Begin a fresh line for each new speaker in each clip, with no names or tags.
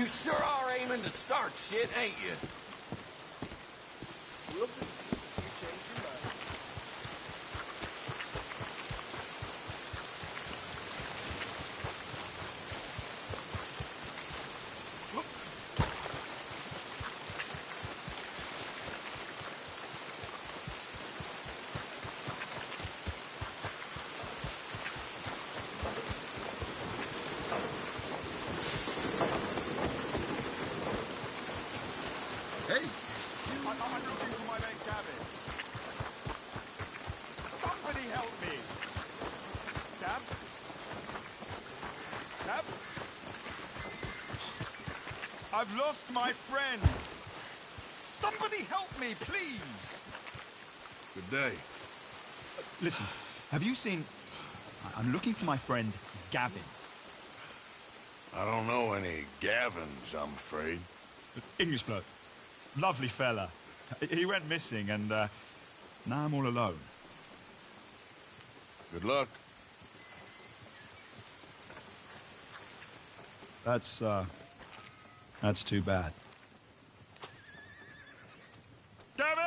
You sure are aiming to start shit, ain't you?
Will be. You change your mind.
Hey,
I'm looking for my mate Gavin. Somebody help me. Gav? Gav? I've lost my friend. Somebody help me, please.
good day.
Listen, have you seen... I'm looking for my friend Gavin.
I don't know any Gavins, I'm afraid.
English bloke. Lovely fella. He went missing and now I'm all alone.
Good luck.
That's too bad. Gavin!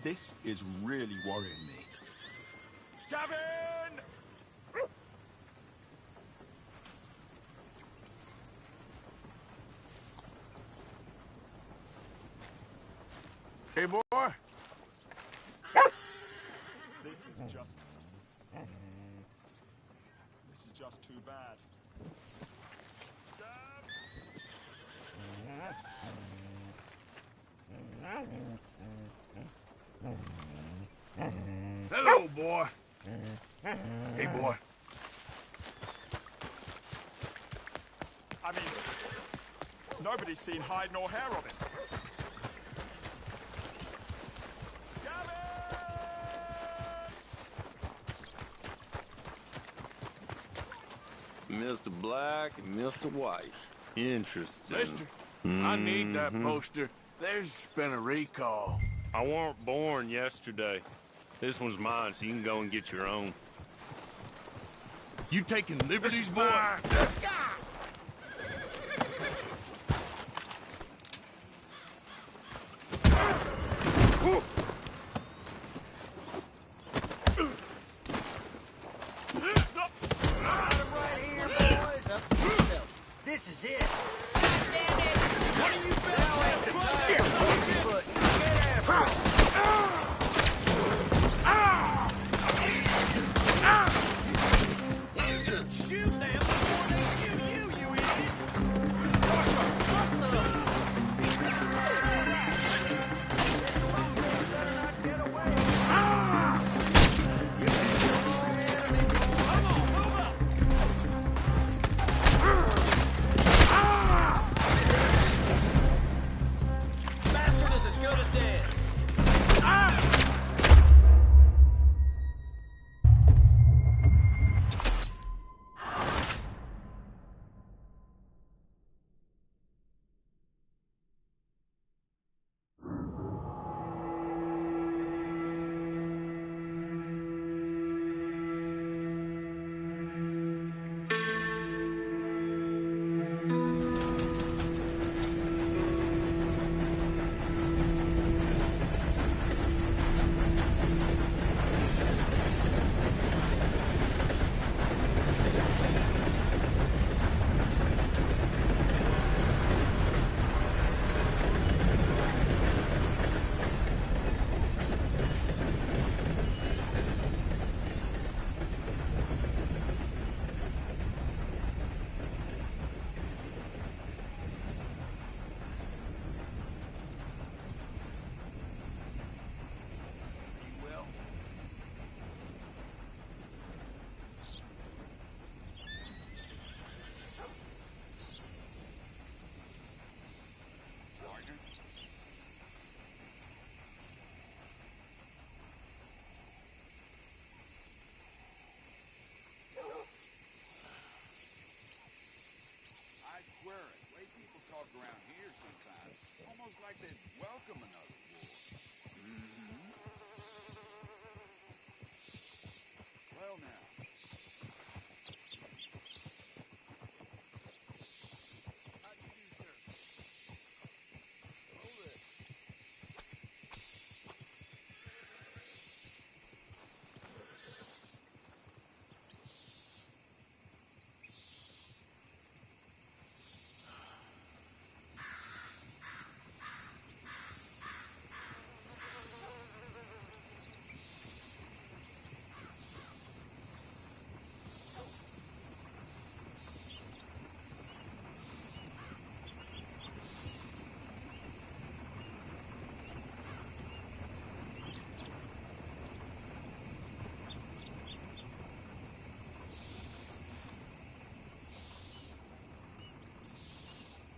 This is really worrying me. Gavin!
Hey, boy.
This is just too bad.
Hello, boy. Hey, boy.
I mean, nobody's seen hide nor hair of it.
Mr. Black and Mr. White. Interesting.
Mister, I need that poster. There's been a recall.
I weren't born yesterday. This one's mine, so you can go and get your own.
You taking liberties, boy?
Right here, boys. This is it. What are you now ain't the time, pussyfoot. Get after it. Shoot them before they shoot you, you idiot! Better not get away. You ain't your own enemy, boy. Come on, move up!
Bastard is as good as dead.
I swear it. Way people talk around here sometimes.
Almost like they welcome another war. Well now. How do you do, sir? Hold it.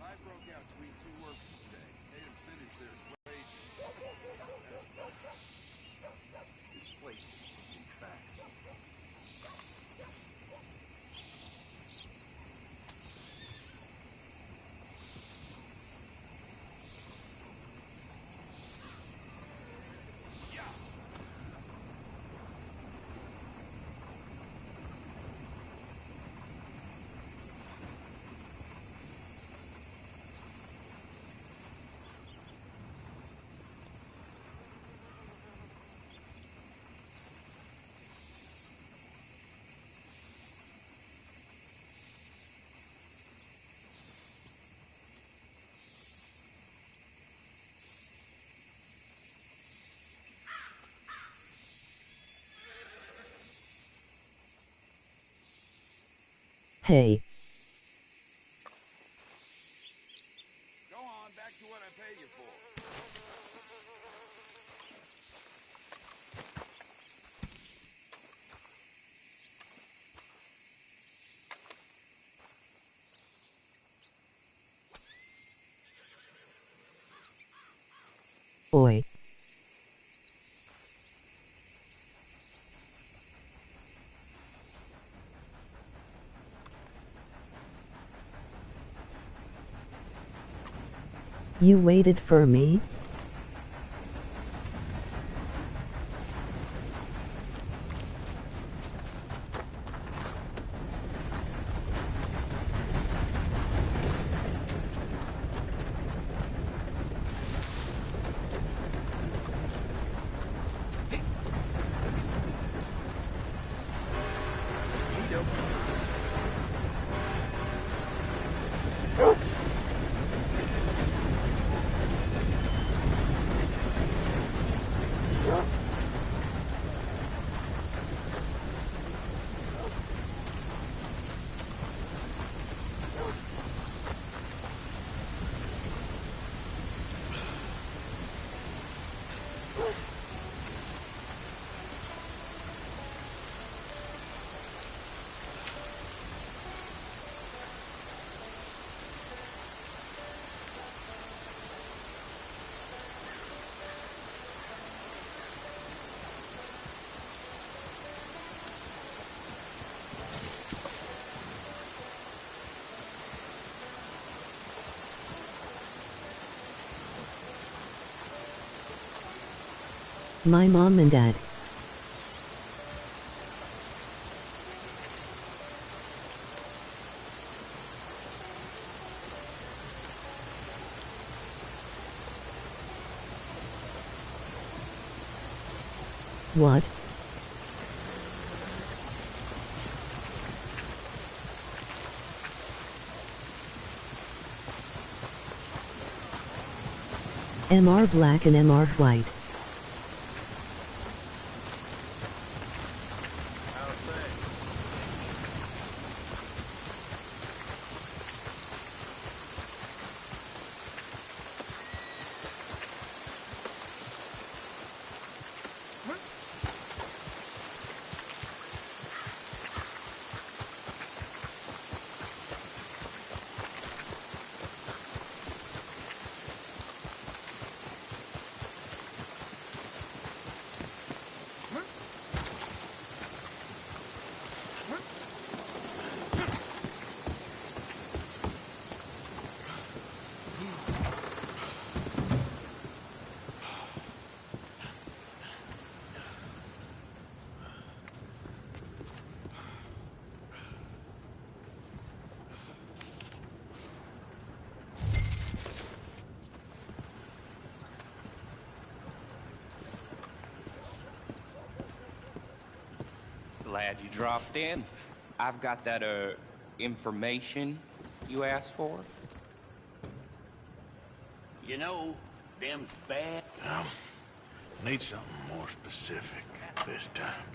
Fight broke out between two workers today. Made them finish their wages. This place is moving fast.
Hey.
Go on, back to what I pay you for.
Oi. You waited for me? My mom and dad. What? MR black and MR white.
Glad you dropped in. I've got that, information you asked for.
You know, them's bad.
Need something more specific this time.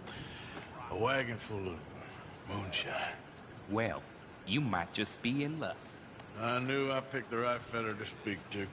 A wagon full of moonshine.
Well, you might just be in luck.
I knew I picked the right fella to speak to.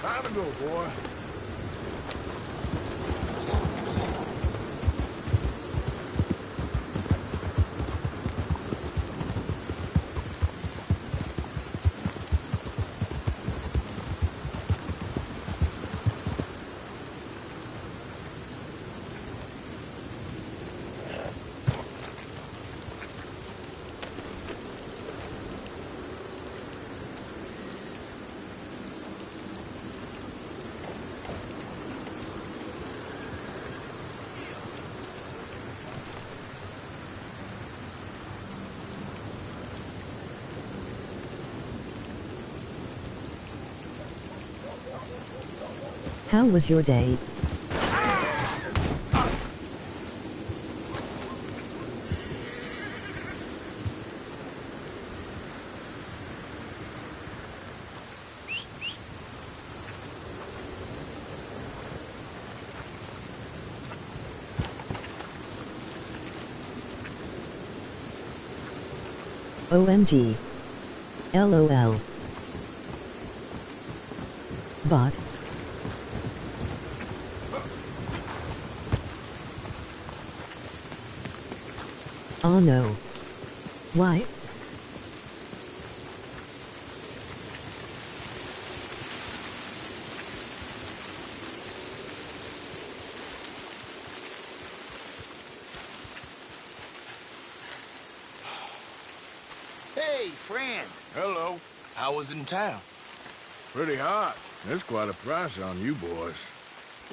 Time to go, boy.
How was your day? OMG. LOL. Bot. Oh no. Why?
Hey, friend.
Hello.
How was in town?
Pretty hot. There's quite a price on you boys.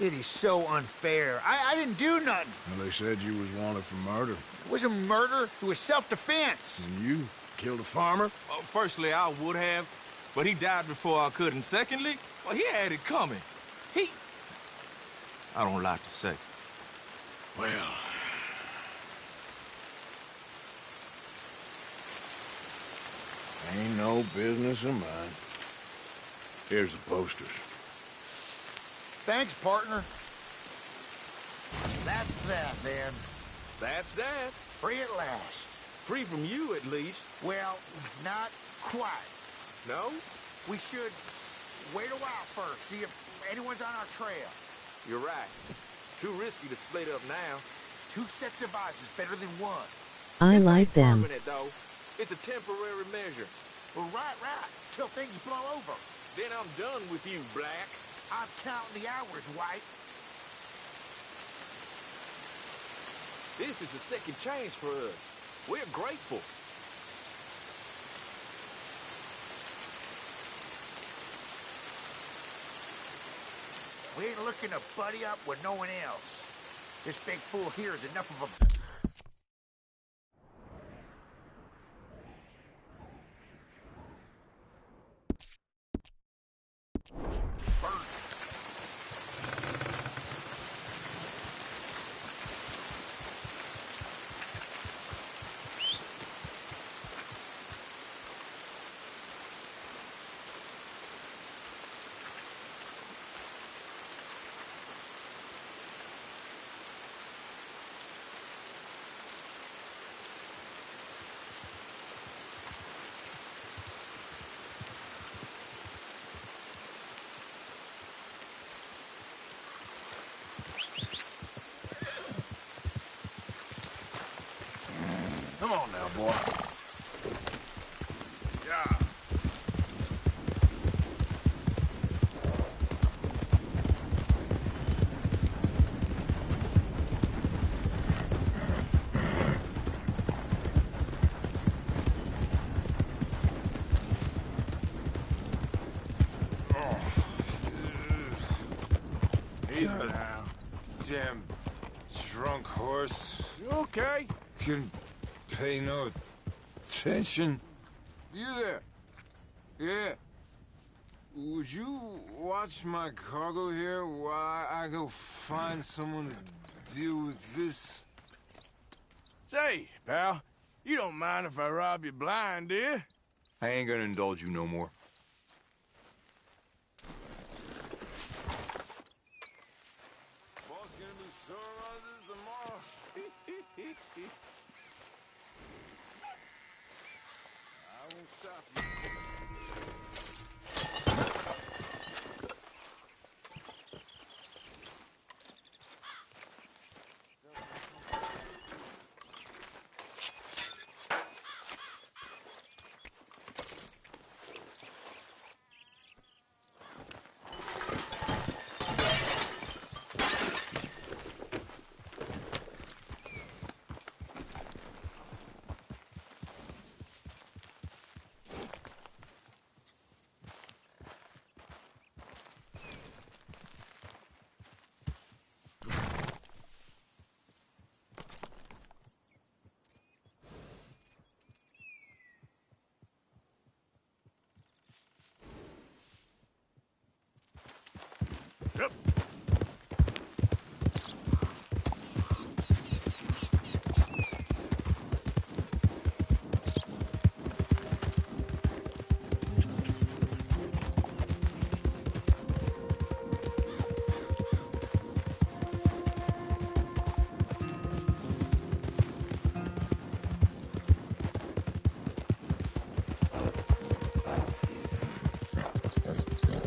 It is so unfair. I didn't do nothing.
Well, they said you was wanted for murder.
It wasn't murder. It was self-defense.
And you killed a farmer?
Firstly, I would have, but he died before I could. And secondly, well, he had it coming. I don't like to say.
Well... ain't no business of mine. Here's the posters.
Thanks, partner. That's that, then.
That's that.
Free at last.
Free from you, at least.
Well, not quite.
No?
We should wait a while first, see if anyone's on our trail.
You're right. Too risky to split up now.
2 sets of eyes is better than 1.
I
This
like
ain't
them.
permanent, though. It's a temporary measure.
Well, right. Till things blow over.
Then I'm done with you, Black.
I'm counting the hours, White.
This is a second chance for us. We're grateful.
We ain't looking to buddy up with no one else. This big fool here is enough of a...
down. Damn drunk horse.
You okay?
Couldn't pay no attention. You there? Yeah. Would you watch my cargo here while I go find someone to deal with this?
Say, pal, you don't mind if I rob you blind, do you?
I ain't gonna indulge you no more. Boss gonna be sore on this tomorrow. I won't stop you.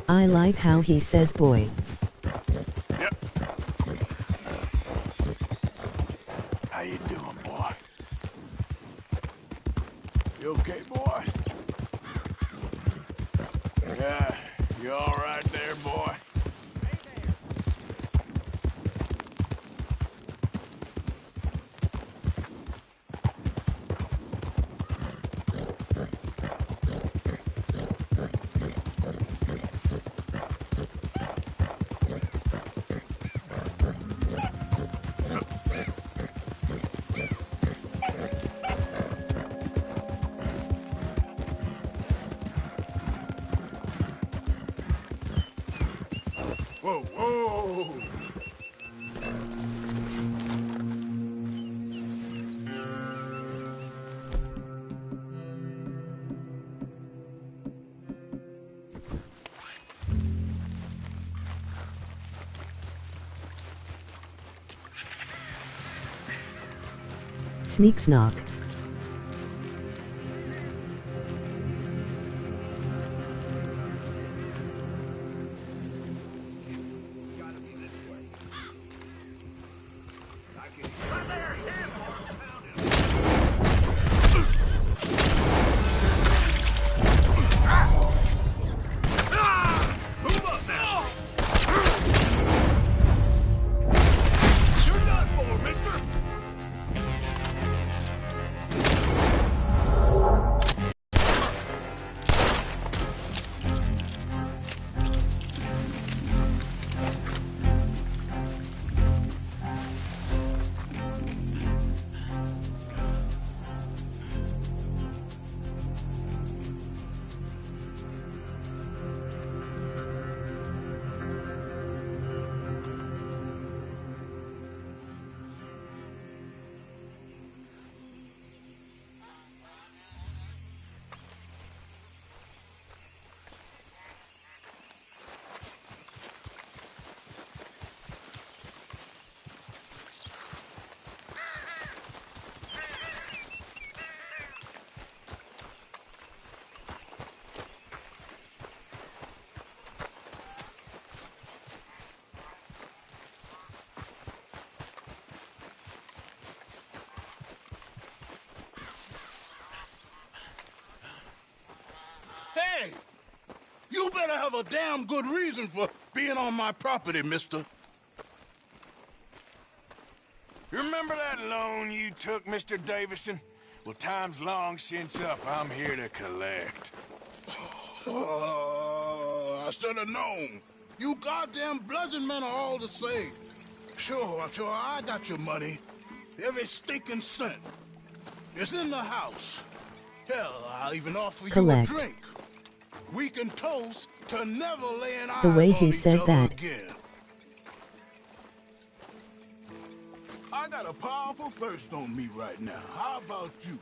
I like how he says boy.
Yep. How you doing, boy? You okay, boy? Yeah, you all right there, boy?
Whoa, whoa!
Sneak snock.
Hey! You better have a damn good reason for being on my property, mister.
You remember that loan you took, Mr. Davison? Well, time's long since up. I'm here to collect.
I should have known. You goddamn bludgeon men are all the same. Sure, I got your money. Every stinking cent. It's in the house. Hell, I'll even offer
Collect.
you a drink. We can toast to never laying eyes
The way
on
he
each
said
other
that.
again. I got a powerful thirst on me right now. How about you?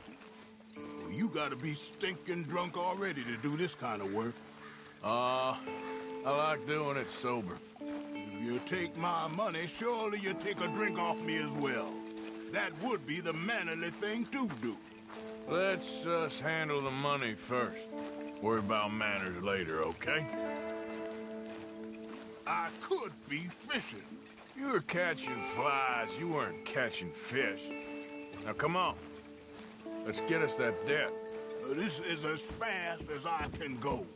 Well, you gotta be stinking drunk already to do this kind of work.
I like doing it sober.
If you take my money, surely you take a drink off me as well. That would be the mannerly thing to do.
Let's us handle the money first. Worry about manners later, okay?
I could be fishing.
You were catching flies, you weren't catching fish. Now come on. Let's get us that debt.
This is as fast as I can go.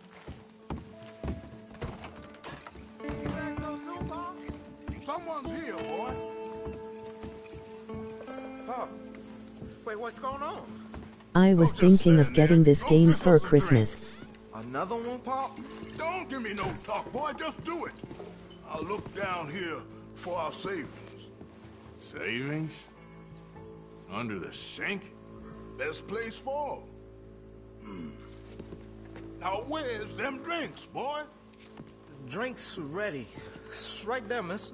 You back so soon, Pop?
Someone's here, boy.
Pop, wait, what's going on?
I was thinking of getting this game for Christmas.
Another one, Pop?
Don't give me no talk, boy. Just do it. I'll look down here for our savings.
Savings? Under the sink?
Best place for 'em. Now, where's them drinks, boy?
Drinks ready. It's right there, miss.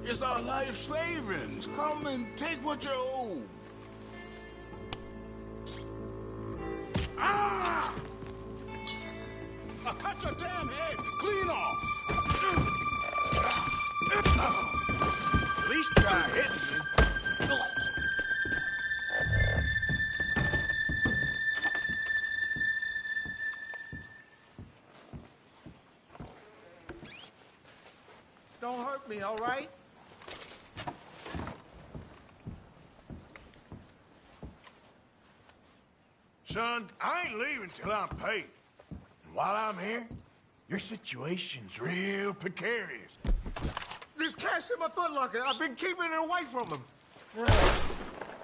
It's our life savings. Come and take what you owe. Ah! Now cut your damn head clean off.
At least try hitting me.
Don't hurt me, all right?
Son, I ain't leaving till I'm paid. And while I'm here, your situation's real precarious.
This cash in my footlocker. I've been keeping it away from him.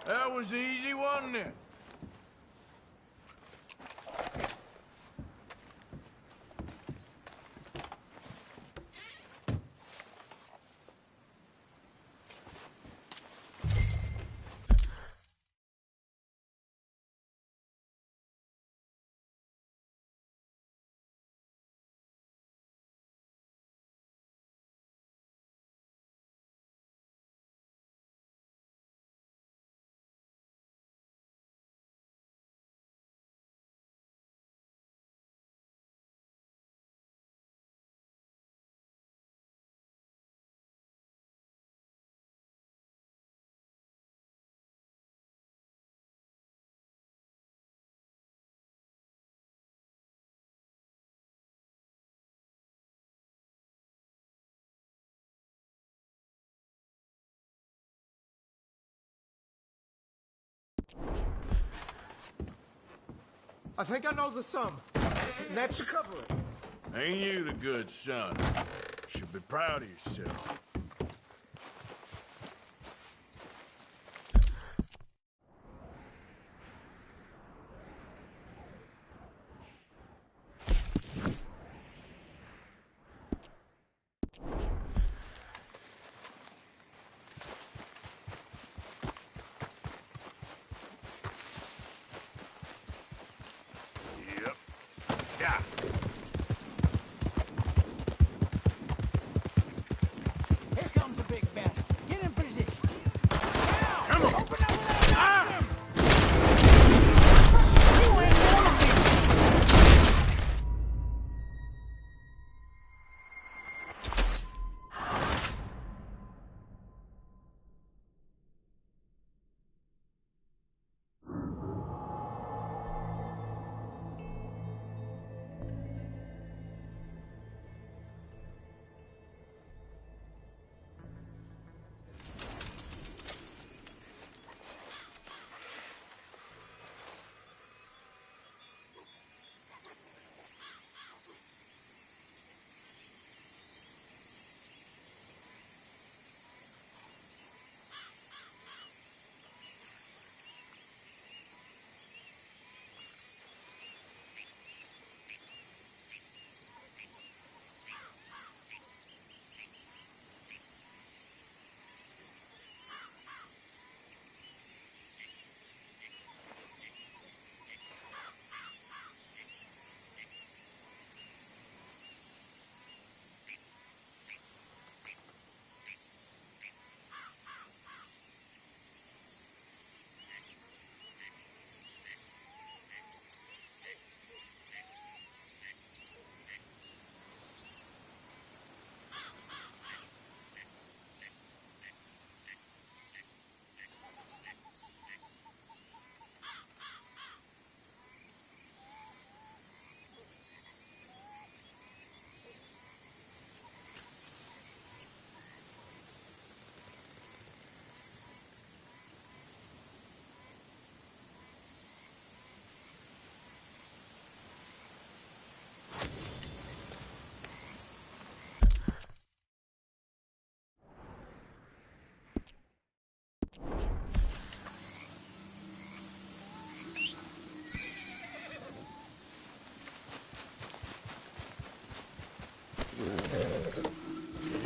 That was easy, wasn't it?
I think I know the sum. And that should cover it.
Ain't you the good son? Should be proud of yourself. Yep. Yeah.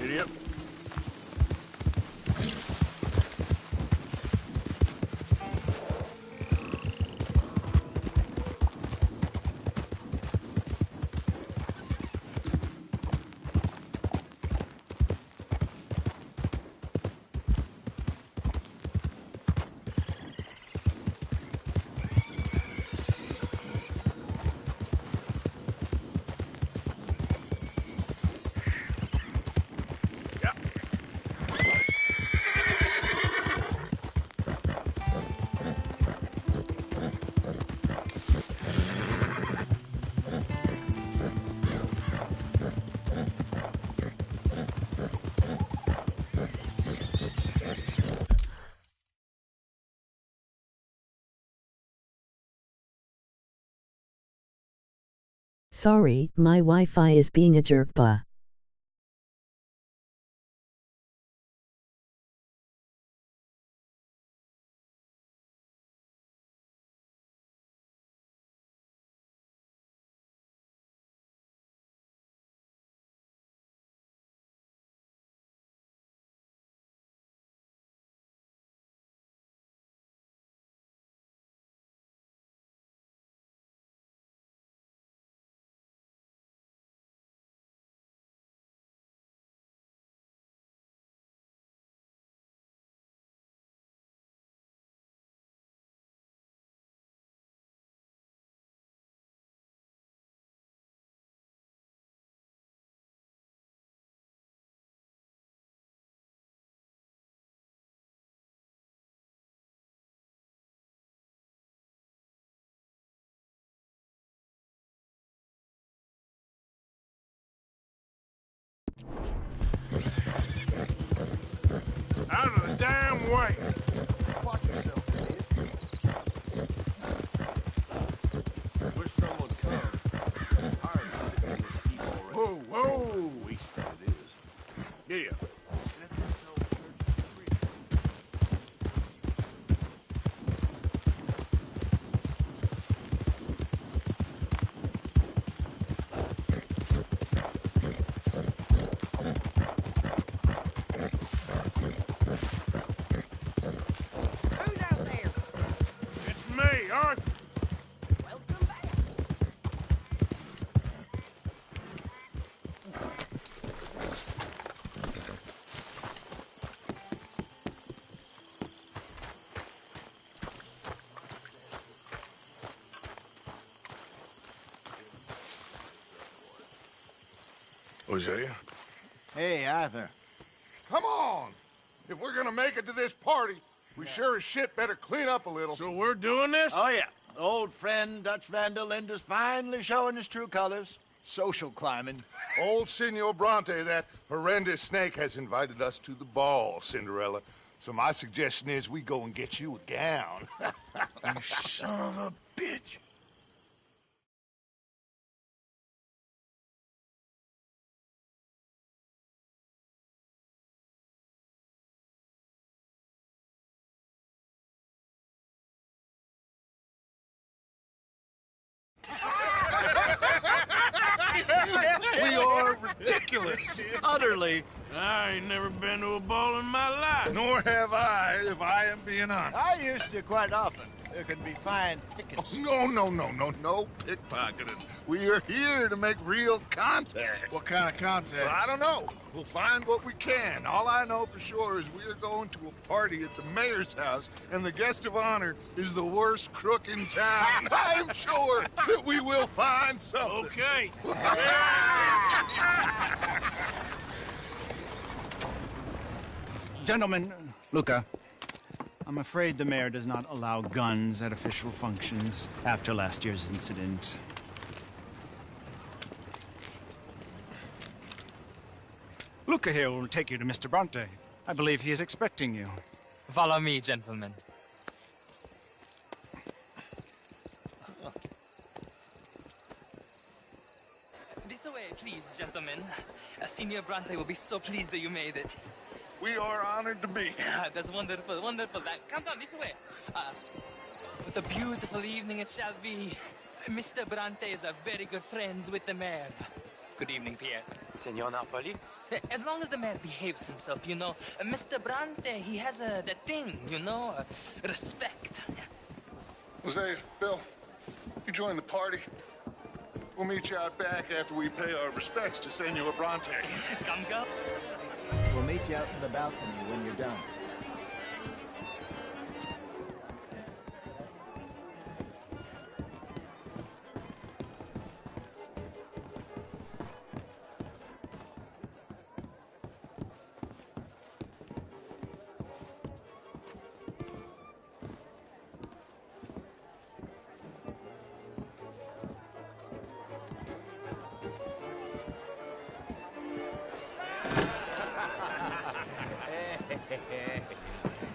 Idiot.
Sorry, my Wi-Fi is being a jerkba.
Out of the damn way!
Watch yourself, please.
Wish someone come. Tired of sitting in this heap already.
Whoa, whoa!
Wasted it is.
Yeah.
Who's out there?
It's me, Arthur.
Welcome back.
Hosea?
Hey, Arthur. Come on! If we're gonna make it to this party, we sure as shit better clean up a little.
So we're doing this?
Oh, yeah. Old friend Dutch Van der Linde's finally showing his true colors. Social climbing.
Old Senor Bronte, that horrendous snake, has invited us to the ball, Cinderella. So my suggestion is we go and get you a gown.
You son of a bitch.
We are ridiculous. Utterly.
I ain't never been to a ball in my life.
Nor have I, if I am being honest.
I used to quite often. There can be fine pickings.
No pickpocketing. We are here to make real contact.
What kind of contact?
Well, I don't know. We'll find what we can. All I know for sure is we are going to a party at the mayor's house, and the guest of honor is the worst crook in town. I'm sure that we will find something.
Okay.
Gentlemen, Luca, I'm afraid the mayor does not allow guns at official functions after last year's incident. Luca here will take you to Mr. Bronte. I believe he is expecting you.
Follow me, gentlemen. This way, please, gentlemen. Senior Bronte will be so pleased that you made it.
We are honored to be here.
That's wonderful, wonderful. Come down this way. What a beautiful evening it shall be. Mr. Bronte is very good friends with the mayor. Good evening, Pierre.
Senor Napoli?
As long as the man behaves himself, you know. Mr. Bronte, he has that thing, you know, respect.
Jose, Bill, you join the party. We'll meet you out back after we pay our respects to Senor Bronte.
Come.
We'll meet you out in the balcony when you're done.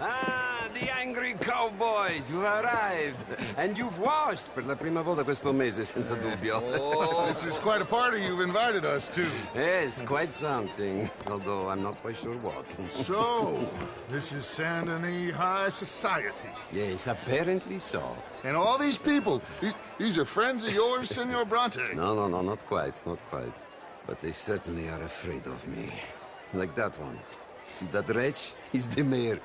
Ah, the angry cowboys, you've arrived. And you've washed per la prima volta questo mese, senza dubbio.
Oh, this is quite a party you've invited us to.
Yes, quite something. Although I'm not quite sure what.
So, this is Saint Denis High Society.
Yes, apparently so.
And all these people, these are friends of yours, Senor Bronte?
No, not quite, not quite. But they certainly are afraid of me. Like that one. See that wretch? He's the mayor.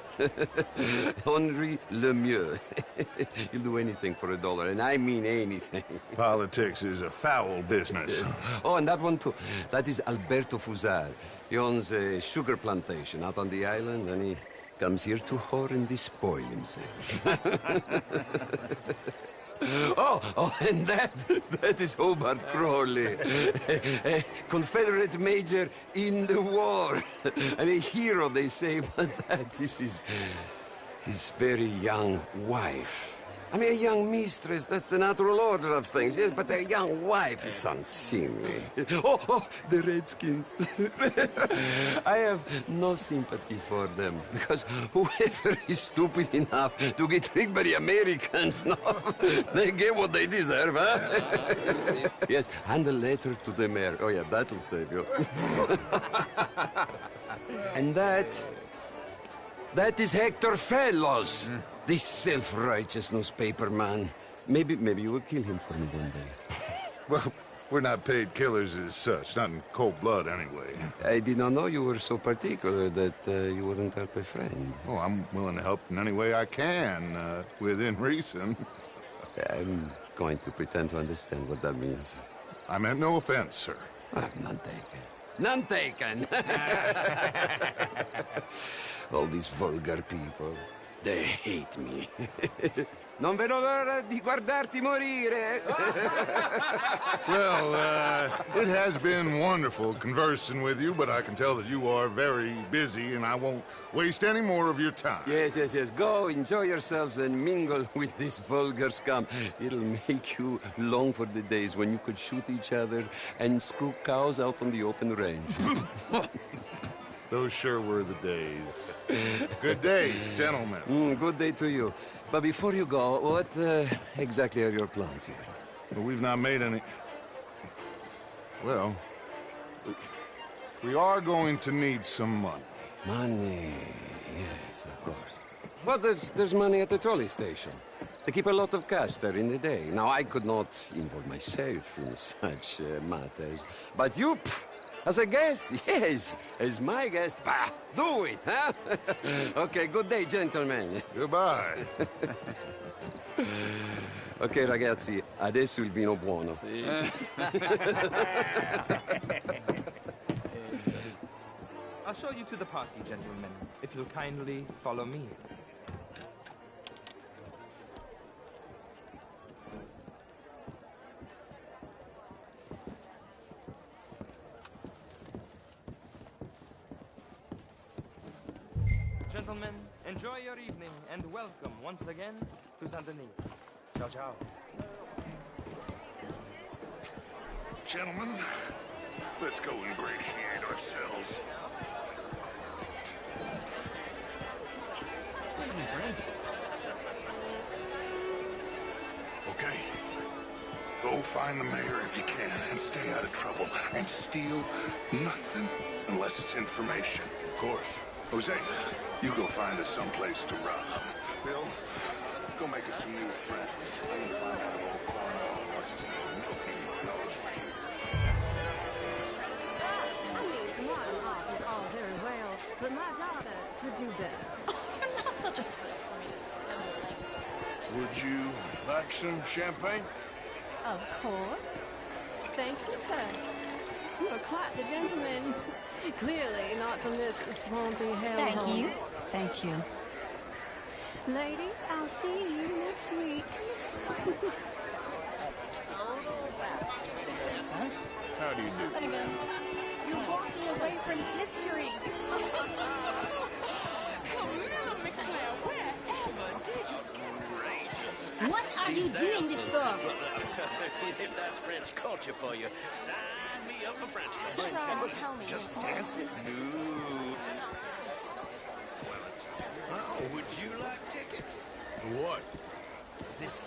Henri Lemieux. He'll do anything for $1, and I mean anything.
Politics is a foul business.
Yes. Oh, and that one too. That is Alberto Fusar. He owns a sugar plantation out on the island, and he comes here to whore and despoil himself. Oh, and that is Hobart Crawley, a Confederate major in the war, and a hero, they say, but that is his very young wife. I mean, a young mistress, that's the natural order of things, yes, but a young wife is unseemly. Oh, the Redskins. I have no sympathy for them, because whoever is stupid enough to get tricked by the Americans, no, they get what they deserve, huh? Yes, and a letter to the mayor. Oh, yeah, that'll save you. And that is Hector Fellows. This self-righteous newspaper man. Maybe you will kill him for me one day.
Well, we're not paid killers as such, not in cold blood anyway.
I did not know you were so particular that you wouldn't help a friend.
Oh, I'm willing to help in any way I can, within reason.
I'm going to pretend to understand what that means.
I meant no offense, sir.
None taken. None taken! All these vulgar people. They hate me. Non vedo l'ora di guardarti morire.
Well, it has been wonderful conversing with you, but I can tell that you are very busy, and I won't waste any more of your time.
Yes. Go, enjoy yourselves, and mingle with this vulgar scum. It'll make you long for the days when you could shoot each other and screw cows out on the open range.
Those sure were the days. Good day, gentlemen.
Good day to you. But before you go, what exactly are your plans here?
Well, we've not made any... Well, we are going to need some money.
Money, yes, of course. But there's money at the trolley station. They keep a lot of cash there in the day. Now, I could not involve myself in such matters. But you... As a guest, yes. As my guest, bah, do it, huh? Okay, good day, gentlemen.
Goodbye.
Ok, ragazzi, adesso il vino buono.
Sì. I'll show you to the party, gentlemen, if you'll kindly follow me. Gentlemen, enjoy your evening, and welcome once again to Saint Denis. Ciao, ciao.
Gentlemen, let's go ingratiate ourselves. Okay. Go find the mayor if you can, and stay out of trouble. And steal nothing unless it's information. Of course. Jose, you go find us someplace to rob. Bill, go make us some new friends. I'm gonna find out old Cornell and what's his name. Nobody knows for sure.
like some champagne?
Of course. Thank you, sir. You are quite the gentleman. Clearly not from this swampy hellhole.
Thank you. Thank you.
Ladies, I'll see you next week.
How do you do?
Let it go.
You're walking away from history.
Camilla McClare, wherever did you get?
What are you doing this for?
If that's French culture for you, sign me up for French culture.
Try and tell me.
Just dance it. No. Oh, would you like tickets?
What?
This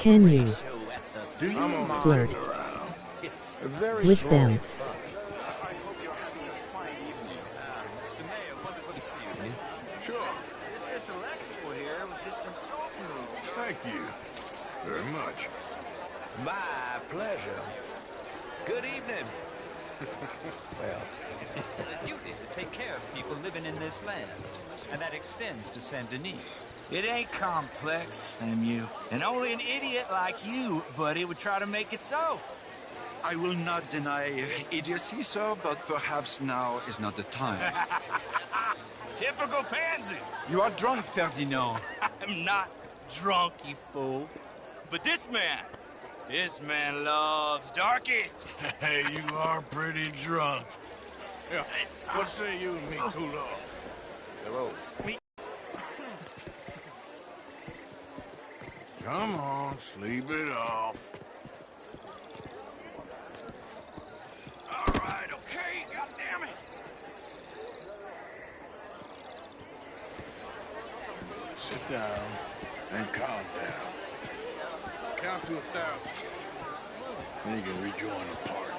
Can you
show at the...
Do you mind
flirt
around?
It's
very
with
strong
them?
fun.
I hope you're having a fine evening. Mr. Mayor, wonderful to see you.
Sure.
It's Alexio here. It was just some salt news.
Thank you very much.
my pleasure. Good evening. Well,
A duty to take care of people living in this land, and that extends to Saint Denis.
It ain't complex, MU. And only an idiot like you, buddy, would try to make it so.
I will not deny idiocy, sir, but perhaps now is not the time.
Typical pansy.
You are drunk, Ferdinand.
I'm not drunk, you fool. But this man loves darkies.
Hey, you are pretty drunk.
Yeah. What say you and me cool off?
hello.
Come on, sleep it off.
All right, okay, goddammit.
Sit down and calm down. Count to 1,000. Then you can rejoin the party.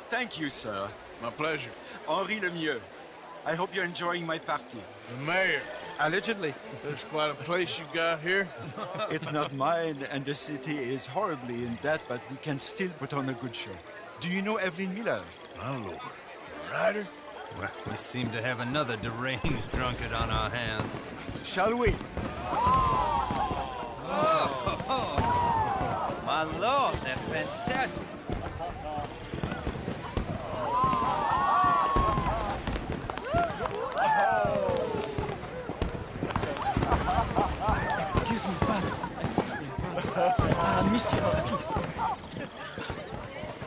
Thank you, sir.
My pleasure.
Henri Lemieux. I hope you're enjoying my party.
The mayor.
Allegedly.
There's quite a place you got here.
It's not mine, and the city is horribly in debt, but we can still put on a good show. Do you know Evelyn Miller?
My lord. A rider?
Well, we seem to have another deranged drunkard on our hands.
Shall we?
Oh, my lord, they're fantastic.
Excuse me, pardon. Excuse me, pardon. Monsieur, please.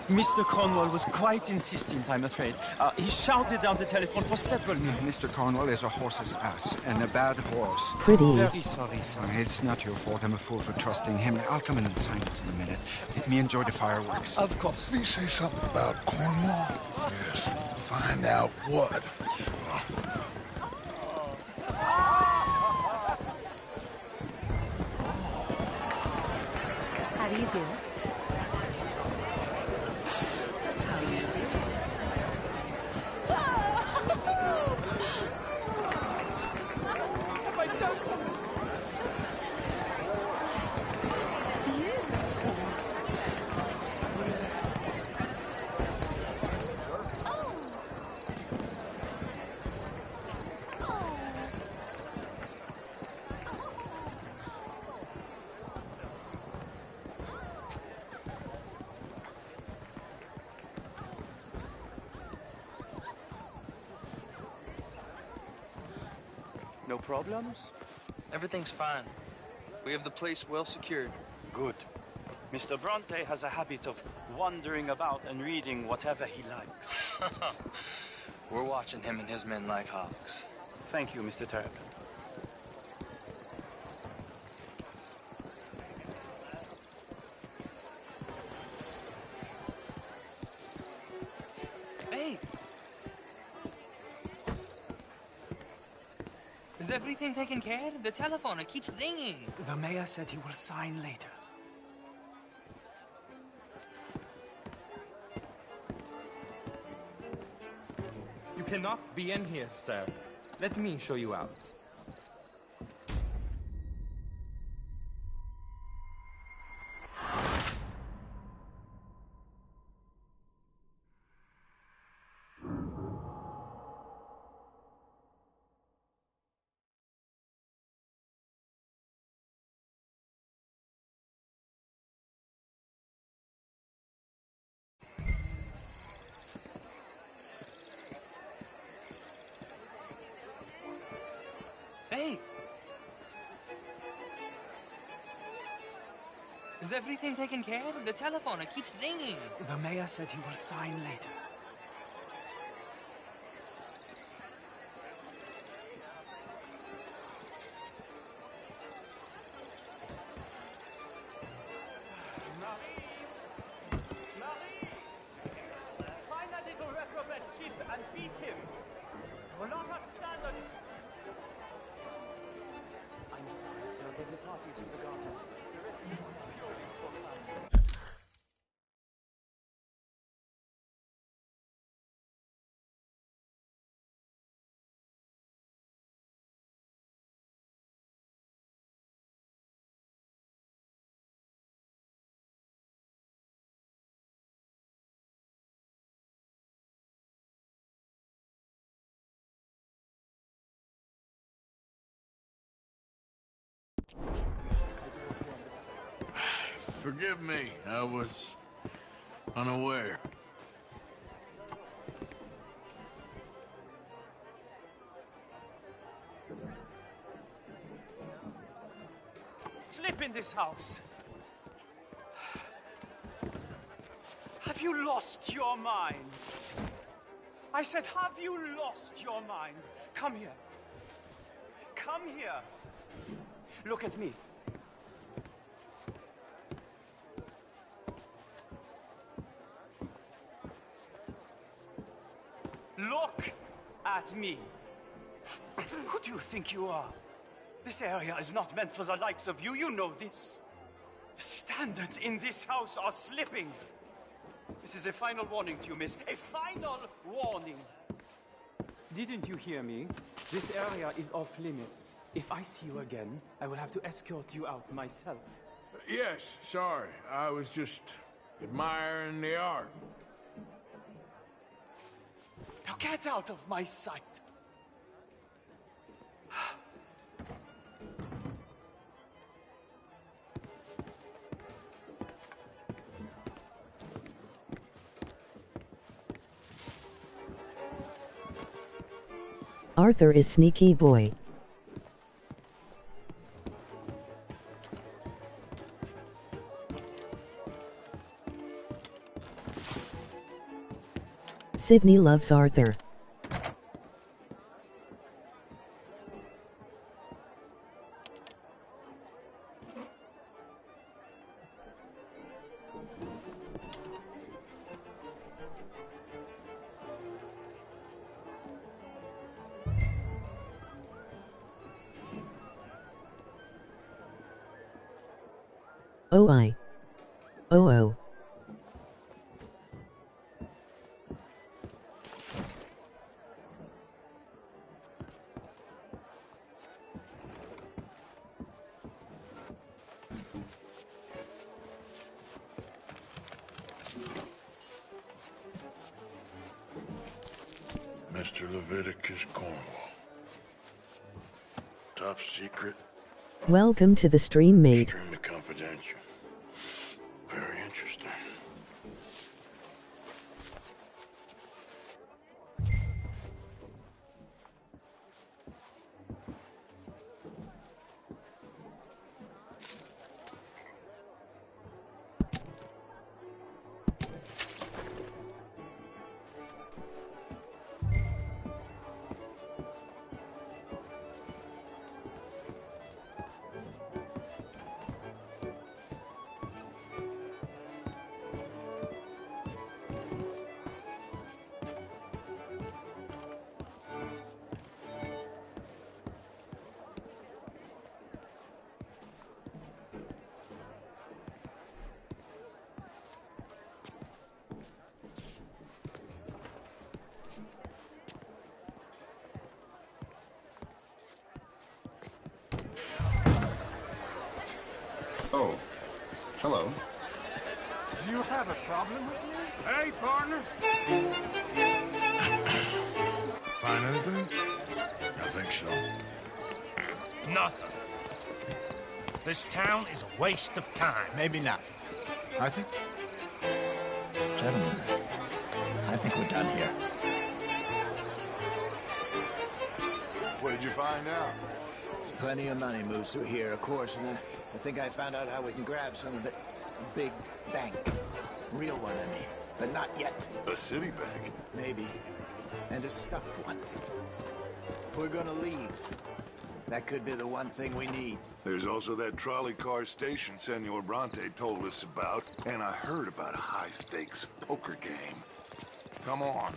Mr. Cornwall was quite insistent, I'm afraid. He shouted down the telephone for several minutes.
Mr. Cornwall is a horse's ass, and a bad horse.
Pretty.
Very sorry, sir.
It's not your fault. I'm a fool for trusting him. I'll come in and sign it in a minute. Let me enjoy the fireworks.
Of course.
Did he say something about Cornwall? Yes. Find out what. Sure.
How do you do? How do you do?
Have I done something?
No problems?
Everything's fine. We have the place well secured.
Good. Mr. Bronte has a habit of wandering about and reading whatever he likes.
We're watching him and his men like hawks.
Thank you, Mr. Turpin.
Hey! Is everything taken care of? The telephone, it keeps ringing.
The mayor said he will sign later.
You cannot be in here, sir. Let me show you out.
Hey! Is everything taken care of? The telephone, it keeps ringing.
The mayor said he will sign later.
Find that little reprobate Chip and beat him. We're not up standards.
I'm sorry, sir, but the party's forgotten. The rest is purely for fun.
Forgive me, I was unaware.
Slip in this house. Have you lost your mind? I said, have you lost your mind? Come here. Come here. Look at me. Look at me. Who do you think you are? This area is not meant for the likes of you. You know this. The standards in this house are slipping. This is a final warning to you, miss. A final warning. Didn't you hear me? This area is off limits. If I see you again, I will have to escort you out myself.
Yes, sorry. I was just admiring the art.
Now get out of my sight.
Arthur is sneaky boy. Sydney loves Arthur. Oh I. Oh oh.
Mr. Leviticus Cornwall. Top secret,
Welcome to the stream, mate.
extremely confidential. Very interesting.
Oh, hello.
Do you have a problem with me?
Hey, partner.
Find anything? I think so.
Nothing. This town is a waste of time.
Maybe not. I think... Gentlemen, I think we're done here.
What did you find out?
There's plenty of money moves through here, of course, and I think I found out how we can grab some of it. A big bank. Real one, I mean. But not yet.
A city bank?
Maybe. And a stuffed one. If we're gonna leave, that could be the one thing we need.
There's also that trolley car station Senor Bronte told us about, and I heard about a high-stakes poker game. Come on.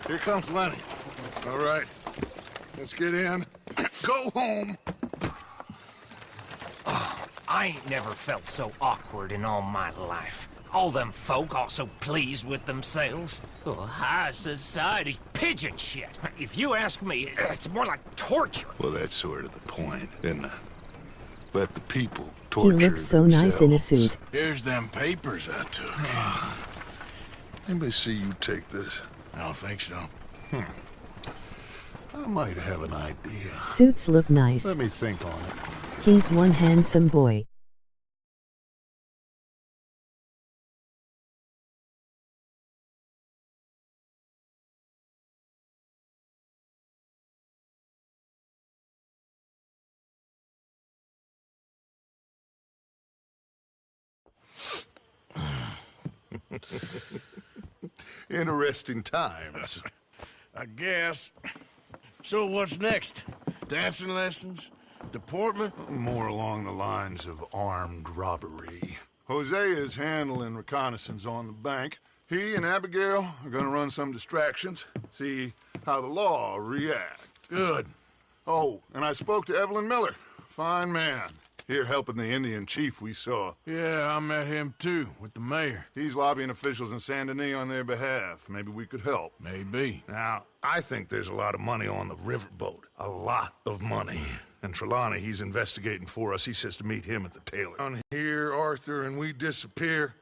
Here comes Lenny. All right, let's get in. Go home.
I ain't never felt so awkward in all my life. All them folk all so pleased with themselves. Oh, high society's pigeon shit. If you ask me, it's more like torture.
Well, that's sort of the point, isn't it? Let the people
He
torture
looks so nice in a
themselves.
suit.
Here's them papers I took.
Anybody see you take this?
I don't think so.
I might have an idea.
Suits look nice.
Let me think on it.
He's one handsome boy.
Interesting times.
I guess. So what's next? Dancing lessons? Deportment?
More along the lines of armed robbery. Jose is handling reconnaissance on the bank. He and Abigail are gonna run some distractions, see how the law reacts.
Good.
Oh, and I spoke to Evelyn Miller. Fine man. Here helping the Indian chief we saw.
Yeah, I met him too, with the mayor.
He's lobbying officials in Saint Denis on their behalf. Maybe we could help.
Maybe.
Now, I think there's a lot of money on the riverboat. A lot of money. And Trelawney, he's investigating for us. He says to meet him at the Taylor. Down here, Arthur, and we disappear.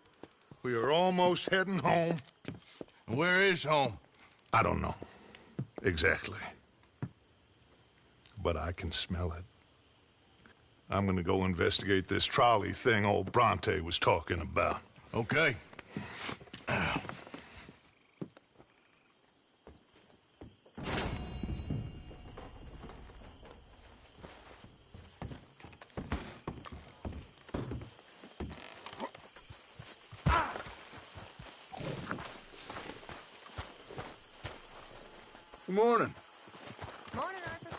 We are almost heading home.
Where is home?
I don't know. Exactly. But I can smell it. I'm gonna go investigate this trolley thing old Bronte was talking about.
Okay.
Good morning.
Morning, Arthur.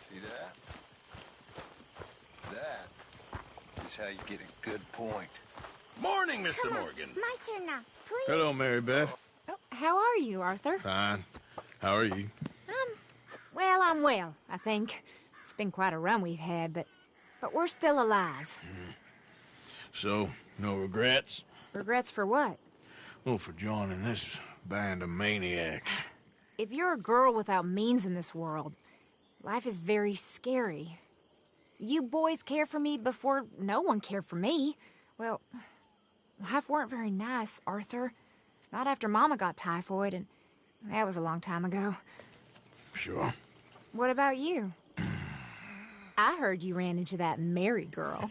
See that? That is how you get a good point.
Morning, Mr. Morgan.
My turn now, please.
Hello, Mary Beth.
Oh, how are you, Arthur?
Fine. How are you?
Well, I'm well, I think. It's been quite a run we've had, but we're still alive.
So, no regrets?
Regrets for what?
Well, for joining this band of maniacs.
If you're a girl without means in this world, life is very scary. You boys cared for me before no one cared for me. Well, life weren't very nice, Arthur. Not after Mama got typhoid, and that was a long time ago.
Sure.
What about you? I heard you ran into that Mary girl.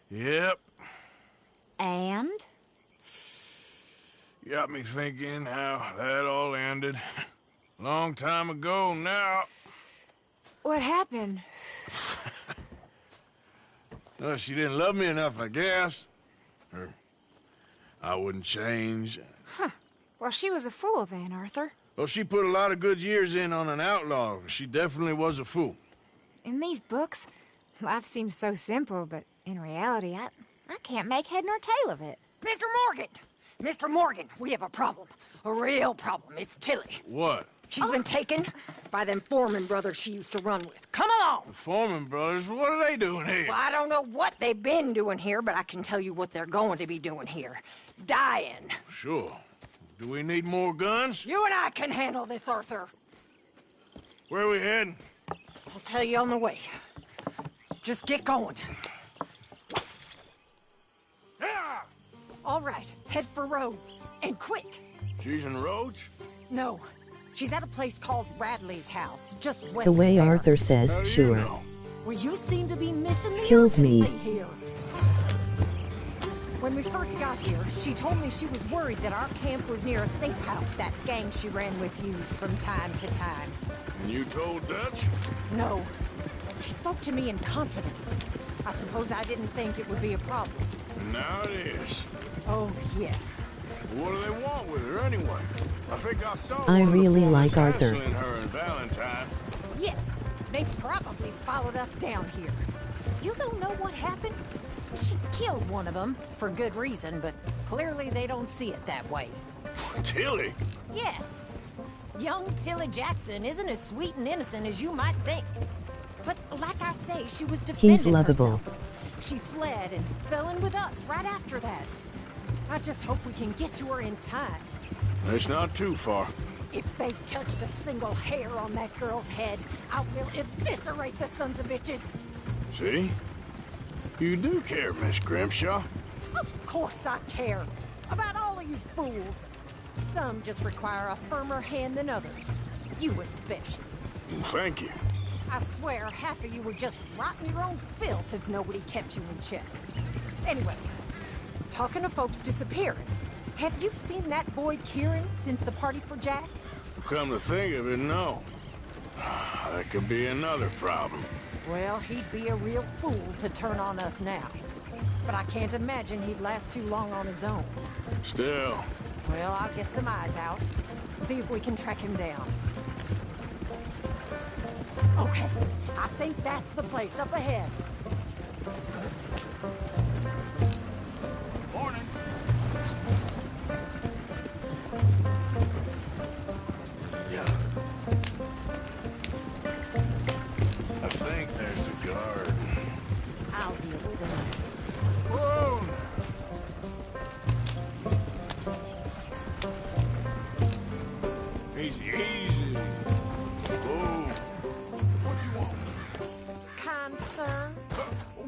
Yep.
And?
Got me thinking how that all ended. Long time ago now.
What happened?
Well, she didn't love me enough, I guess. Or I wouldn't change.
Huh. Well, she was a fool then, Arthur.
Well, she put a lot of good years in on an outlaw. She definitely was a fool.
In these books, life seems so simple, but in reality, I can't make head nor tail of it.
Mr. Morgan! Mr. Morgan, we have a problem. A real problem. It's Tilly.
What?
She's been taken by them Foreman brothers she used to run with. Come along!
The Foreman brothers, what are they doing here?
Well, I don't know what they've been doing here, but I can tell you what they're going to be doing here. Dying.
Sure. Do we need more guns?
You and I can handle this, Arthur.
Where are we heading?
I'll tell you on the way. Just get going. All right, head for Rhodes. And quick.
She's in Rhodes?
No. She's at a place called Radley's house, just west
The way
of there.
Arthur says, sure.
Well, you seem to be missing the
Kills me.
urgency here. When we first got here, she told me she was worried that our camp was near a safe house that gang she ran with used from time to time.
And you told Dutch?
No. She spoke to me in confidence. I suppose I didn't think it would be a problem.
And now it is.
Oh, yes.
What do they want with her anyway? I think I saw
I
one of the
really
Foremans
like Arthur.
hassling her and Valentine.
Yes, they probably followed us down here. You don't know what happened? She killed one of them, for good reason, but clearly they don't see it that way.
Tilly?
Yes. Young Tilly Jackson isn't as sweet and innocent as you might think. But like I say, she was defending
He's lovable.
herself. She fled and fell in with us right after that. I just hope we can get to her in time.
It's not too far.
If they've touched a single hair on that girl's head, I will eviscerate the sons of bitches.
See? You do care, Miss Grimshaw.
Of course I care. About all of you fools. Some just require a firmer hand than others. You especially.
Thank you.
I swear half of you would just rot in your own filth if nobody kept you in check. Anyway, talking of folks disappearing, have you seen that boy Kieran since the party for Jack?
Come to think of it, no. That could be another problem.
Well, he'd be a real fool to turn on us now. But I can't imagine he'd last too long on his own.
Still.
Well, I'll get some eyes out. See if we can track him down. Okay, I think that's the place up ahead.
Morning. Yeah. I think there's a guard.
I'll deal with him.
Whoa! Easy, easy. Whoa. What do you want?
Kind sir,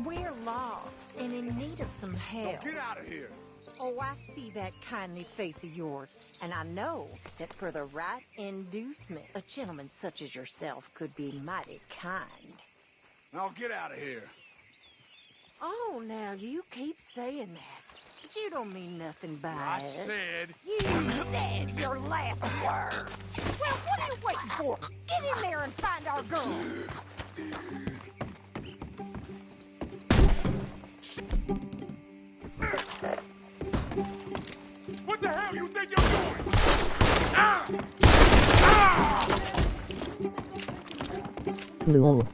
we're lost and in need of some help.
Get out of here.
Oh, I see that kindly face of yours, and I know that for the right inducement, a gentleman such as yourself could be mighty kind.
Now get out of here.
Oh, now you keep saying that, but you don't mean nothing by
I
it.
said.
You said your last word. Well, what are you waiting for? Get in there and find our girl.
What the hell you think you're doing?
Lol.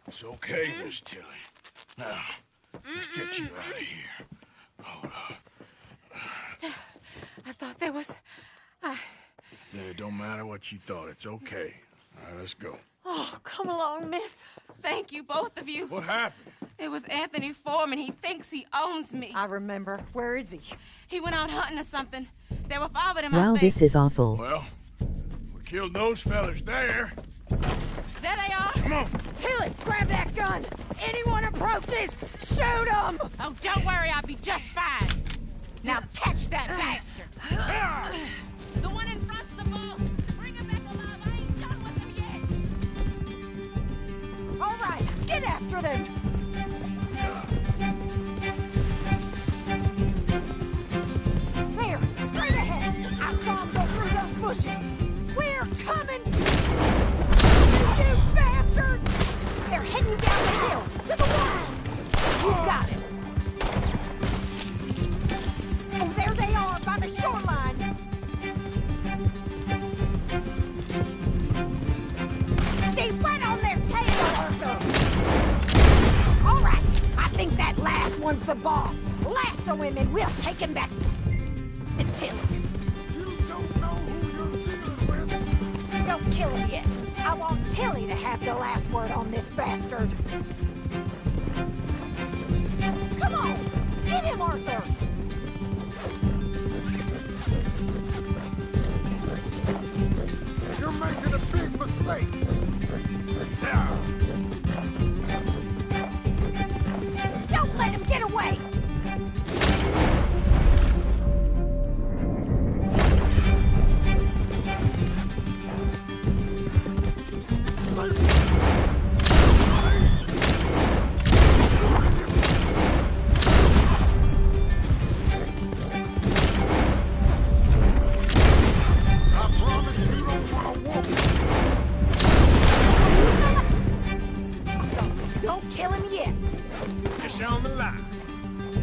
It's okay, Miss Tilly. Now, let's get you out of here. Hold on.
I thought there was...
It don't matter what you thought. It's okay. All right, let's go.
Oh, come along, miss. Thank you, both of you.
What happened?
It was Anthony Foreman. He thinks he owns me.
I remember. Where is he?
He went out hunting or something. There were 5 of them,
Wow,
I think.
this is awful.
Well, we killed those fellas there.
There they are.
Come on.
Tilly, grab that gun. Anyone approaches, shoot them.
Oh, don't worry. I'll be just fine. Now catch that bastard. The one in front's the boss. Bring him back alive. I ain't done with him yet.
All right, get after them. There, straight ahead. I saw him go through those bushes. We're coming. You bastards! They're heading down the hill to the wall. This one's the boss. Lasso him and we'll take him back to Tilly.
You don't know who you're dealing with.
Don't kill him yet. I want Tilly to have the last word on this bastard. Come on! Get him, Arthur!
You're making a big mistake.
Don't let him get away! Don't kill him yet.
It's on the line.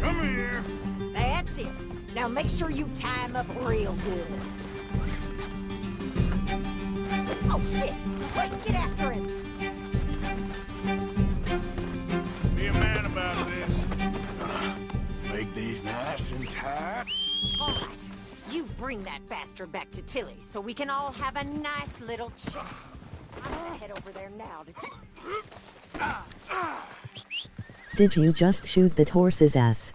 Come here.
That's it. Now make sure you tie him up real good. Oh, shit! Quick, get after him!
Be a man about this. Make these nice and tight.
All right. You bring that bastard back to Tilly so we can all have a nice little chat. I'm gonna head over there now to...
Did you just shoot that horse's ass?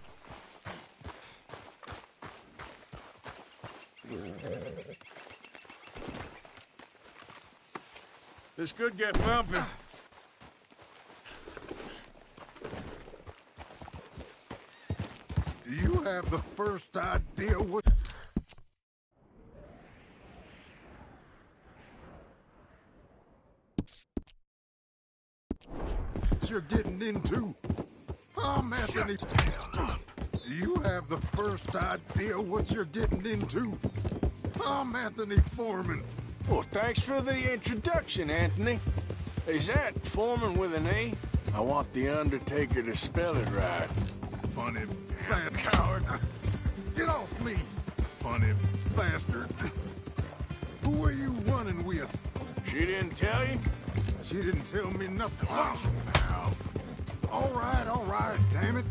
This could get bumpy.
Do you have the first idea what you're getting into? I'm Anthony. Do you have the first idea what you're getting into? I'm Anthony Foreman.
Well, thanks for the introduction, Anthony. Is that Foreman with an A? I want the Undertaker to spell it right.
Funny bad coward. Get off me, funny bastard. Who are you running with?
She didn't tell you?
She didn't tell me nothing. All right, damn it.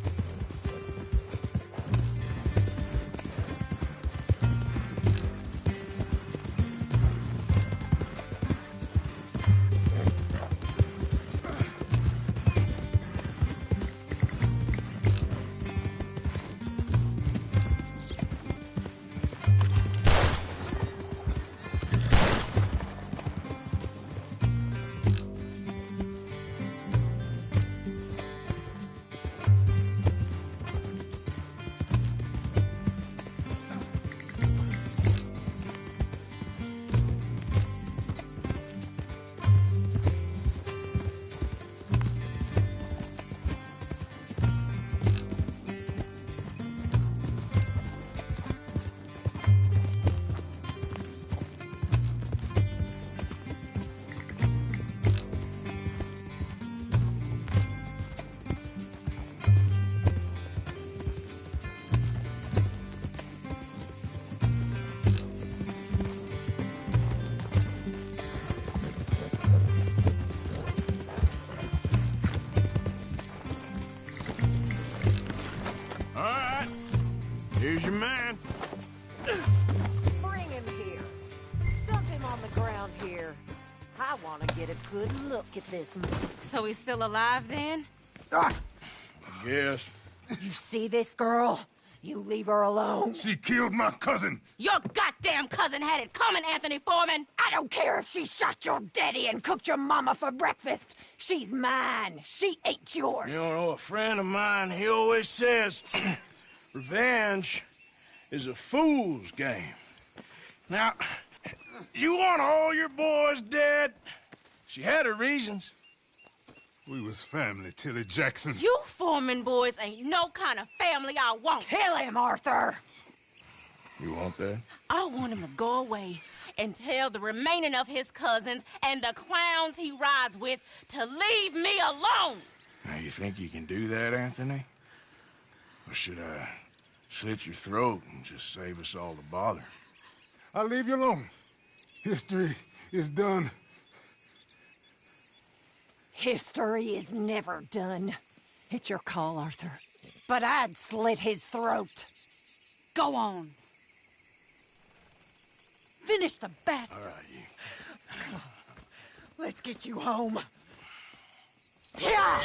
Here's your man.
Bring him here. Dump him on the ground here. I want to get a good look at this man.
So he's still alive then?
Yes.
You see this girl? You leave her alone.
She killed my cousin.
Your goddamn cousin had it coming, Anthony Foreman.
I don't care if she shot your daddy and cooked your mama for breakfast. She's mine. She ain't yours.
You know, a friend of mine, he always says, revenge is a fool's game. Now, you want all your boys dead? She had her reasons.
We was family, Tilly Jackson.
You Foreman boys ain't no kind of family I want.
Kill him, Arthur.
You want that?
I want him to go away and tell the remaining of his cousins and the clowns he rides with to leave me alone.
Now, you think you can do that, Anthony? Or should I slit your throat and just save us all the bother?
I'll leave you alone. History is done.
History is never done. It's your call, Arthur. but I'd slit his throat.
Go on. Finish the bastard.
All right, you.
Come on. Let's get you home. Yeah!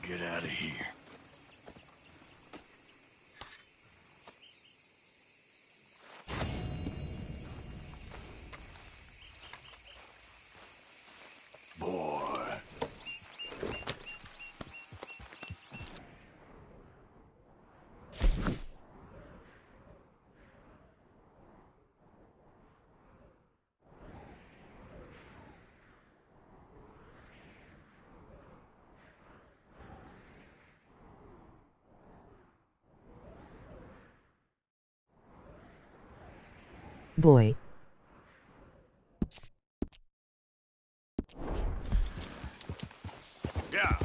Get out of here. Boy.
Boy.
Yeah.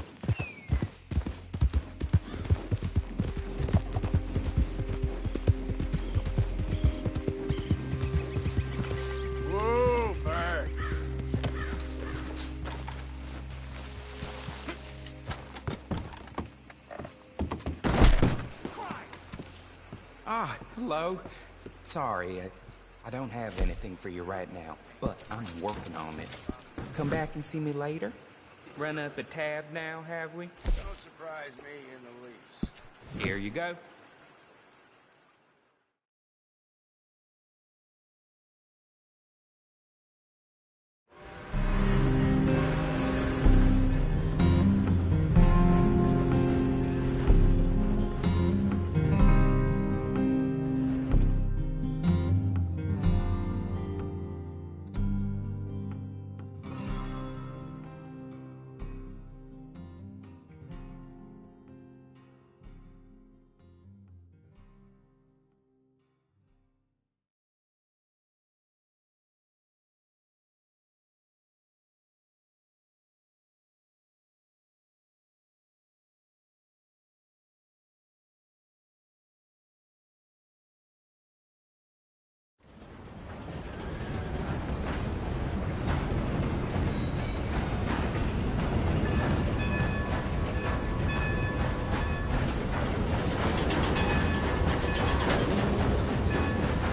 Whoa, back.
Ah, hello. Sorry, I don't have anything for you right now, but I'm working on it. Come back and see me later? Run up a tab now, have we?
Don't surprise me in the least.
Here you go.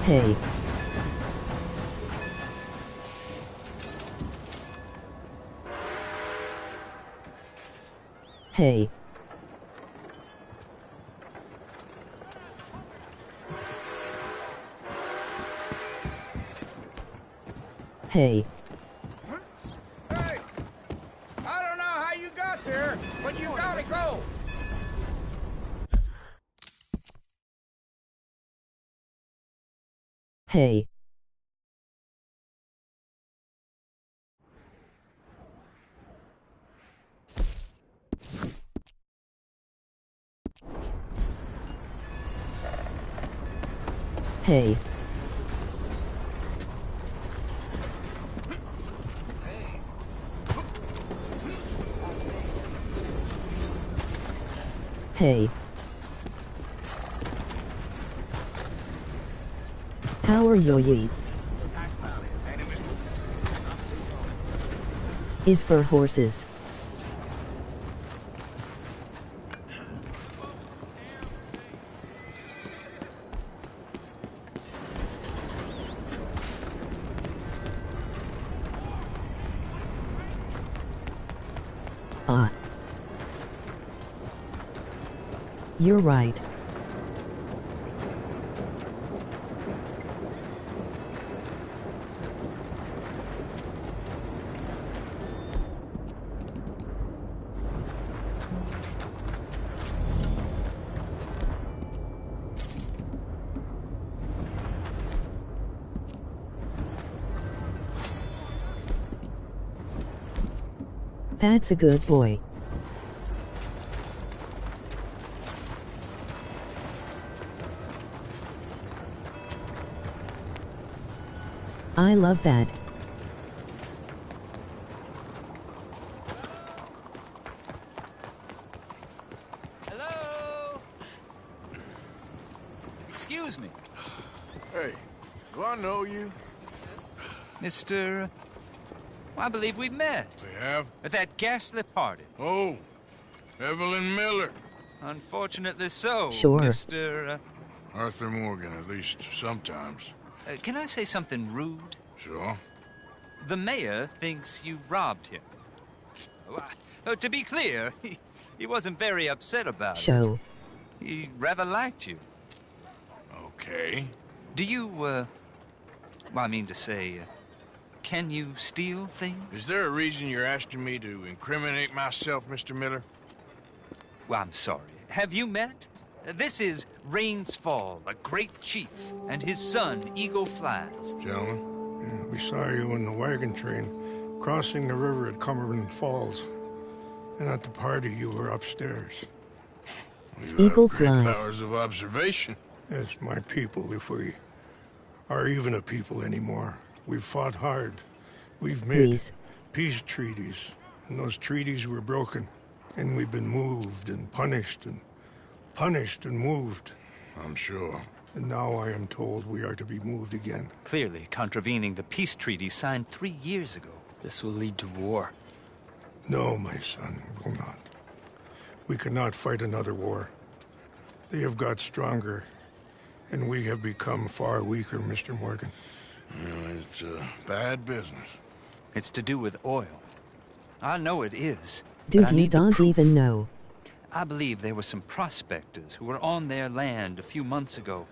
Hey. Hey. Hey.
Hey! I don't know how you got there, but you gotta go!
Hey. Hey. Hey. How are you? Is for horses. Ah. You're right. That's a good boy. I love that.
Hello? Excuse me.
Hey, do I know you?
Mr.
I believe we've met.
We have?
At that ghastly party.
Oh, Evelyn Miller.
Unfortunately so,
Sure.
Mr.
Arthur Morgan, at least sometimes.
Can I say something rude?
Sure.
The mayor thinks you robbed him. To be clear, he wasn't very upset about
Show.
it. He rather liked you.
Okay.
Do you, well, I mean to say, can you steal things?
Is there a reason you're asking me to incriminate myself, Mr. Miller?
Well, I'm sorry. Have you met? This is Rains Fall, a great chief, and his son, Eagle Flies.
Gentlemen?
Yeah, we saw you in the wagon train crossing the river at Cumberland Falls. And at the party, you were upstairs.
You
Eagle
have great
Flies.
powers of observation.
Yes, my people, if we are even a people anymore. We've fought hard. We've made
Please.
peace treaties. And those treaties were broken. And we've been moved and punished and punished and moved.
I'm sure.
And now I am told we are to be moved again.
Clearly contravening the peace treaty signed 3 years ago.
This will lead to war.
No, my son, it will not. We cannot fight another war. They have got stronger, and we have become far weaker, Mr. Morgan.
Well, it's bad business.
It's to do with oil. I know it is.
Dude,
but I
you
need the
don't
proof.
even know.
I believe there were some prospectors who were on their land a few months ago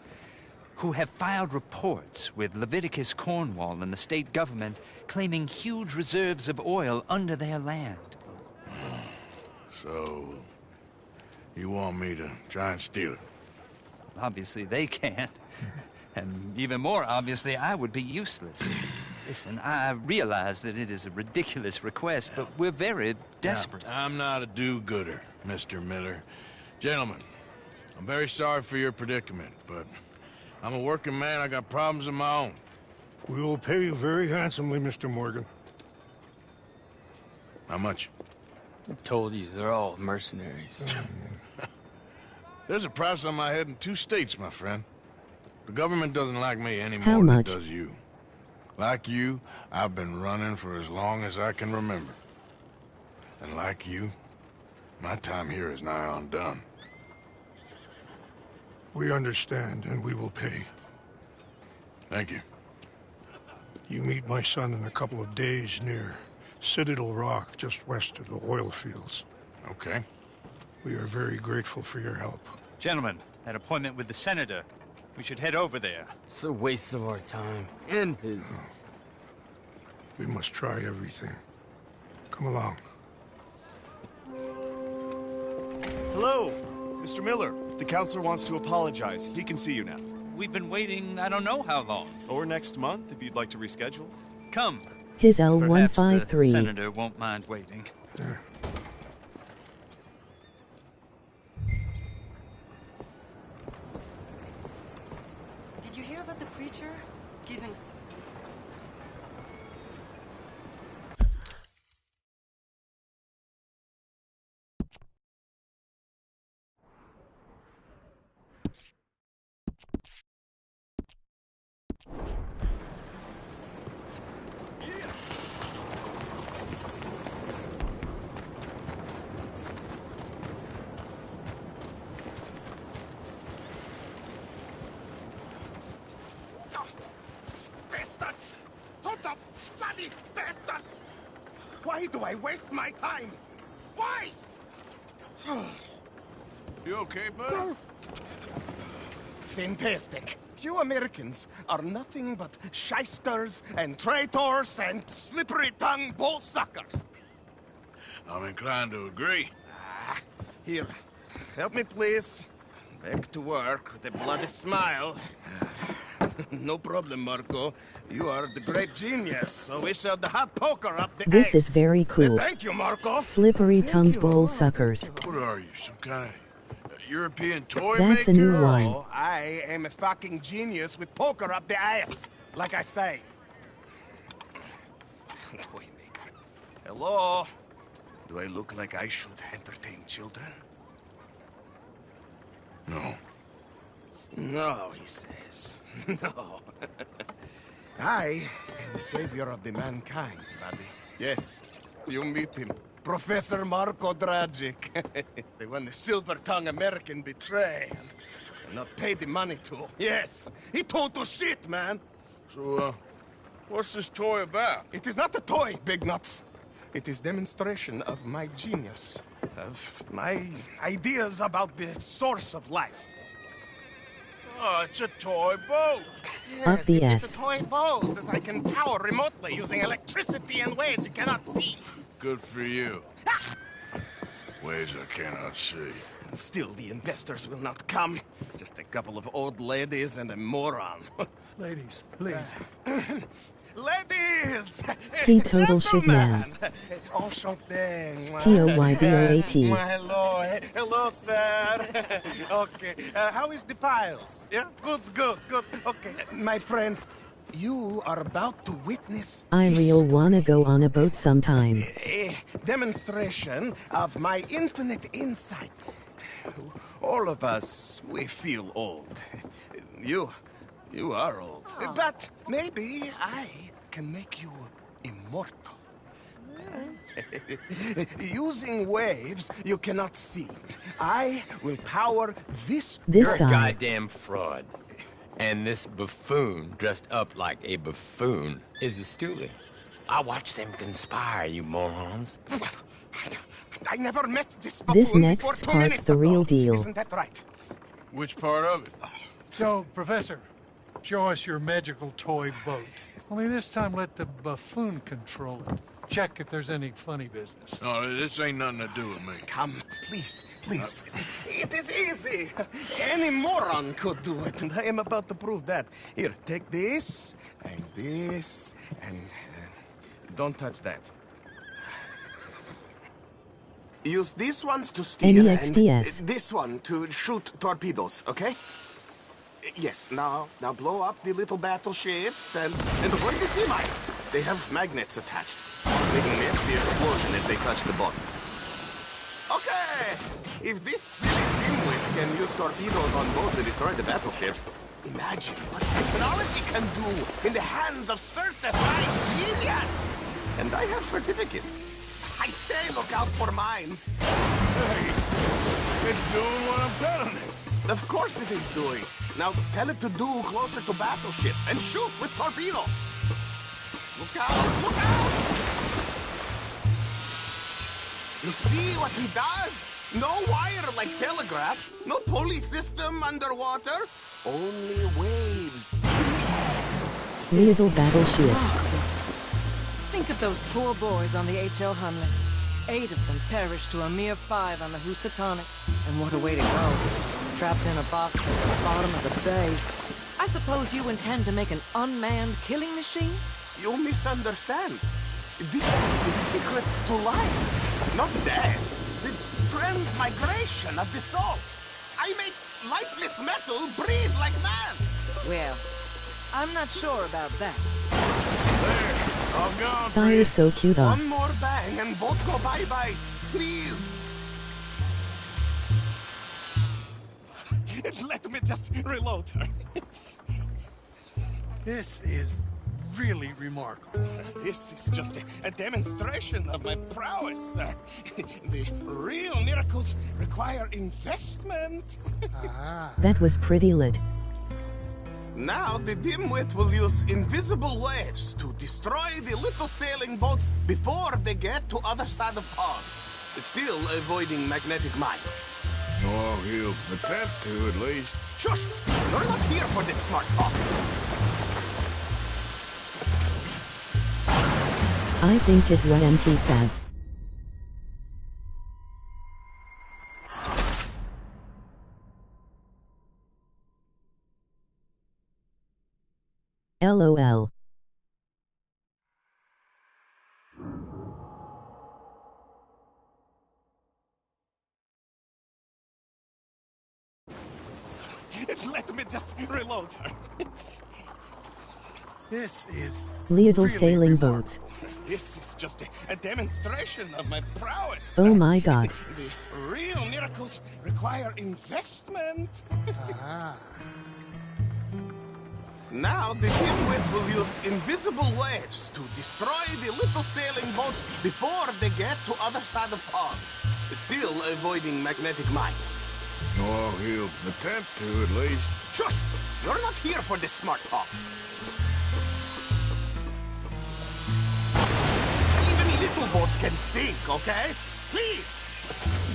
who have filed reports with Leviticus Cornwall and the state government claiming huge reserves of oil under their land.
So, you want me to try and steal it?
Obviously they can't. And even more obviously, I would be useless. Listen, I realize that it is a ridiculous request, but we're very desperate.
Now, I'm not a do-gooder, Mr. Miller. Gentlemen, I'm very sorry for your predicament, but I'm a working man. I got problems of my own.
We will pay you very handsomely, Mr. Morgan.
How much?
I told you, they're all mercenaries.
There's a price on my head in 2 states, my friend. The government doesn't like me any
How
more than it
much?
does you. Like you, I've been running for as long as I can remember. And like you, my time here is nigh undone.
We understand, and we will pay.
Thank you.
You meet my son in a couple of days near Citadel Rock, just west of the oil fields.
Okay.
We are very grateful for your help.
Gentlemen, that appointment with the senator. We should head over there.
It's a waste of our time. And his.
We must try everything. Come along.
Hello, Mr. Miller. The counselor wants to apologize. He can see you now.
We've been waiting I don't know how long.
Or next month, if you'd like to reschedule.
Come.
His
Perhaps the
L153.
senator won't mind waiting.
Did you hear about the preacher giving...
Bastards! Total bloody bastards! Why do I waste my time? Why?
You okay, bud?
Fantastic. You Americans are nothing but shysters and traitors and slippery-tongued bull suckers.
I'm inclined to agree.
Here, help me, please. Back to work with a bloody smile. No problem, Marco. You are the great genius, so we shall the hot poker up the
This
ass.
is very cool.
Thank you, Marco.
Slippery-tongued bull suckers.
What are you, some kind of European toy
That's
maker?
a new one.
Oh, I am a fucking genius with poker up the ass, like I say. Toy maker. Hello? Do I look like I should entertain children?
No.
No, he says. No. I am the savior of the mankind, Bobby. Yes, you meet him. Professor Marko Dragic. The one the silver-tongued American betrayed and not paid the money to. Yes, he total shit, man.
So, what's this toy about?
It is not a toy, Big Nuts. It is demonstration of my genius, of my ideas about the source of life.
Oh, it's a toy boat.
Yes,
the
it is
ass.
a toy boat that I can power remotely using electricity in ways you cannot see.
Good for you. Ways I cannot see.
And still, the investors will not come. Just a couple of old ladies and a moron.
Ladies, please.
Ladies!
Teetotal shit man.
Enchanté.
T-O-Y-B-O-A-T.
Hello, hello, sir. Okay, how is the piles? Yeah, good. Okay, my friends, you are about to witness
I real wanna go on a boat sometime.
a demonstration of my infinite insight. All of us, we feel old. You are old. But maybe I can make you immortal. Using waves you cannot see, I will power this...
This
You're a
guy.
goddamn fraud. And this buffoon, dressed up like a buffoon, is a stoolie. I watch them conspire, you morons.
I never met this buffoon
This next
before 2
part's
minutes
the
ago.
real deal.
Isn't that right?
Which part of it?
So, Professor, show us your magical toy boat. Only this time let the buffoon control it. Check if there's any funny business.
No, this ain't nothing to do with me.
Come, please. It is easy. Any moron could do it, and I am about to prove that. Here, take this, and don't touch that. Use these ones to steer,
NEXTS.
and this one to shoot torpedoes, okay? Yes, now blow up the little battleships, and avoid the sea mines. They have magnets attached. They can miss the explosion if they touch the bottom. Okay! If this silly dimwit can use torpedoes on board to destroy the battleships, imagine what technology can do in the hands of certified genius! And I have certificate. I say look out for mines.
Hey, it's doing what I'm telling it.
Of course it is doing. Now tell it to do closer to battleship and shoot with torpedo. Look out! Look out! You see what he does? No wire like telegraph. No pulley system underwater. Only waves.
Little battleships.
Think of those poor boys on the H.L. Hunley. 8 of them perished to a mere 5 on the Housatonic. And what a way to go. Trapped in a box at the bottom of the bay. I suppose you intend to make an unmanned killing machine?
You misunderstand. This is the secret to life. Not death. The transmigration of the soul. I make lifeless metal breathe like man.
Well, I'm not sure about that.
There, all gone.
They're so cute.
One more bang and both go bye-bye. Please. Let me just reload her.
This is really remarkable.
This is just a demonstration of my prowess, sir. The real miracles require investment.
That was pretty lit.
Now the dimwit will use invisible waves to destroy the little sailing boats before they get to other side of pond. Still avoiding magnetic mines.
Oh, he'll attempt to, at least.
Shush! You're not here for this smart talk.
I think it was anti-fab. LOL.
Let me just reload her.
This is
Little
really
sailing
remarkable.
boats.
This is just a demonstration of my prowess.
Oh my god.
The real miracles require investment. Now the dimwit will use invisible waves to destroy the little sailing boats before they get to other side of pond. Still avoiding magnetic mines.
Well, he'll attempt to, at least.
Shush! You're not here for this smart talk. Even little boats can sink, okay? Please!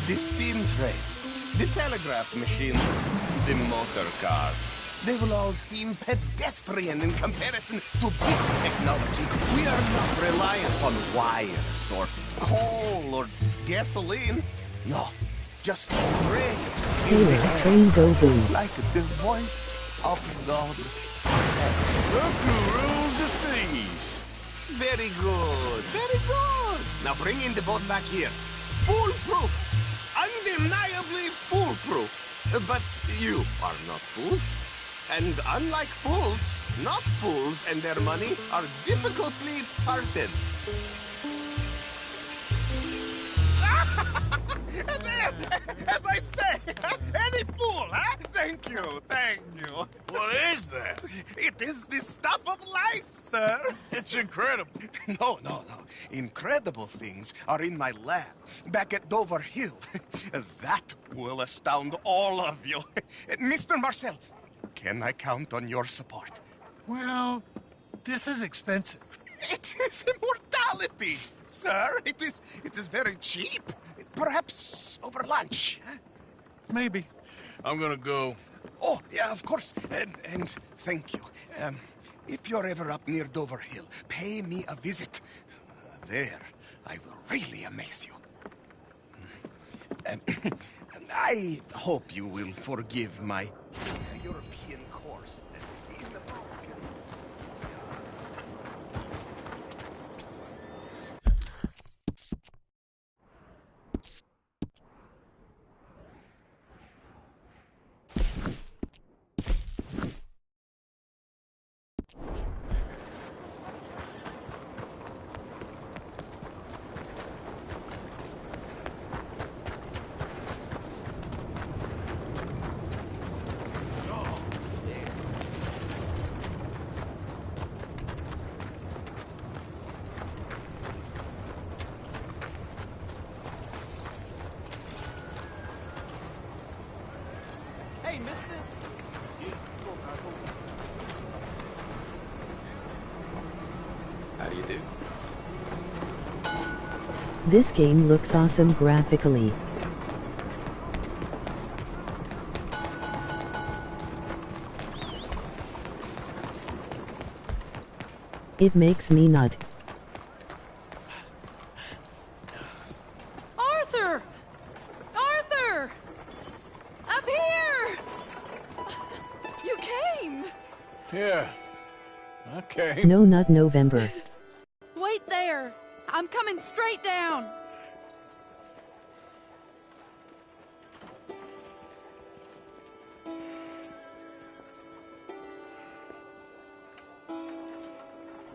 The steam train, the telegraph machine, the motor car. They will all seem pedestrian in comparison to this technology. We are not reliant on wires or coal or gasoline. No, just rays.
Taylor, train go boom.
Like the voice of God.
Look who rules the seas.
Very good, very good. Now bring in the boat back here. Foolproof. Undeniably foolproof. But you are not fools. And unlike fools, not fools and their money are difficultly parted. As I say, any fool, huh? Thank you, thank you.
What is that?
It is the stuff of life, sir.
It's incredible.
No. Incredible things are in my lab, back at Dover Hill. That will astound all of you. Mr. Marcel, can I count on your support?
Well, this is expensive.
It is immortality, sir. It is very cheap. Perhaps over lunch. Huh?
Maybe. I'm gonna go.
Oh, yeah, of course. And thank you. If you're ever up near Dover Hill, pay me a visit. There, I will really amaze you. I hope you will forgive my European course.
Hey, mister!
How do you do?
This game looks awesome graphically. It makes me nut.
Arthur! Arthur! Up here! You came!
Yeah, I came.
No nut November.
Wait there! I'm coming straight down!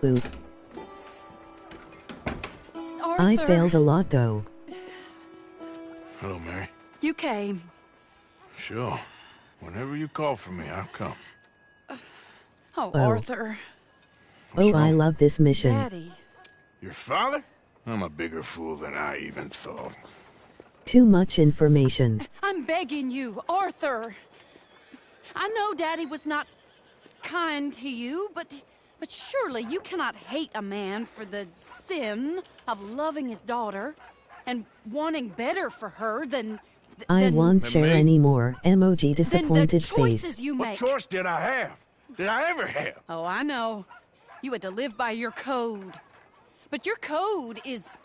Boop.
Arthur!
I failed a lot though.
Hello, Mary.
You came.
Sure. Whenever you call for me, I'll come.
Oh,
Oh.
Arthur.
Oh, I love this mission.
Daddy.
Your father? I'm a bigger fool than I even thought.
Too much information.
I'm begging you, Arthur. I know Daddy was not kind to you, but surely you cannot hate a man for the sin of loving his daughter and wanting better for her than
I won't
Than
share
me?
anymore. Emoji
the
disappointed
choices
face.
you
What
make.
choice did I have? Did I ever have?
Oh, I know. You had to live by your code. But your code is...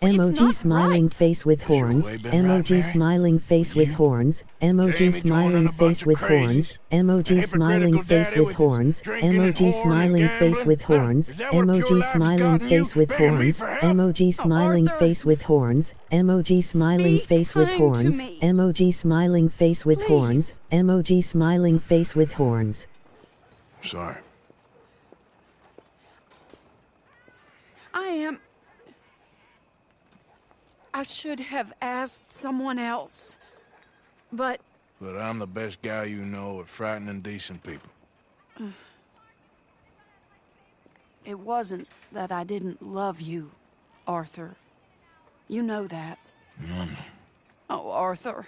Emoji
not
smiling
right.
face with horns.
way been right,
Emoji
Mary?
smiling face with horns. Emoji
Jamie
smiling
joining a bunch
face
of
with
crazies.
horns. Emoji
A
smiling
hypocritical
face
daddy
with
with his
horns.
drinking and
Emoji
whoring and
smiling face
gambling?
with
Huh?
horns.
Is that what pure
Emoji
life has
smiling
gotten
face
you?
with
Begging me
horns.
for help?
Emoji smiling
Arthur.
face with horns. Emoji smiling
Be
face with
kind to
horns.
me.
Emoji smiling face with horns. Emoji smiling face with horns.
Sorry.
I should have asked someone else. But
But I'm the best guy you know at frightening decent people.
It wasn't that I didn't love you, Arthur. You know that.
Mama.
Oh, Arthur.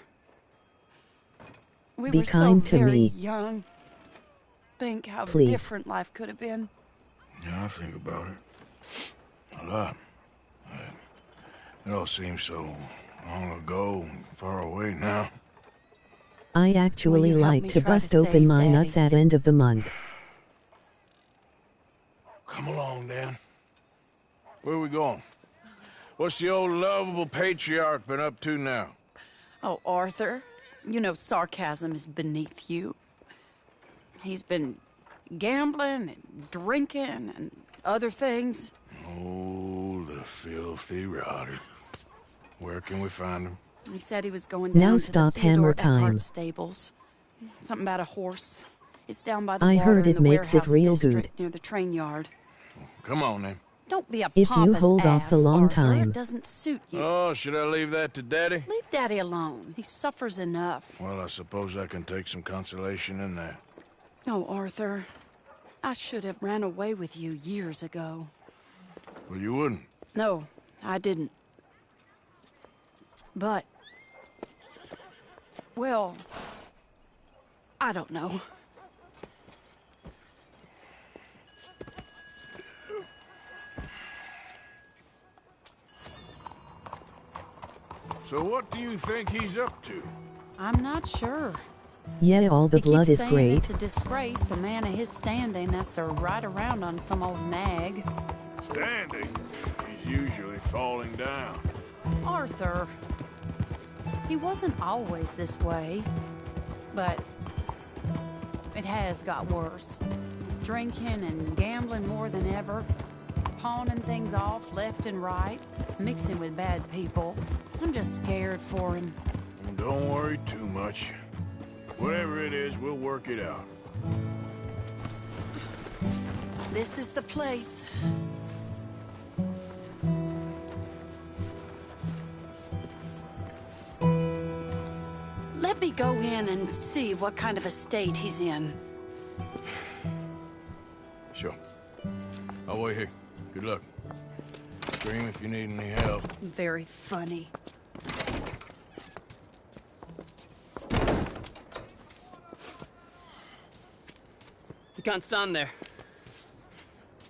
We
Be
were so
kind to
very
me.
young. Think how
Please.
different life could have been.
Yeah, I think about it. A lot. It all seems so long ago and far away now.
I actually
Will you help
like
me
to
try to
bust open
save
my
Daddy?
nuts at end of the month.
Come along, Dan. Where are we going? What's the old lovable patriarch been up to now?
Oh, Arthur, you know sarcasm is beneath you. He's been gambling and drinking and other things.
Oh, the filthy rotter. Where can we find him?
He said he was going
Now
down
stop
to the Theodore
hammer time.
Eckhart stables. Something about a horse. It's down by the
I
water
heard
in
it
the
makes it
warehouse
real
district
good.
near the train yard.
Come on, then.
Don't be a
If you
pompous
hold off
ass,
a long
Arthur.
time.
It doesn't suit you.
Oh, should I leave that to Daddy?
Leave Daddy alone. He suffers enough.
Well, I suppose I can take some consolation in that.
No, Arthur. I should have ran away with you years ago.
Well, you wouldn't.
No, I didn't. But... well... I don't know.
So what do you think he's up to?
I'm not sure.
Yeah, all the
He
blood
keeps
is
saying
great.
it's a disgrace a man of his standing has to ride around on some old nag.
Standing? He's usually falling down.
Arthur. He wasn't always this way, but it has got worse. He's drinking and gambling more than ever, pawning things off left and right, mixing with bad people. I'm just scared for him.
Don't worry too much. Whatever it is, we'll work it out.
This is the place. Let me go in and see what kind of a state he's in.
Sure. I'll wait here. Good luck. Scream if you need any help.
Very funny.
You can't stand there.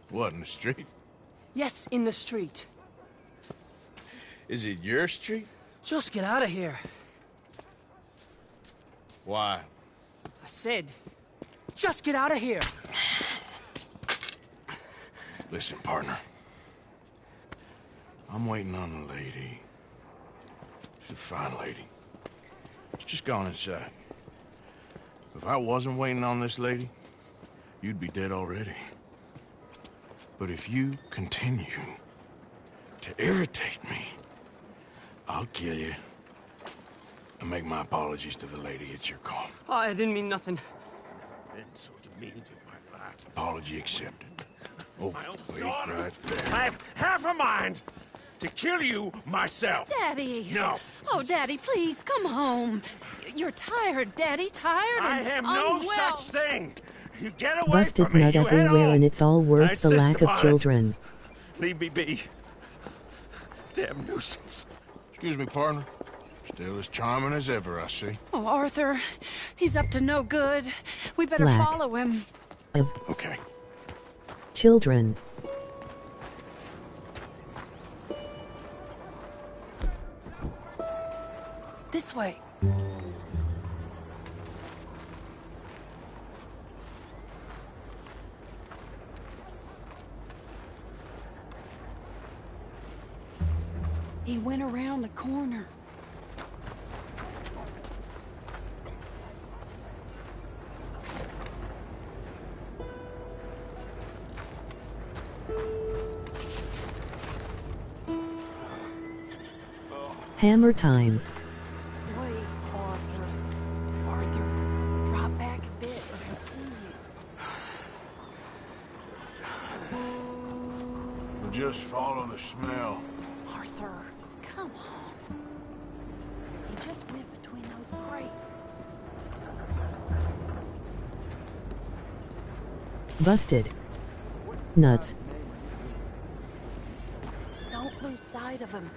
What, in the street?
Yes, in the street.
Is it your street?
Just get out of here.
Why?
I said, just get out of here.
Listen, partner. I'm waiting on a lady. She's a fine lady. She's just gone inside. If I wasn't waiting on this lady, you'd be dead already. But if you continue to irritate me, I'll kill you. And make my apologies to the lady. It's your call.
Oh, I didn't mean nothing.
Been so demeaning in my life. Apology accepted. Oh, wait right there.
I have half a mind to kill you myself.
Daddy!
No.
Oh, Daddy, please, come home. You're tired, Daddy, tired
I
and
have no
unwell.
such thing. You get away
Busted
from me.
nut
You head
everywhere
home.
and it's all
I
worth the
insist
lack of
upon it.
children.
Leave me be. Damn nuisance.
Excuse me, partner. Still as charming as ever, I see.
Oh, Arthur, he's up to no good. We better
Black.
follow him.
Okay.
Children.
This way. He went around the corner.
Hammer time.
Wait, Arthur. Arthur, drop back a bit. I can see you.
We'll just follow the smell.
Arthur, come on. He just went between those crates.
Busted. Nuts.
Don't lose sight of him.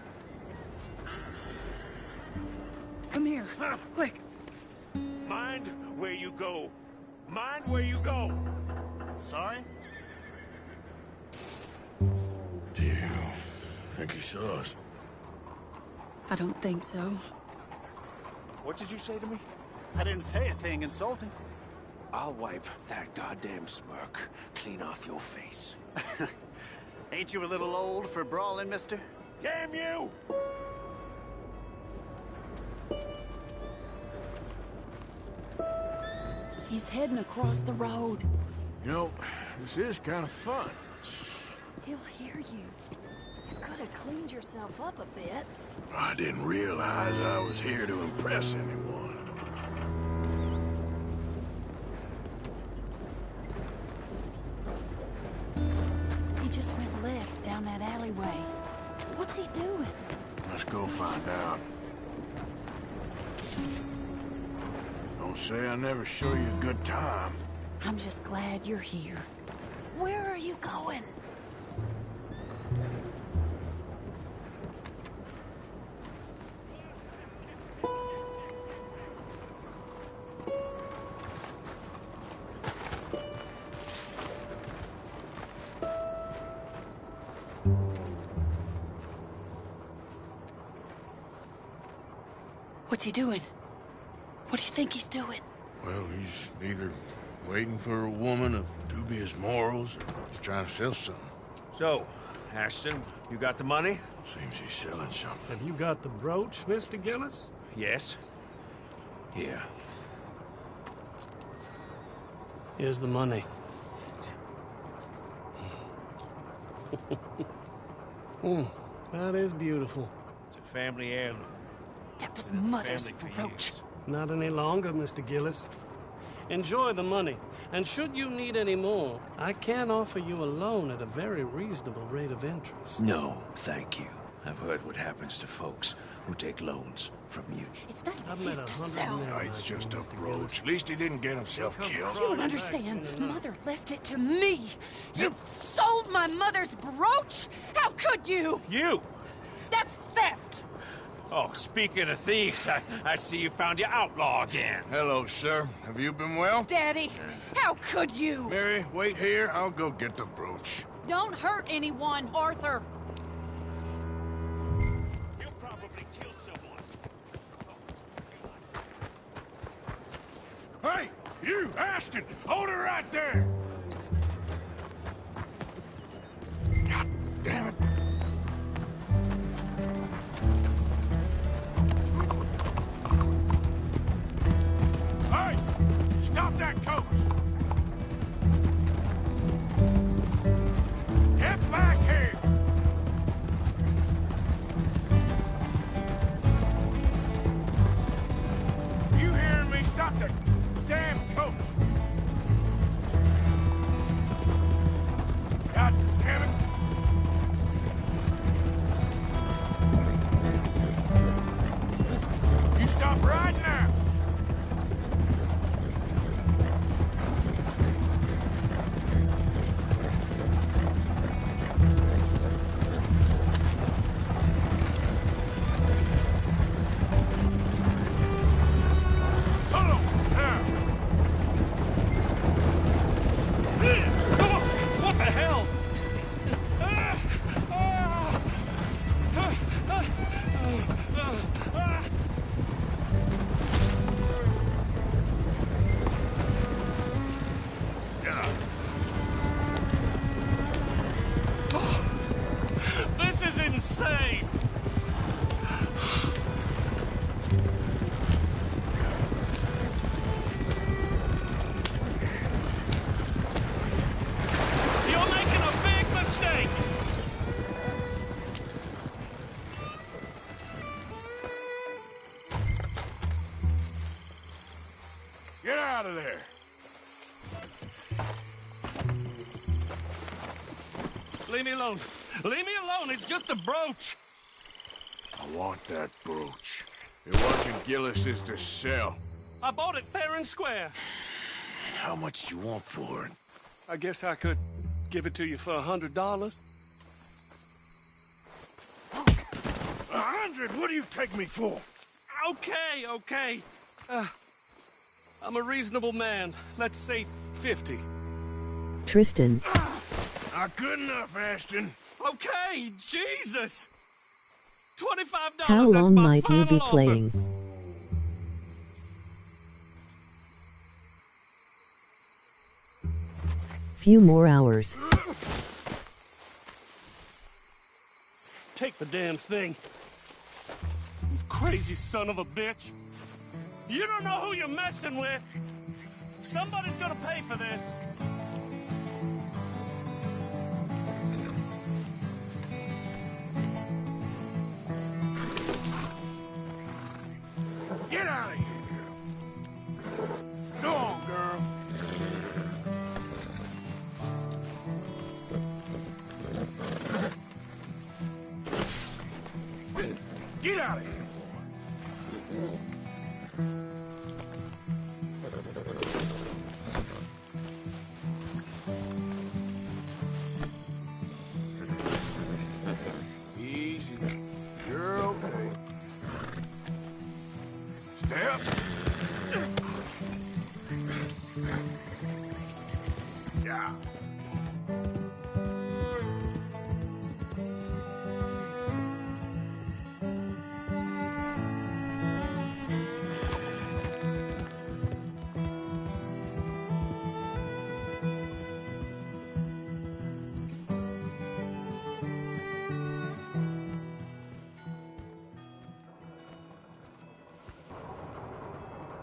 Come here, quick.
Mind where you go. Mind where you go.
Sorry?
Do you think he saw us?
I don't think so.
What did you say to me?
I didn't say a thing insulting.
I'll wipe that goddamn smirk clean off your face.
Ain't you a little old for brawling, mister?
Damn you!
He's heading across the road.
You know, this is kind of fun.
He'll hear you. You could have cleaned yourself up a bit.
I didn't realize I was here to impress anyone.
He just went left down that alleyway. What's he doing?
Let's go find out. Don't say I never show you a good time.
I'm just glad you're here. Where are you going? What's he doing? What do you think he's doing?
Well, he's either waiting for a woman of dubious morals or he's trying to sell something.
So, Ashton, you got the money?
Seems he's selling something.
Have you got the brooch, Mr. Gillis?
Yes. Here.
Here's the money. That is beautiful.
It's a family heirloom.
That was Mother's
Family for
brooch.
years.
Not any longer, Mr. Gillis. Enjoy the money, and should you need any more, I can offer you a loan at a very reasonable rate of interest.
No, thank you. I've heard what happens to folks who take loans from you.
It's not
I've
even
met
his to
100
sell.
men
No, it's
like
just
you,
a
Mr.
brooch.
Gillis.
At least he didn't get himself
They'll come
killed.
You don't
crawling back
understand.
soon enough.
Mother left it to me. You sold my mother's brooch? How could you?
You!
That's theft.
Oh, speaking of thieves, I see you found your outlaw again.
Hello, sir. Have you been well?
Daddy, how could you?
Mary, wait here. I'll go get the brooch.
Don't hurt anyone, Arthur.
You probably killed someone.
Hey, you, Ashton! Hold her right there! God damn it. Hey! Stop that coach! Get back here! You hearing me? Stop that damn coach! God damn it! You stop right now! Hold on! Now!
What the hell? This is insane! You're making a big mistake!
Get out of there!
Leave me alone. Leave me alone. It's just a brooch.
I want that brooch. It wasn't Gillis's to sell.
I bought it fair and square.
How much you want for it?
I guess I could give it to you for $100.
100! What do you take me for?
Okay, okay. I'm a reasonable man. Let's say 50.
Tristan.
Not good enough, Ashton.
Okay, Jesus! $25.
How
that's
long
my
might you be
final offer.
playing? Few more hours.
Take the damn thing. You crazy son of a bitch. You don't know who you're messing with. Somebody's gonna pay for this.
Get out of here, girl. Go on, girl. Get out of here, boy. Easy. You're okay. Step. Yeah.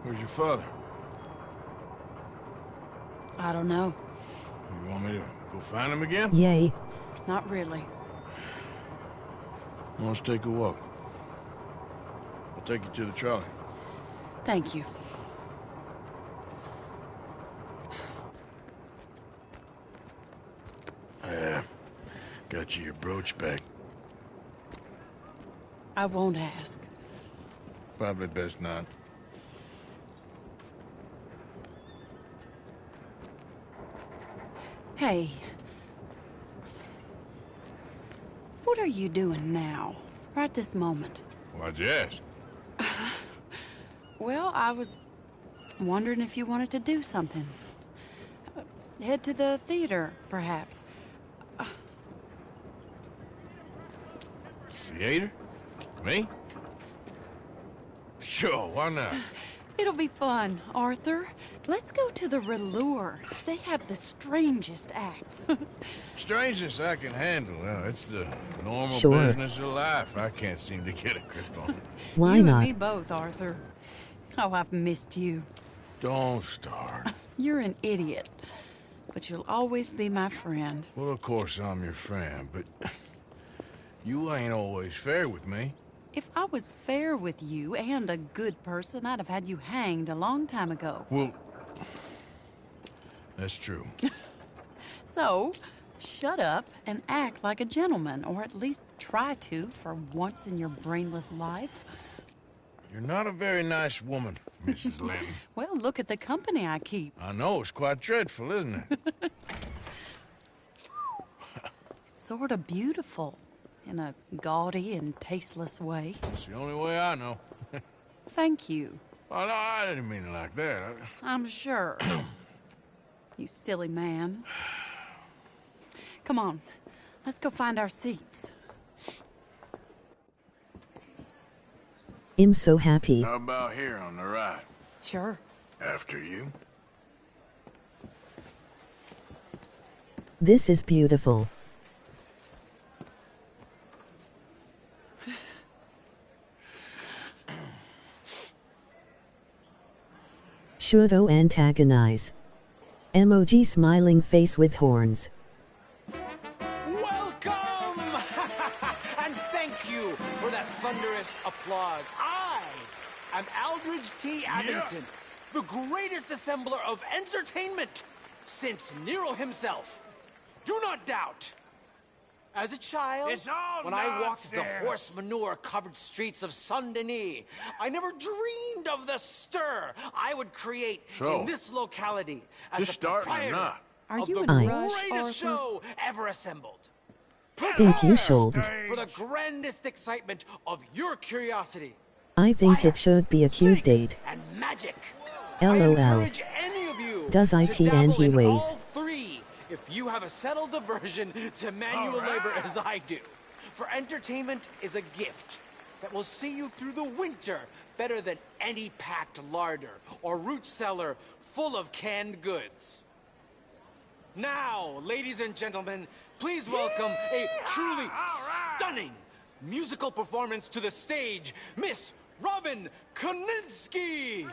Where's your father?
I don't know.
You want me to go find him again?
Yay.
Not really.
Let's take a walk. I'll take you to the trolley.
Thank you.
Got you your brooch back.
I won't ask.
Probably best not.
Hey. What are you doing now? Right this moment?
Why'd you ask?
Well, I was wondering if you wanted to do something. Head to the theater, perhaps.
Theater? Me? Sure, why not?
It'll be fun, Arthur. Let's go to the Relure. They have the strangest acts.
Strangeness I can handle. Well, it's the normal
Sure.
business of life. I can't seem to get a grip on.
Why
you
not?
and me both, Arthur. Oh, I've missed you.
Don't start.
You're an idiot. But you'll always be my friend.
Well, of course I'm your friend, but you ain't always fair with me.
If I was fair with you and a good person, I'd have had you hanged a long time ago.
Well, that's true.
So, shut up and act like a gentleman, or at least try to for once in your brainless life.
You're not a very nice woman, Mrs. Lennon.
Well, look at the company I keep.
I know, it's quite dreadful, isn't it?
It's sort of beautiful, in a gaudy and tasteless way.
It's the only way I know.
Thank you.
Oh, no, I didn't mean it like that.
I'm sure. You silly man. Come on, let's go find our seats.
I'm so happy.
How about here on the right?
Sure.
After you.
This is beautiful. Should antagonize. Emoji smiling face with horns.
Welcome! And thank you for that thunderous applause. I am Aldridge T. Abington, the greatest assembler of entertainment since Nero himself. Do not doubt. As a child,
It's all
when I walked the
nonsense.
horse manure-covered streets of Saint-Denis, I never dreamed of the stir I would create
So,
in this locality as
just
the
starting or
proprietor
not?
Are
of
you
the
in a rush,
greatest
Arthur?
show ever assembled.
Think you should.
For the grandest excitement of your curiosity.
I think it should be a cute date.
And magic.
LOL.
Any of you
Does it and he weighs.
all three if you have a settled aversion to manual labor as I do. For entertainment is a gift that will see you through the winter better than any packed larder or root cellar full of canned goods. Now, ladies and gentlemen, please welcome a truly stunning musical performance to the stage, Miss Robin Koninsky!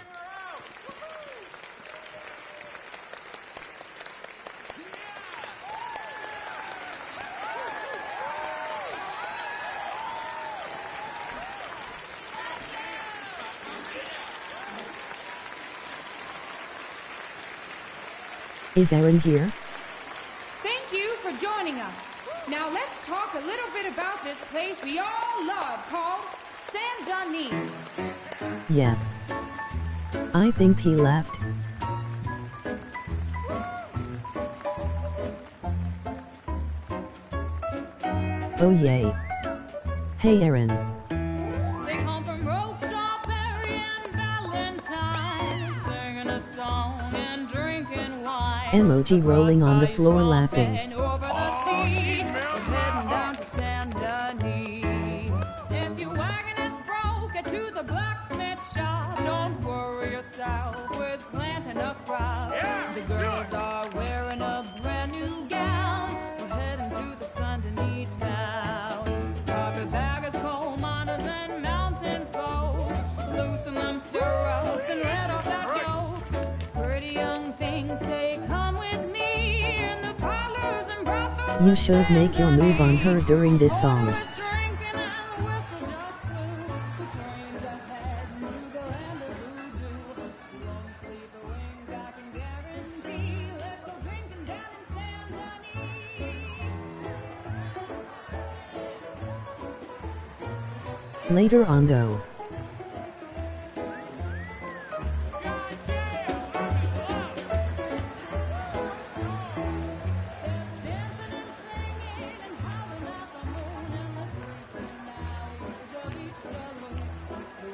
Is Aaron here?
Thank you for joining us. Now let's talk a little bit about this place we all love called Saint Denis.
Yeah. I think he left. Oh yay. Hey Aaron.
They come from Road Strawberry and Valentine, singing a song and drinking wine.
Emoji rolling on the floor laughing.
And over the sea, we're heading down to Saint Denis. If your wagon is broke, get to the blacksmith shop. Don't worry yourself with planting a crop. The girls are wearing a brand new gown. We're heading to the Saint Denis town. Carpetbaggers, coal miners, and mountain folk. Loosen them stirrups and let off that yoke. Pretty young things say, come with me in the parlors and brothels.
You should make your move on her during this song. Later on though.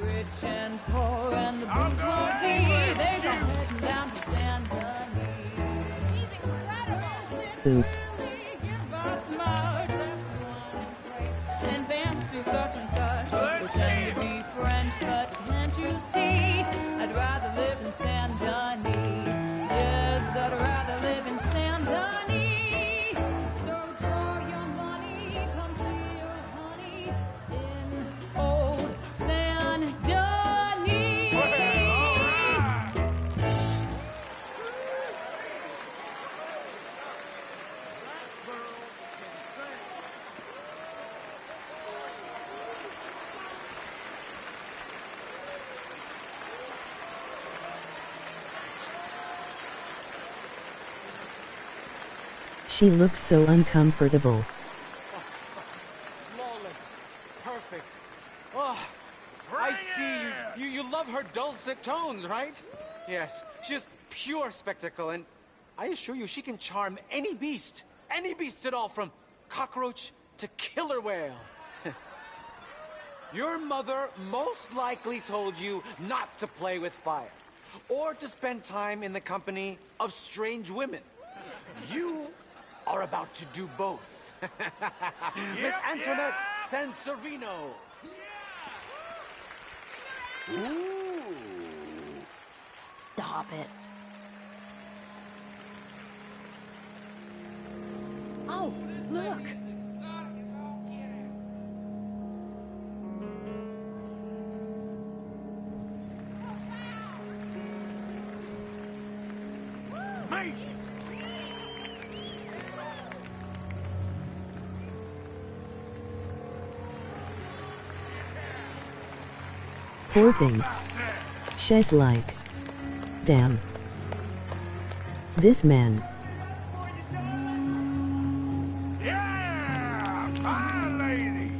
Rich and poor and the bourgeoisie, they go heading down to Saint Denis. She's incredible.
Oop.
And fancy such and such. Pretend to be French, but can't you see? I'd rather live in Saint Denis. Yes, I'd rather live in Saint Denis. So draw your money, come see your honey in old Saint Denis.
She looks so uncomfortable.
Flawless. Perfect. Oh, I see you. You love her dulcet tones, right? Yes, she is pure spectacle, and I assure you she can charm any beast at all, from cockroach to killer whale. Your mother most likely told you not to play with fire, or to spend time in the company of strange women. You are about to do both. Miss Antoinette Sanservino.
Ooh. Stop it.
Oh, look.
Mate!
Poor thing. She's like, damn. This man.
Yeah! Fine lady!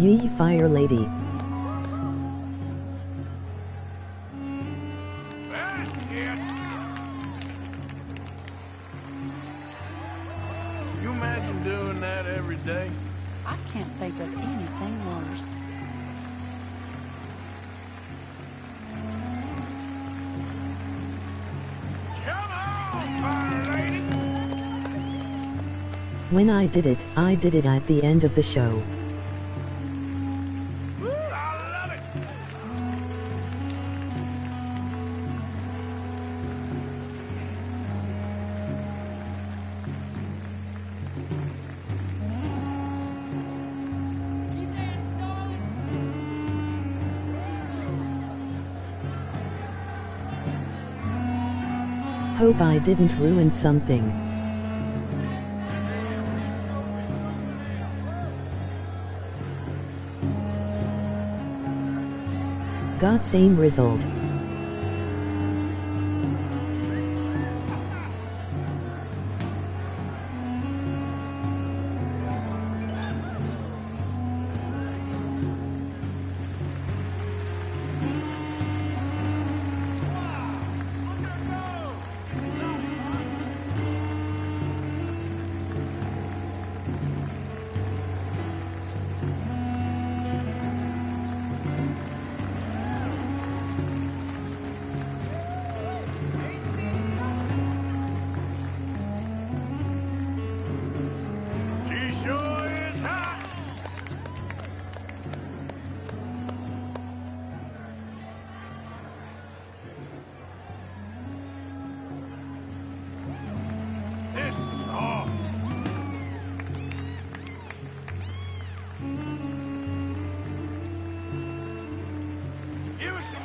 Ye fire lady.
That's it. You imagine doing that every day?
I can't think of anything worse.
Come on, fire lady.
When I did it at the end of the show. Hope I didn't ruin something. Got same result.
She sure is hot. This is awful. Give us some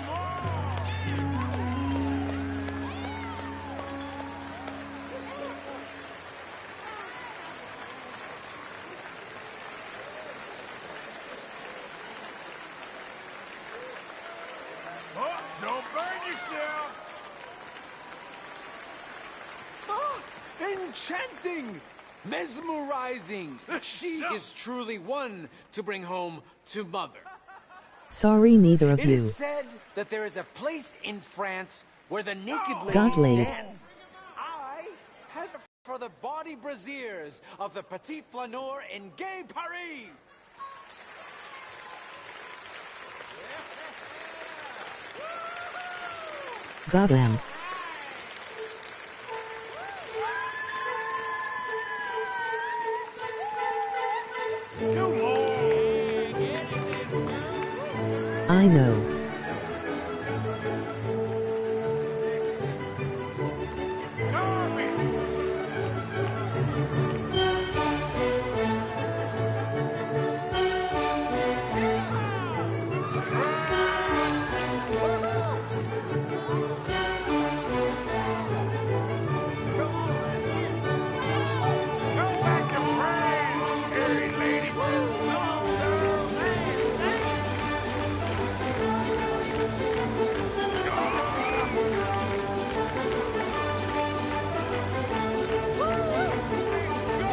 Oh, don't burn yourself.
Ah, enchanting! Mesmerizing! She is truly one to bring home to mother.
Sorry neither of
It
you.
is said that there is a place in France where the naked
Got
ladies
laid.
dance. I have for the body brasiers of the Petit Flaneur in Gay Paris.
Got em. I know.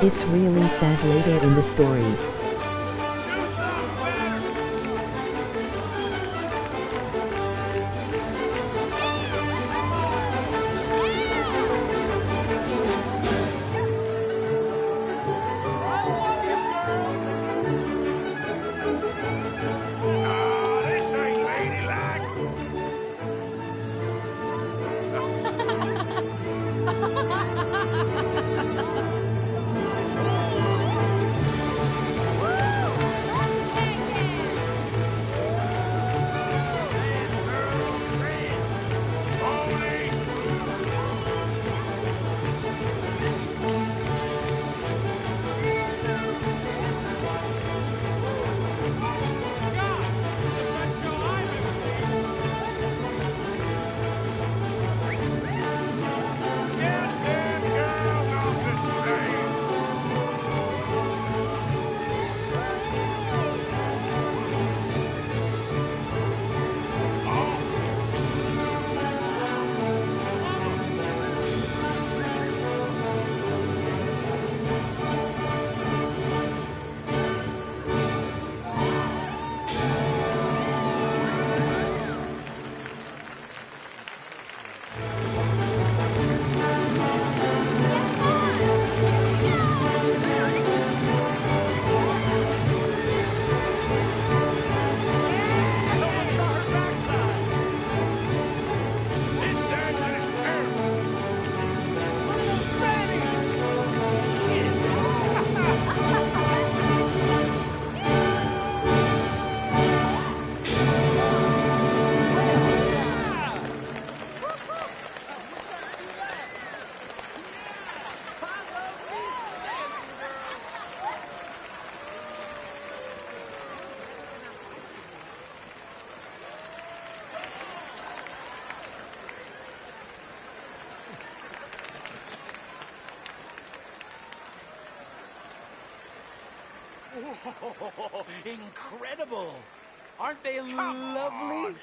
It's really sad later in the story.
This ain't ladylike.
Oh, incredible! Aren't they lovely?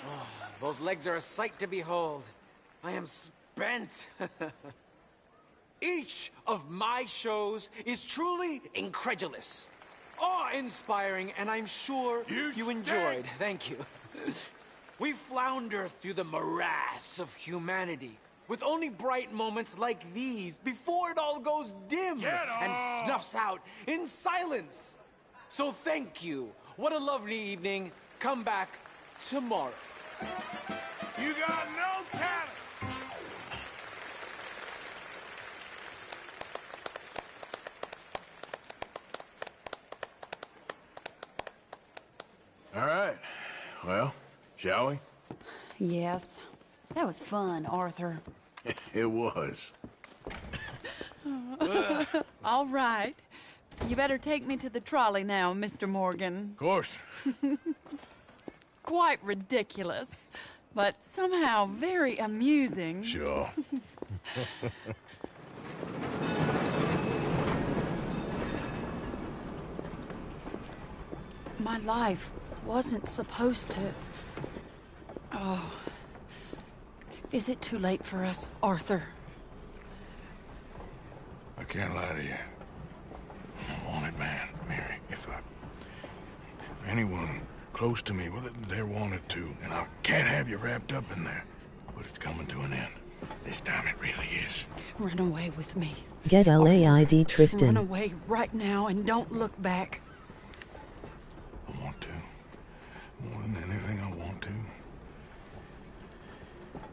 Oh, those legs are a sight to behold. I am spent. Each of my shows is truly incredulous, awe-inspiring, and I'm sure you enjoyed. Thank you. We flounder through the morass of humanity, with only bright moments like these before it all goes dim and snuffs out in silence. So thank you. What a lovely evening. Come back tomorrow.
You got no talent! All right. Well, shall we?
Yes. That was fun, Arthur.
It was.
All right. You better take me to the trolley now, Mr. Morgan.
Of course.
Quite ridiculous, but somehow very amusing.
Sure.
My life wasn't supposed to... Oh. Is it too late for us, Arthur?
I can't lie to you. I'm a wanted man, Mary. If anyone close to me, well, they're wanted too, and I can't have you wrapped up in there. But it's coming to an end. This time it really is.
Run away with me.
Get LAID Tristan.
Run away right now and don't look back.
I want to. More than anything, I want to.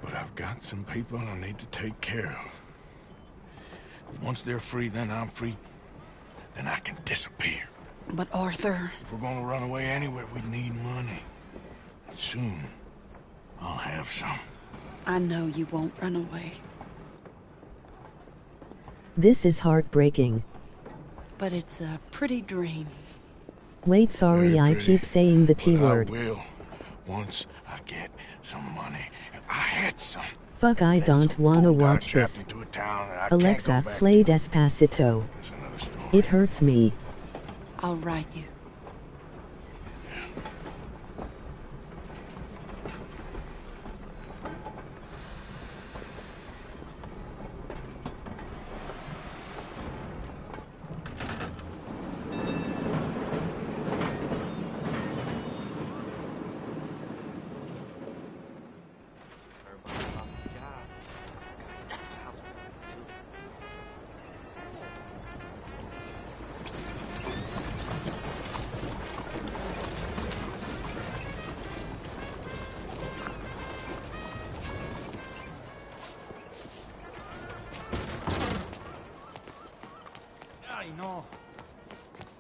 But I've got some people I need to take care of. Once they're free, then I'm free. Then I can disappear.
But Arthur...
If we're gonna run away anywhere, we need money. Soon, I'll have some.
I know you won't run away.
This is heartbreaking.
But it's a pretty dream.
Wait, sorry, I keep saying the T word.
I will, once I get some money. I had some.
Fuck, I don't wanna watch this. Alexa, play Despacito. It hurts me.
I'll write you.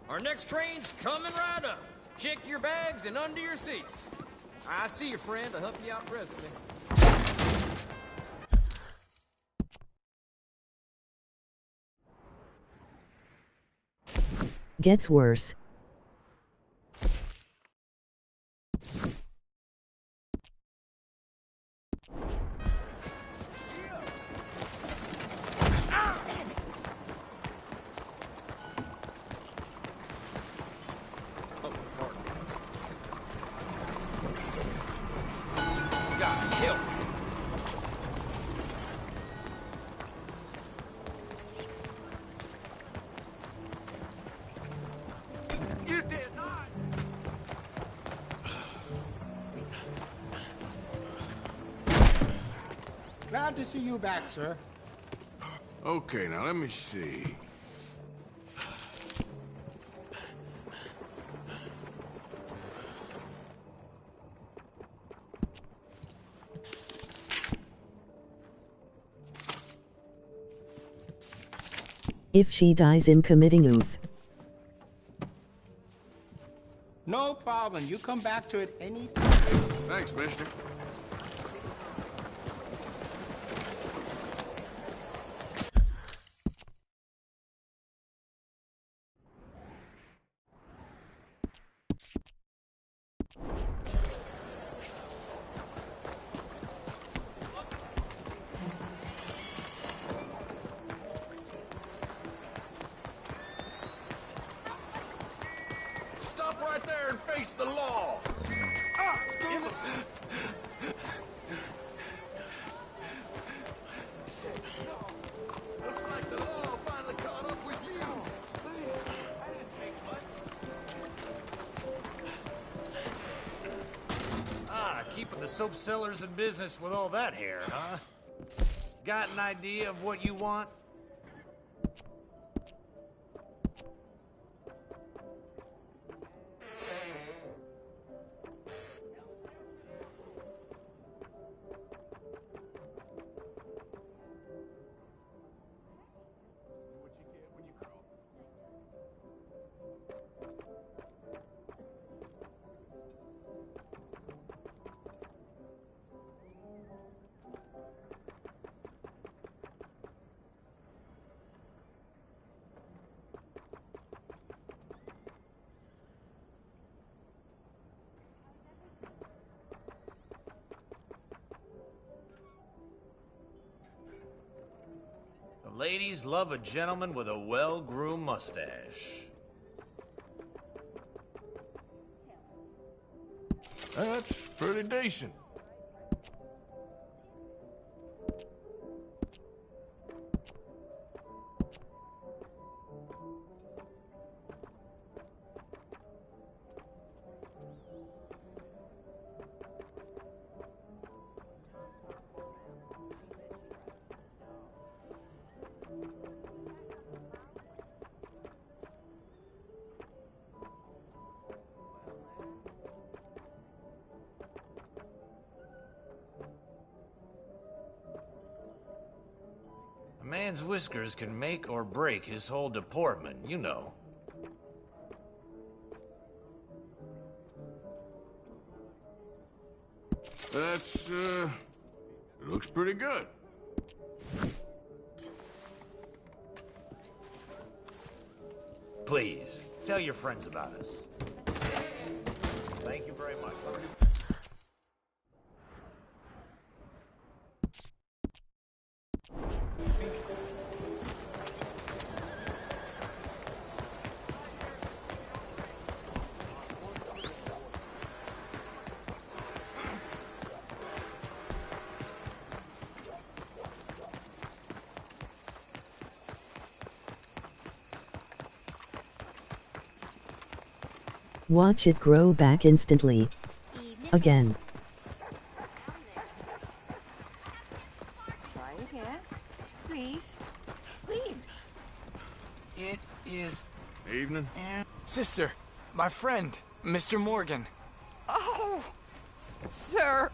Our next train's coming right up. Check your bags and under your seats. I see you, friend. I'll help you out presently.
Gets worse.
Glad to see you back, sir.
Okay, now let me see.
If she dies in committing oath.
No problem. You come back to it any time.
Thanks, mister.
there and face the law. Looks like the law finally caught up with you.
Keeping the soap sellers in business with all that hair, huh? Got an idea of what you want? Ladies love a gentleman with a well-groomed mustache.
That's pretty decent.
A man's whiskers can make or break his whole deportment, you know.
That's, it looks pretty good.
Please, tell your friends about us. Thank you very much.
Watch it grow back instantly. Again.
Try again. Please. Please.
It is...
Evening.
Sister, my friend, Mr. Morgan.
Oh, sir.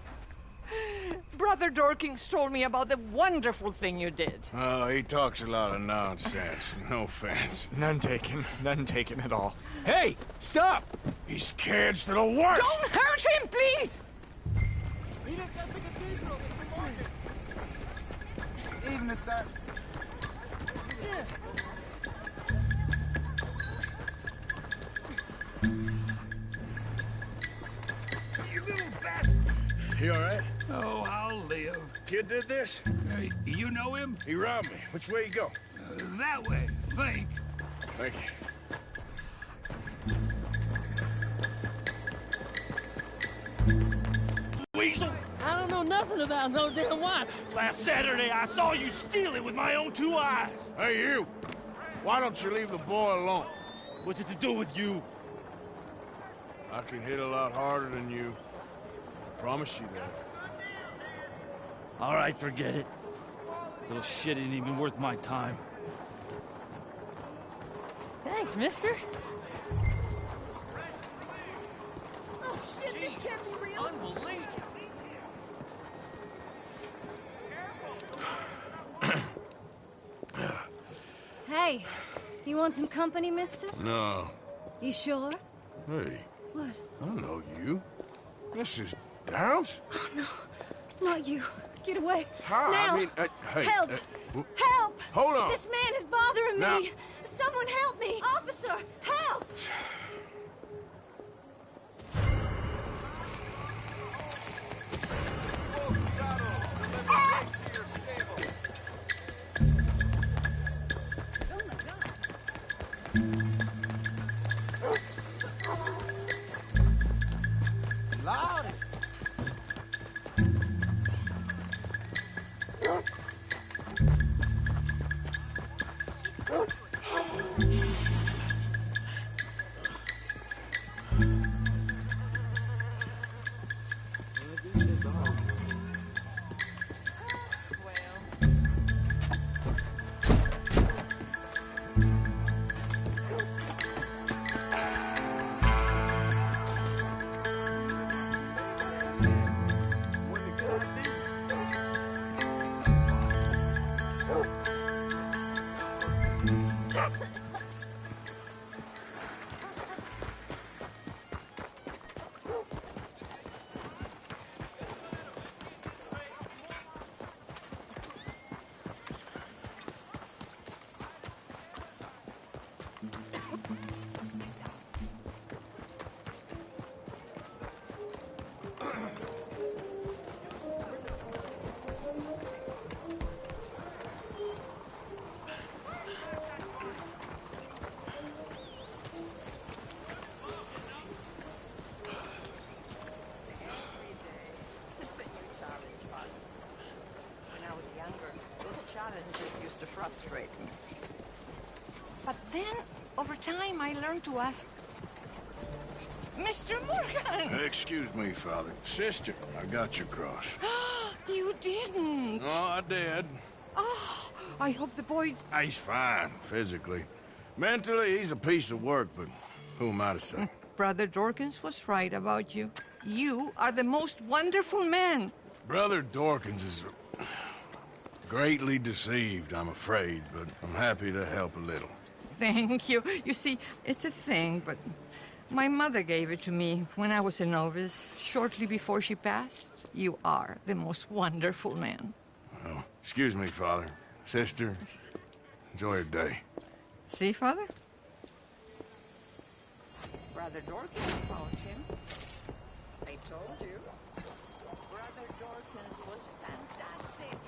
Brother Dorkins told me about the wonderful thing you did.
Oh, he talks a lot of nonsense. No offense.
None taken at all. Hey, stop!
These kids, they're the worst!
Don't hurt him, please!
Meet us at the cathedral, Mr. Morgan.
Evening, sir.
You little bastard! You alright?
Oh, I'll live.
Kid did this?
You know him?
He robbed me. Which way you go?
That way, think.
Thank you.
Weasel!
I don't know nothing about no damn watch.
Last Saturday, I saw you steal it with my own 2 eyes.
Hey, you! Why don't you leave the boy alone?
What's it to do with you?
I can hit a lot harder than you. I promise you that.
All right, forget it. Little shit ain't even worth my time.
Thanks, mister.
Oh, shit, this can't be real.
Unbelievable.
Hey, you want some company, mister?
No.
You sure?
Hey,
What?
I don't know you. This is Downs?
Oh, no. Not you. Get away.
How?
Now.
I mean, hey.
Help! Help!
Hold on.
This man is bothering
Now-
me. Someone help me. Officer, help!
Frustrate me. But then, over time, I learned to ask, Mr. Morgan!
Excuse me, Father. Sister, I got your cross.
You didn't!
Oh, I did.
Oh, I hope the boy...
He's fine, physically. Mentally, he's a piece of work, but who am I to say?
Brother Dorkins was right about you. You are the most wonderful man.
Brother Dorkins is greatly deceived, I'm afraid, but I'm happy to help a little.
Thank you. You see, it's a thing, but my mother gave it to me when I was a novice, shortly before she passed. You are the most wonderful man.
Well, excuse me, Father. Sister, enjoy your day.
See, Father? Brother Dorkins found him. I told you. Brother Dorkins was fantastic.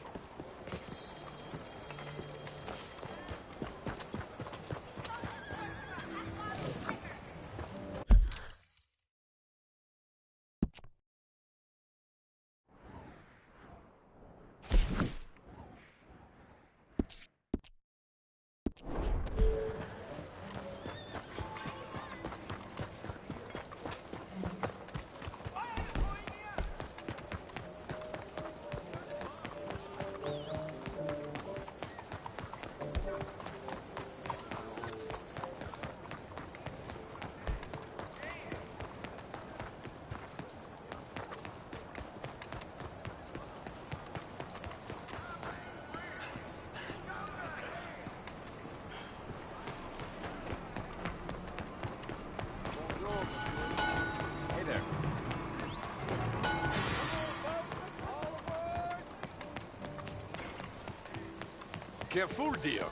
Careful, dear.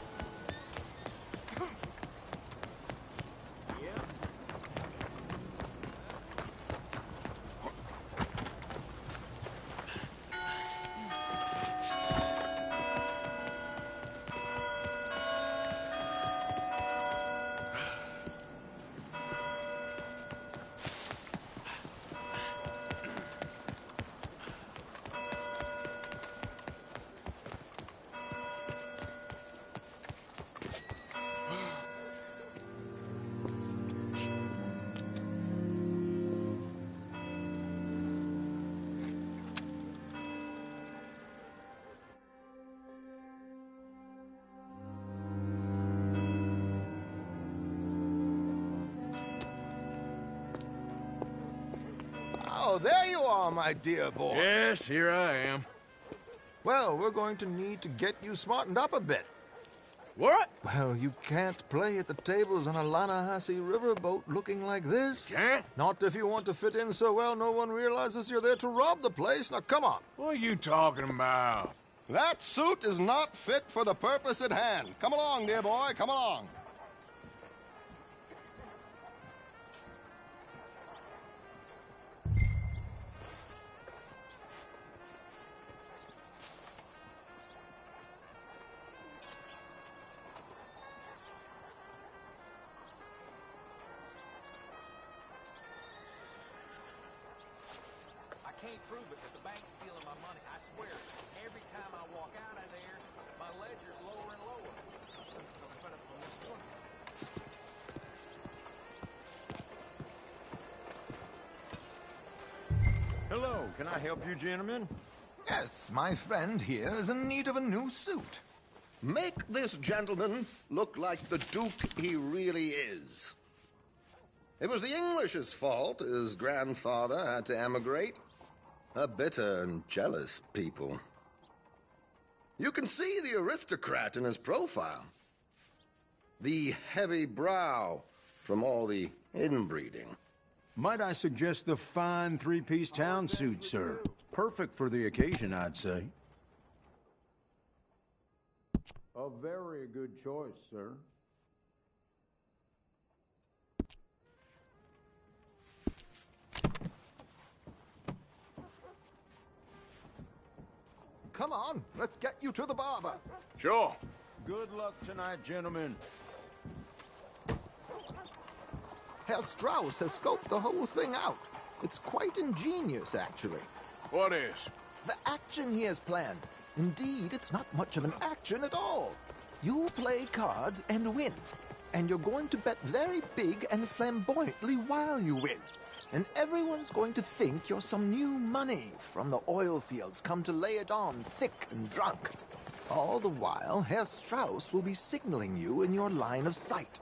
Oh, there you are, my dear boy.
Yes, here I am.
Well, we're going to need to get you smartened up a bit.
What?
Well, you can't play at the tables on a Lannahechee riverboat looking like this.
Can't?
Not if you want to fit in so well no one realizes you're there to rob the place. Now, come on.
What are you talking about?
That suit is not fit for the purpose at hand. Come along, dear boy, come along.
I can't prove it, but the bank's stealing my money. I swear it. Every time I walk
Can I help you, gentlemen?
Yes, my friend here is in need of a new suit.
Make this gentleman look like the Duke he really is. It was the English's fault his grandfather had to emigrate. A bitter and jealous people. You can see the aristocrat in his profile. The heavy brow from all the inbreeding.
Might I suggest the fine three-piece town suit, sir? Perfect for the occasion, I'd say. A very good choice, sir.
Come on, let's get you to the barber.
Sure.
Good luck tonight, gentlemen.
Herr Strauss has scoped the whole thing out. It's quite ingenious, actually.
What is?
The action he has planned. Indeed, it's not much of an action at all. You play cards and win. And you're going to bet very big and flamboyantly while you win. And everyone's going to think you're some new money from the oil fields come to lay it on thick and drunk. All the while, Herr Strauss will be signaling you in your line of sight.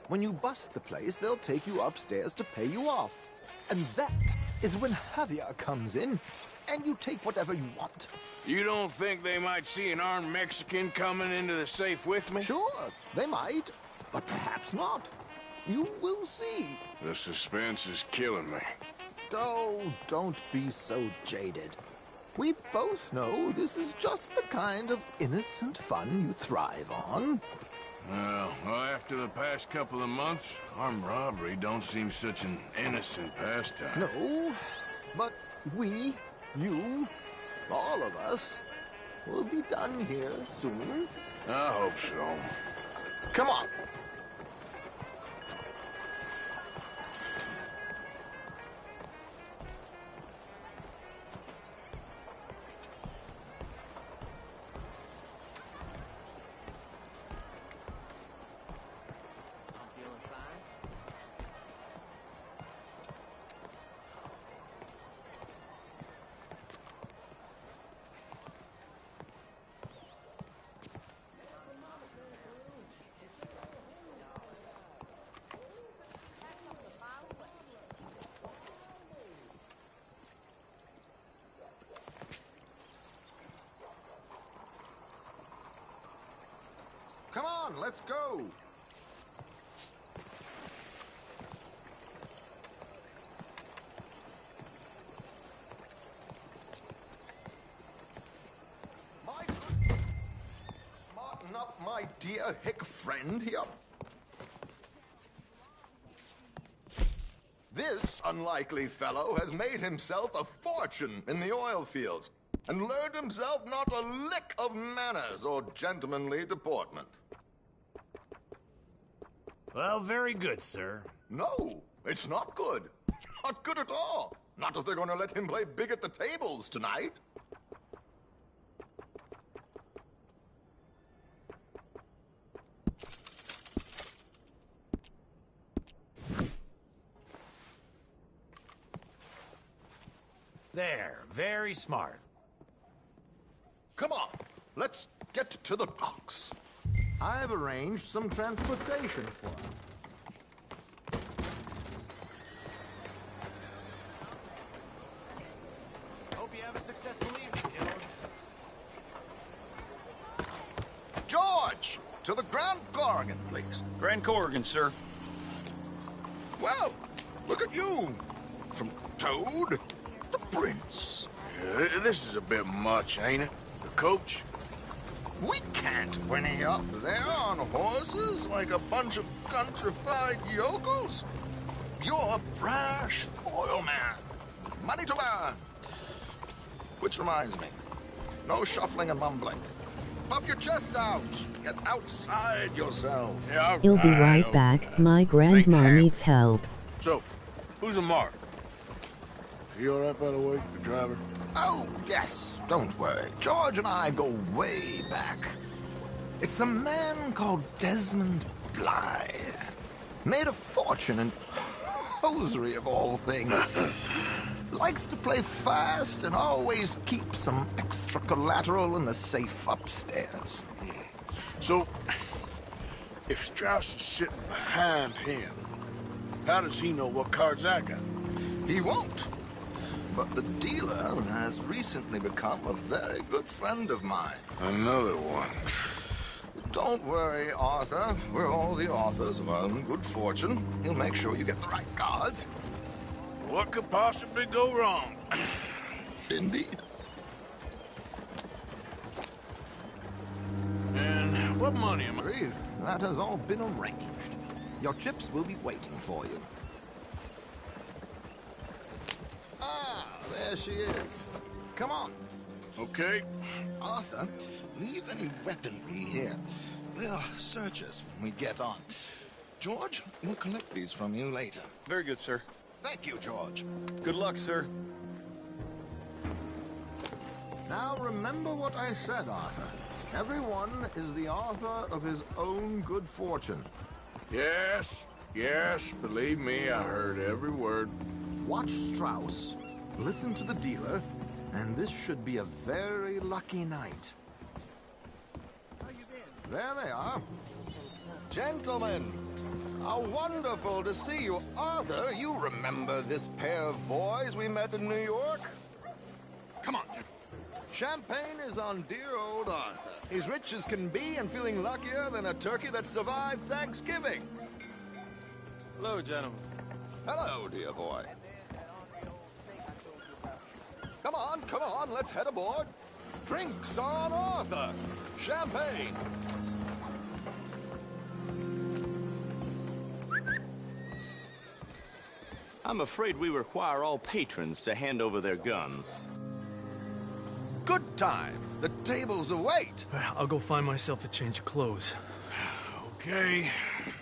When you bust the place, they'll take you upstairs to pay you off. And that is when Javier comes in, and you take whatever you want.
You don't think they might see an armed Mexican coming into the safe with me?
Sure, they might, but perhaps not. You will see.
The suspense is killing me.
Oh, don't be so jaded. We both know this is just the kind of innocent fun you thrive on.
Well, after the past couple of months, armed robbery don't seem such an innocent pastime.
No, but we, you, all of us, will be done here soon.
I hope so.
Come on. Come on, let's go. Smarten up, my dear hick friend here. This unlikely fellow has made himself a fortune in the oil fields and learned himself not a lick of manners or gentlemanly deportment.
Well, very good, sir.
No, it's not good. Not good at all. Not if they're going to let him play big at the tables tonight.
There, very smart.
Come on, let's get to the docks. I've arranged some transportation for him.
Hope you have a successful evening, George.
George, to the Grand Corrigan, please.
Grand Corrigan, sir.
Well, look at you. From Toad to Prince.
Yeah, this is a bit much, ain't it? The coach?
We can't whinny up there on horses like a bunch of countrified yokels. You're a brash oil man. Money to burn. Which reminds me, no shuffling and mumbling. Puff your chest out. Get outside yourself.
Yeah,
He'll be right back. My grandma needs help.
So, who's a mark? Is he all right, by the way, the driver?
Oh, yes. Don't worry. George and I go way back. It's a man called Desmond Blythe. Made a fortune in hosiery of all things. Likes to play fast and always keeps some extra collateral in the safe upstairs.
So, if Strauss is sitting behind him, how does he know what cards I got?
He won't. But the dealer has recently become a very good friend of mine.
Another one.
Don't worry, Arthur. We're all the authors of our own good fortune. He'll make sure you get the right cards.
What could possibly go wrong?
Indeed.
And what money am I...
Breathe. That has all been arranged. Your chips will be waiting for you. Ah, there she is. Come on.
Okay.
Arthur, leave any weaponry here. They'll search us when we get on. George, we'll collect these from you later.
Very good, sir.
Thank you, George.
Good luck, sir.
Now remember what I said, Arthur. Everyone is the author of his own good fortune.
Yes, believe me, I heard every word.
Watch Strauss, listen to the dealer, and this should be a very lucky night. There they are. Gentlemen, how wonderful to see you. Arthur, you remember this pair of boys we met in New York? Come on. Champagne is on dear old Arthur. He's rich as can be and feeling luckier than a turkey that survived Thanksgiving.
Hello, gentlemen.
Hello, dear boy. Come on, let's head aboard. Drinks on Arthur. Champagne.
I'm afraid we require all patrons to hand over their guns.
Good time. The tables await.
I'll go find myself a change of clothes.
Okay.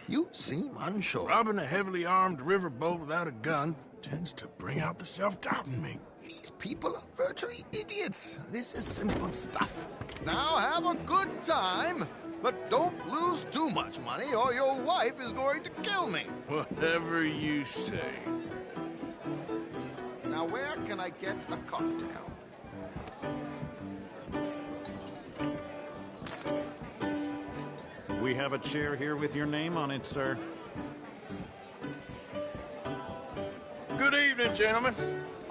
You seem unsure.
Robbing a heavily armed riverboat without a gun tends to bring out the self-doubt in me.
These people are virtually idiots. This is simple stuff. Now have a good time, but don't lose too much money or your wife is going to kill me.
Whatever you say.
Now where can I get a cocktail?
We have a chair here with your name on it, sir.
Good evening, gentlemen.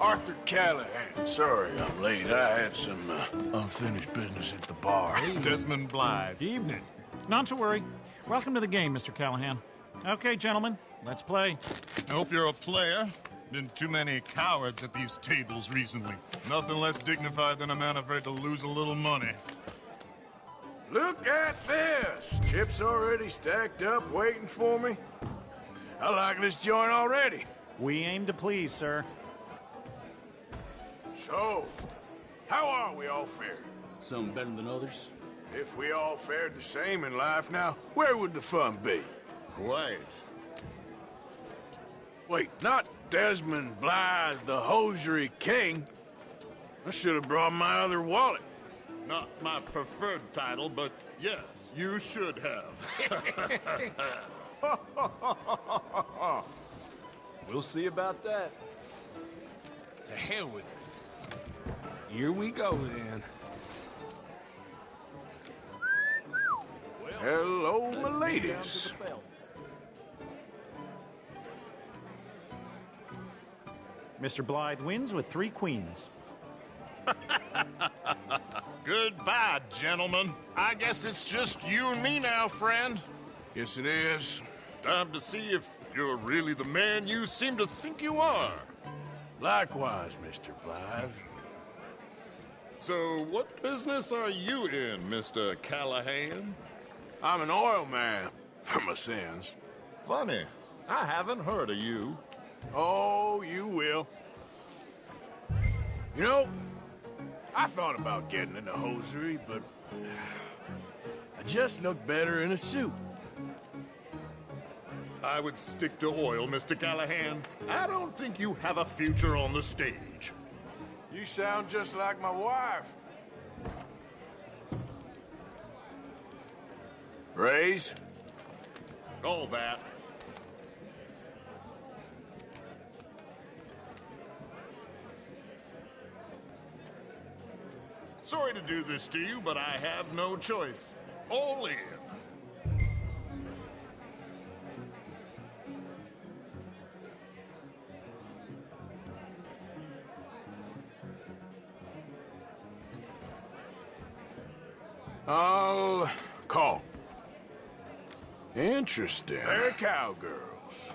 Arthur Callahan. Sorry I'm late. I had some unfinished business at the bar.
Desmond Blythe.
Evening.
Not to worry. Welcome to the game, Mr. Callahan. Okay, gentlemen, let's play.
I hope you're a player. Been too many cowards at these tables recently. Nothing less dignified than a man afraid to lose a little money.
Look at this! Chips already stacked up, waiting for me. I like this joint already.
We aim to please, sir.
So, how are we all fared?
Some better than others.
If we all fared the same in life now, where would the fun be?
Quiet.
Wait, not Desmond Blythe, the hosiery king. I should have brought my other wallet.
Not my preferred title, but yes, you should have.
We'll see about that. To hell with it. Here we go, then.
Hello, my ladies.
Mr. Blythe wins with 3 queens.
Goodbye, gentlemen. I guess it's just you and me now, friend.
Yes, it is.
Time to see if you're really the man you seem to think you are.
Likewise, Mr. Blythe.
So, what business are you in, Mr. Callahan?
I'm an oil man, for my sins.
Funny. I haven't heard of you.
Oh, you will. You know, I thought about getting into hosiery, but I just look better in a suit.
I would stick to oil, Mr. Callahan. I don't think you have a future on the stage.
You sound just like my wife. Raise?
All that. Sorry to do this to you, but I have no choice. All in.
I'll call. Interesting. They're cowgirls.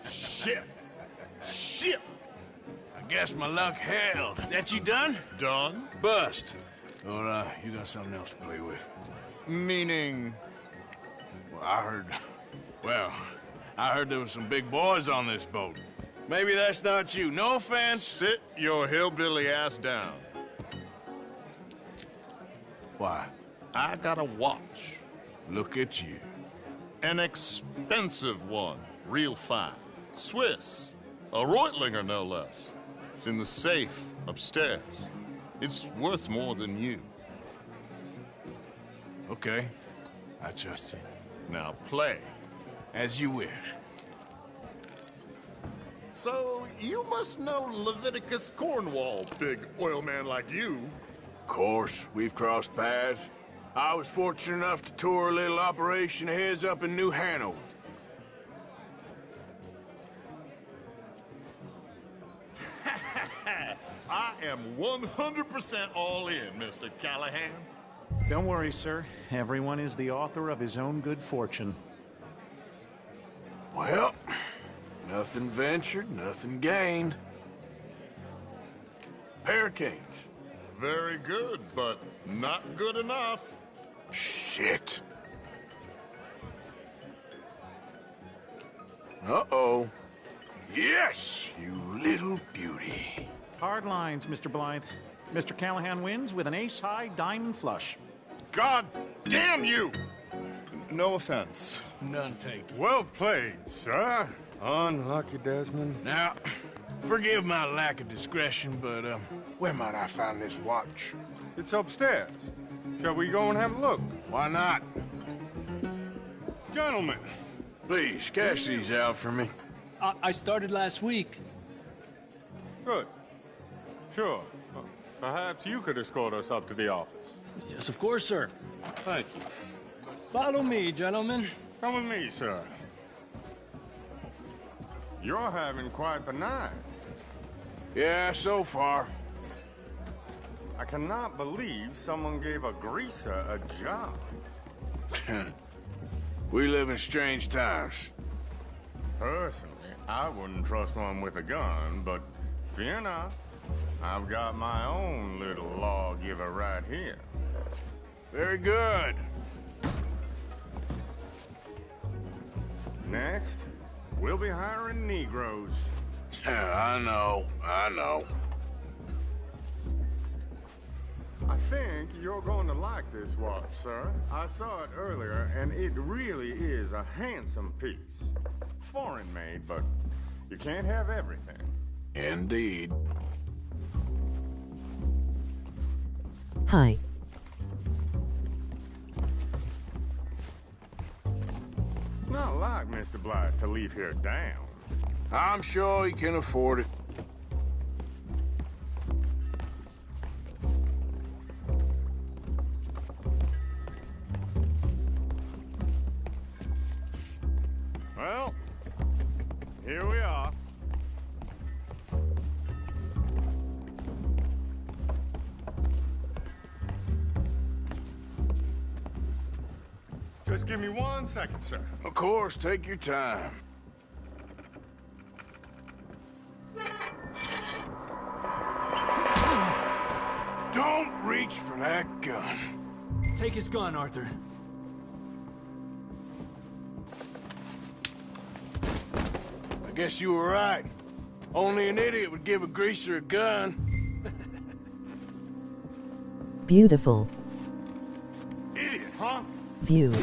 Shit! Shit!
I guess my luck held. Is that you done?
Done?
Bust. Or, you got something else to play with?
Meaning?
Well, I heard there was some big boys on this boat. Maybe that's not you. No offense.
Sit your hillbilly ass down.
Why?
I got a watch.
Look at you.
An expensive one. Real fine. Swiss. A Reutlinger, no less. It's in the safe upstairs. It's worth more than you.
Okay. I trust you.
Now play.
As you wish.
So, you must know Leviticus Cornwall, big oil man like you.
Of course, we've crossed paths. I was fortunate enough to tour a little operation of his up in New Hanover.
I am 100% all in, Mr. Callahan.
Don't worry, sir. Everyone is the author of his own good fortune.
Well, nothing ventured, nothing gained. Pair of kings.
Very good, but not good enough.
Shit. Uh-oh. Yes, you little beauty.
Hard lines, Mr. Blythe. Mr. Callahan wins with an ace-high diamond flush.
God damn you! No offense.
None taken.
Well played, sir. Unlucky, Desmond.
Now, forgive my lack of discretion, but, where might I find this watch?
It's upstairs. Shall we go and have a look?
Why not?
Gentlemen.
Please, cash these out for me.
I started last week.
Good. Sure. Perhaps you could escort us up to the office.
Yes, of course, sir.
Thank you.
Follow me, gentlemen.
Come with me, sir. You're having quite the night.
Yeah, so far.
I cannot believe someone gave a greaser a job.
We live in strange times.
Personally, I wouldn't trust one with a gun, but fear not. I've got my own little lawgiver right here.
Very good.
Next, we'll be hiring Negroes.
I know.
I think you're going to like this watch, sir. I saw it earlier, and it really is a handsome piece. Foreign made, but you can't have everything.
Indeed.
Hi.
It's not like Mr. Blythe to leave here down.
I'm sure he can afford it.
Well, here we are. Just give me 1 second, sir.
Of course, take your time. Don't reach for that gun.
Take his gun, Arthur.
I guess you were right. Only an idiot would give a greaser a gun.
Beautiful.
Idiot, huh?
View.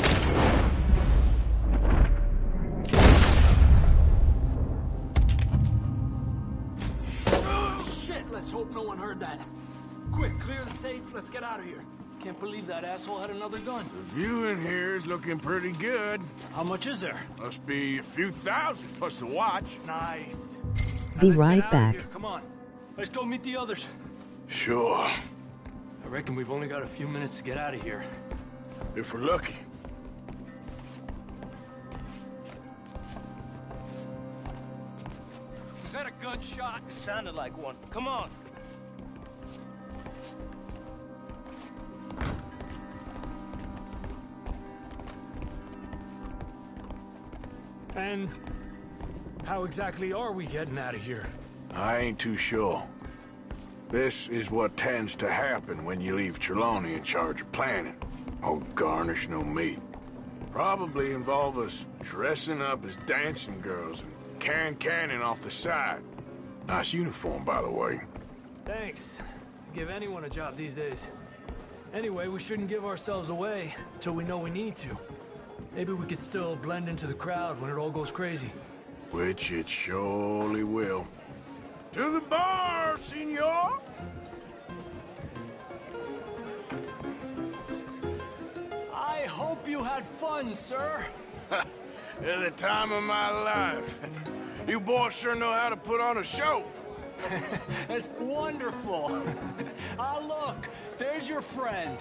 Shit, let's hope no one heard that. Quick, clear the safe. Let's get out of here. can't believe that asshole had another gun.
The view in here is looking pretty good.
How much is there?
Must be a few thousand, plus the watch.
Nice.
Be
Let's
right
get out of
back.
here. Come on. Let's go meet the others.
Sure.
I reckon we've only got a few minutes to get out of here.
If we're lucky.
Was that a gunshot? It sounded like one. Come on. And how exactly are we getting out of here?
I ain't too sure. This is what tends to happen when you leave Trelawney in charge of planning. Oh, garnish no meat. Probably involve us dressing up as dancing girls and carrying cannon off the side. Nice uniform, by the way.
Thanks. Give anyone a job these days. Anyway, we shouldn't give ourselves away till we know we need to. Maybe we could still blend into the crowd when it all goes crazy.
Which it surely will. To the bar, senor!
I hope you had fun, sir.
At the time of my life. You boys sure know how to put on a show.
That's wonderful. Ah, look, there's your friend.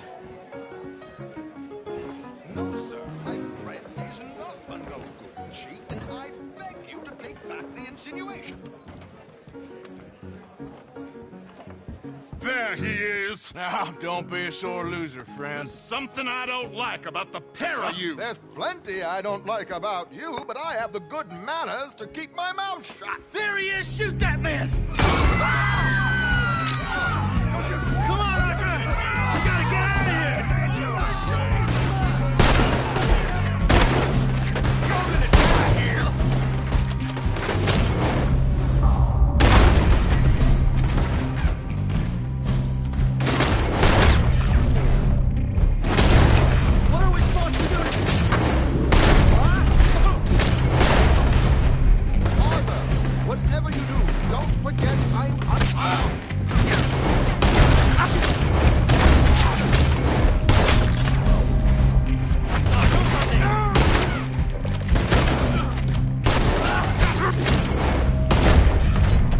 No, sir, my friend is not a no good cheat, and I beg you to take back the insinuation.
There he is.
Now, don't be a sore loser, friend.
There's something I don't like about the pair of you.
There's plenty I don't like about you, but I have the good manners to keep my mouth shut.
There he is! Shoot that man!
Come on, Arthur! We gotta get out of here!
You're gonna die here!
What are we supposed to do?
Arthur, whatever you do, don't forget I'm unarmed.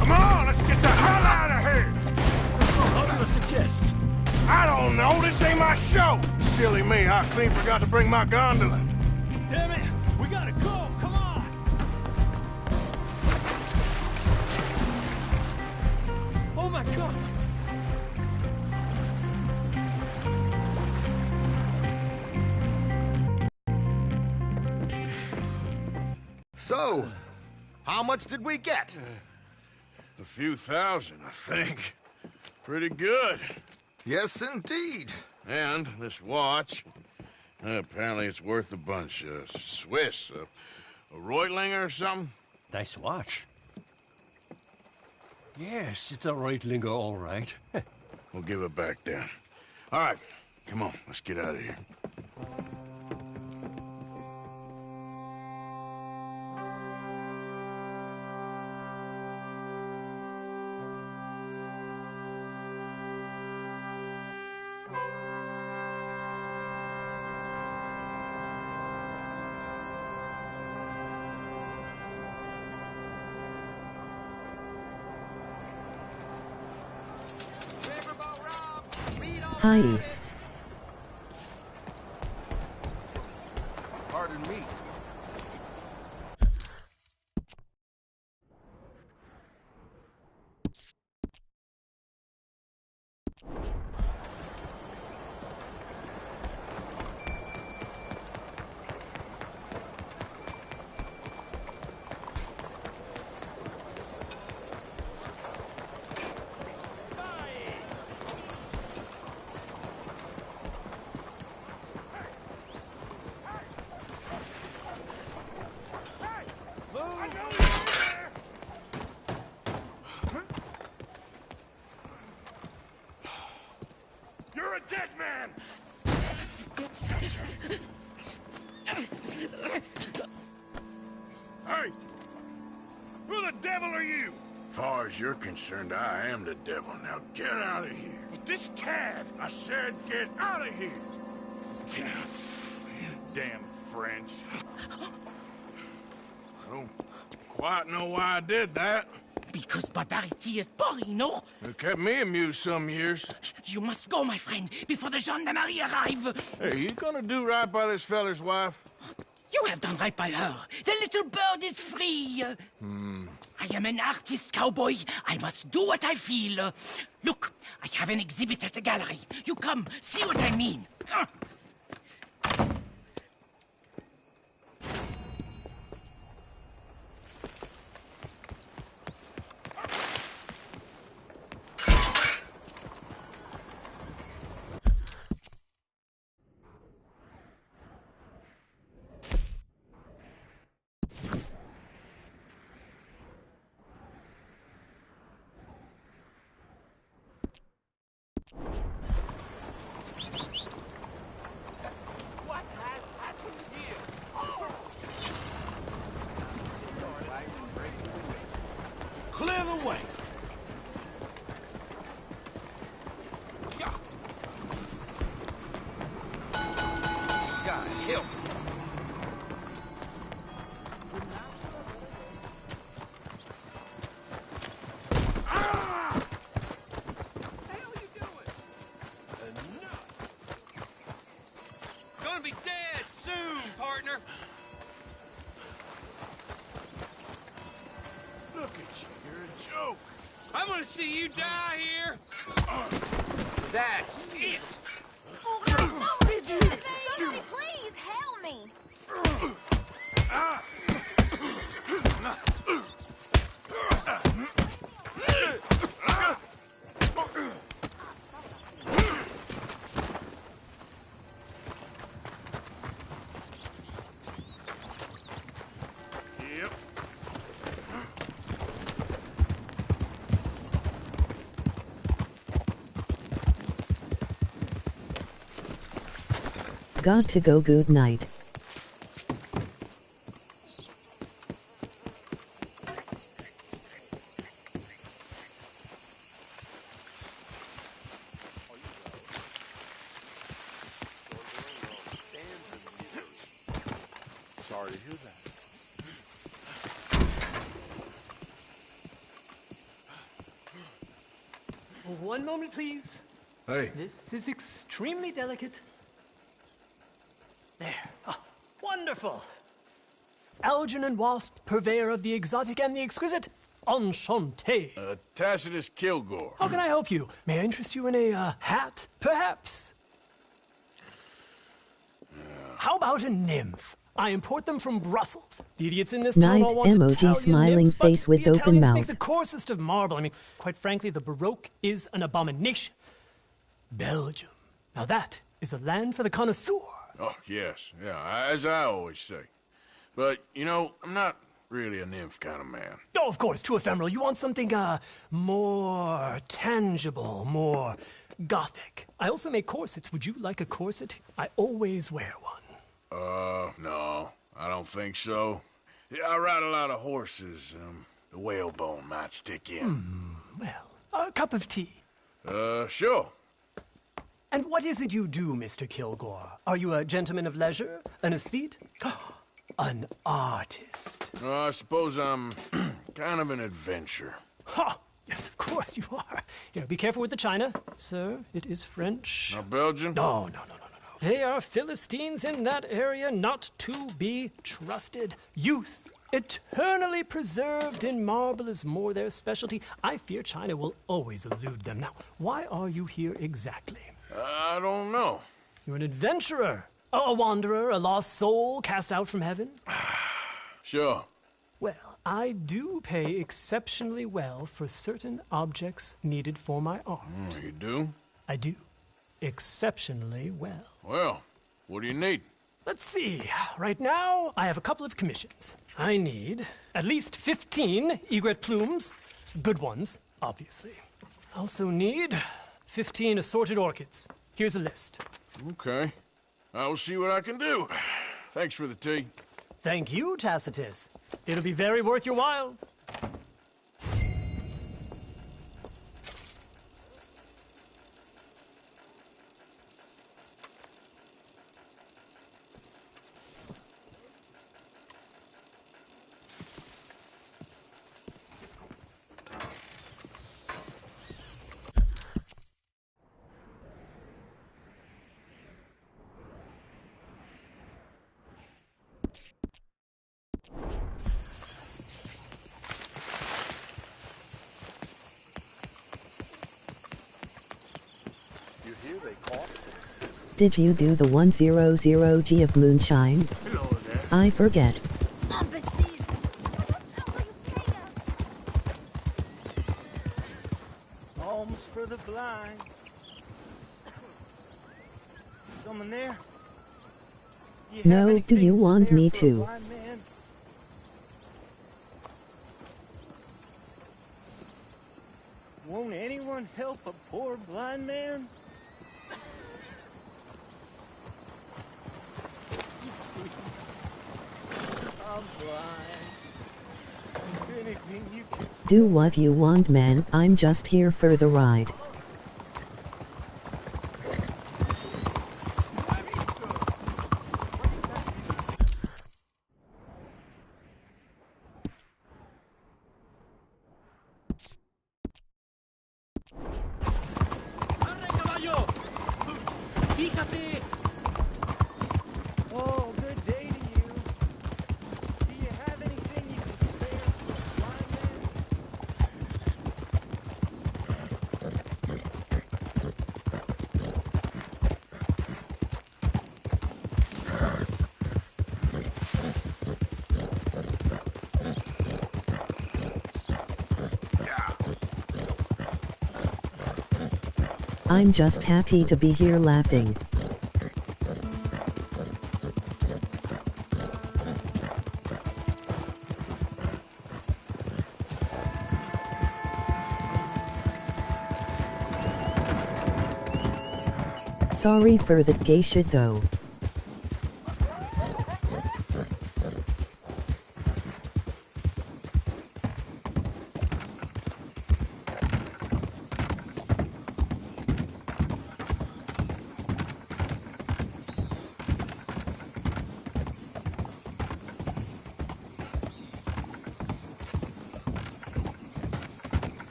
Come on, let's get the hell out of here!
What do you suggest?
I don't know, this ain't my show! Silly me, I clean forgot to bring my gondola.
Damn it! We gotta go! Come on! Oh my God!
So, how much did we get?
A few thousand, I think. Pretty good.
Yes, indeed.
And this watch, apparently it's worth a bunch. Swiss, a Reutlinger or something?
Nice watch. Yes, it's a Reutlinger, all right.
We'll give it back then. All right, come on, let's get out of here.
Hi.
Pardon me.
You're a dead man! Hey! Who the devil are you? far as you're concerned, I am the devil. Now get out of here. This cad! I said get out of here! Damn French. I don't quite know why I did that.
Because barbarity is boring, no?
It kept me amused some years.
You must go, my friend, before the gendarmerie arrive.
Hey, you gonna do right by this feller's wife?
You have done right by her. The little bird is free. I am an artist, cowboy. I must do what I feel. Look, I have an exhibit at the gallery. You come, see what I mean.
Clear the way.
God, help.
Gonna be dead soon, partner.
Look at you, you're a joke.
I'm gonna see you die here. That's it.
Please help me.
Yep.
Got to go, good night.
Sorry to hear that.
One moment, please.
Hey.
This is extremely delicate. There. Ah, wonderful. Algernon Wasp, purveyor of the exotic and the exquisite. Enchanté.
Tacitus Kilgore.
How can I help you? May I interest you in a hat, perhaps? How about a nymph? I import them from Brussels. The idiots in this town
Night
all want
emoji
Italian
smiling
nymphs, but
face with
the
open
Italians
mouth.
make the coarsest of marble. I mean, quite frankly, the Baroque is an abomination. Belgium. Now that is a land for the connoisseur.
Oh, yes. Yeah, as I always say. But, you know, I'm not really a nymph kind of man.
Oh, of course, too ephemeral. You want something, more tangible, more gothic. I also make corsets. Would you like a corset? I always wear one.
No, I don't think so. Yeah, I ride a lot of horses. The whalebone might stick in.
Well, a cup of tea.
Sure.
And what is it you do, Mr. Kilgore? Are you a gentleman of leisure? An aesthete? An artist?
I suppose I'm kind of an adventurer.
Ha! Yes, of course you are. Here, be careful with the china. Sir, it is French.
Not Belgian?
No. They are Philistines in that area, not to be trusted. Youth, eternally preserved in marble, is more their specialty. I fear China will always elude them. Now, why are you here exactly?
I don't know.
You're an adventurer, a wanderer, a lost soul cast out from heaven?
Sure.
Well, I do pay exceptionally well for certain objects needed for my art.
You do?
I do. Exceptionally well.
Well, what do you need?
Let's see. Right now, I have a couple of commissions. I need at least 15 egret plumes. Good ones, obviously. I also need 15 assorted orchids. Here's a list.
Okay. I will see what I can do. Thanks for the tea.
Thank you, Tacitus. It'll be very worth your while.
Did you do the 100G of moonshine? I forget.
Alms for the blind. Someone there?
No, do you want me to?
Won't anyone help a poor blind man? I'm blind. Anything you can...
Do what you want, man. I'm just here for the ride.
Oh, good day to you. Do you have anything you can spare for a blind man?
I'm just happy to be here laughing. Sorry for that gay shit though.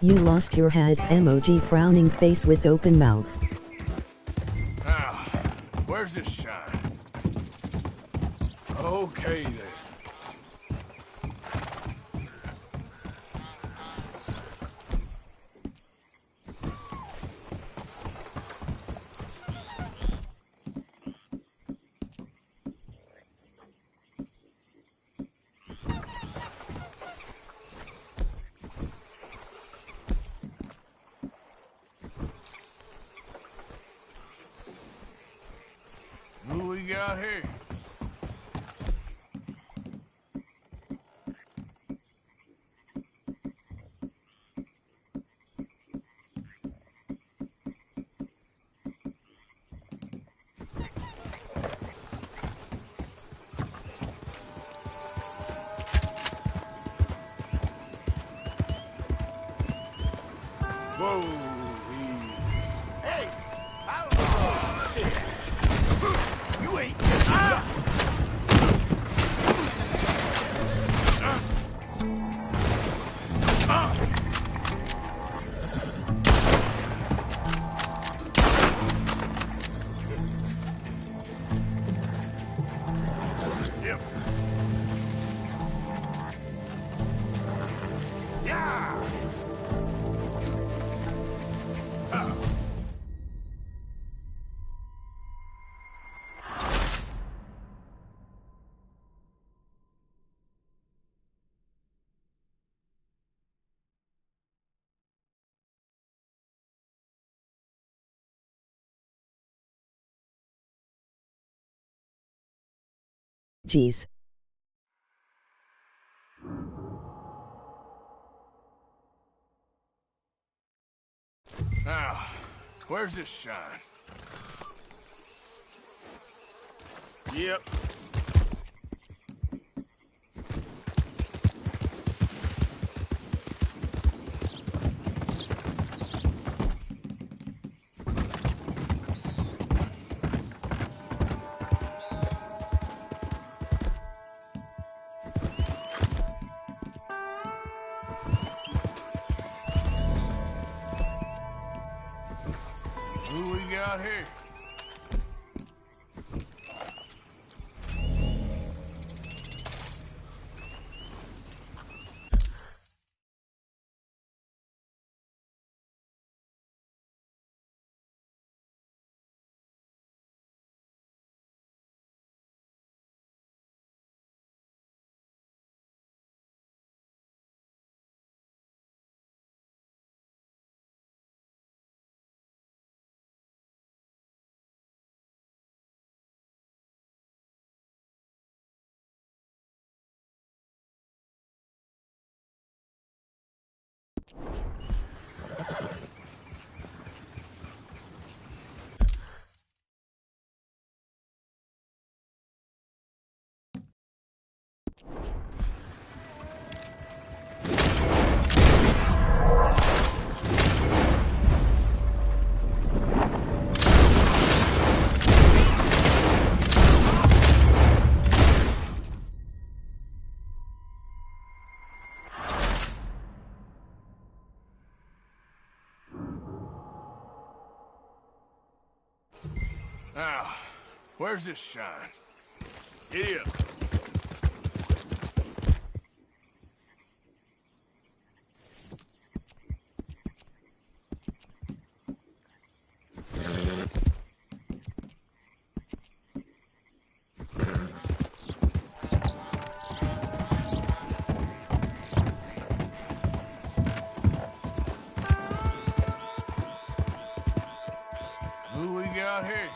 You lost your head, emoji frowning face with open mouth.
Now, where's this shine? Okay then. Who we got here? Whoa. Hey! Shit. You ain't. Yep. Yeah.
Jeez.
Now, where's this shine? Yep. Who we got here?
Now, where's this shine? Giddy up. Who we got here?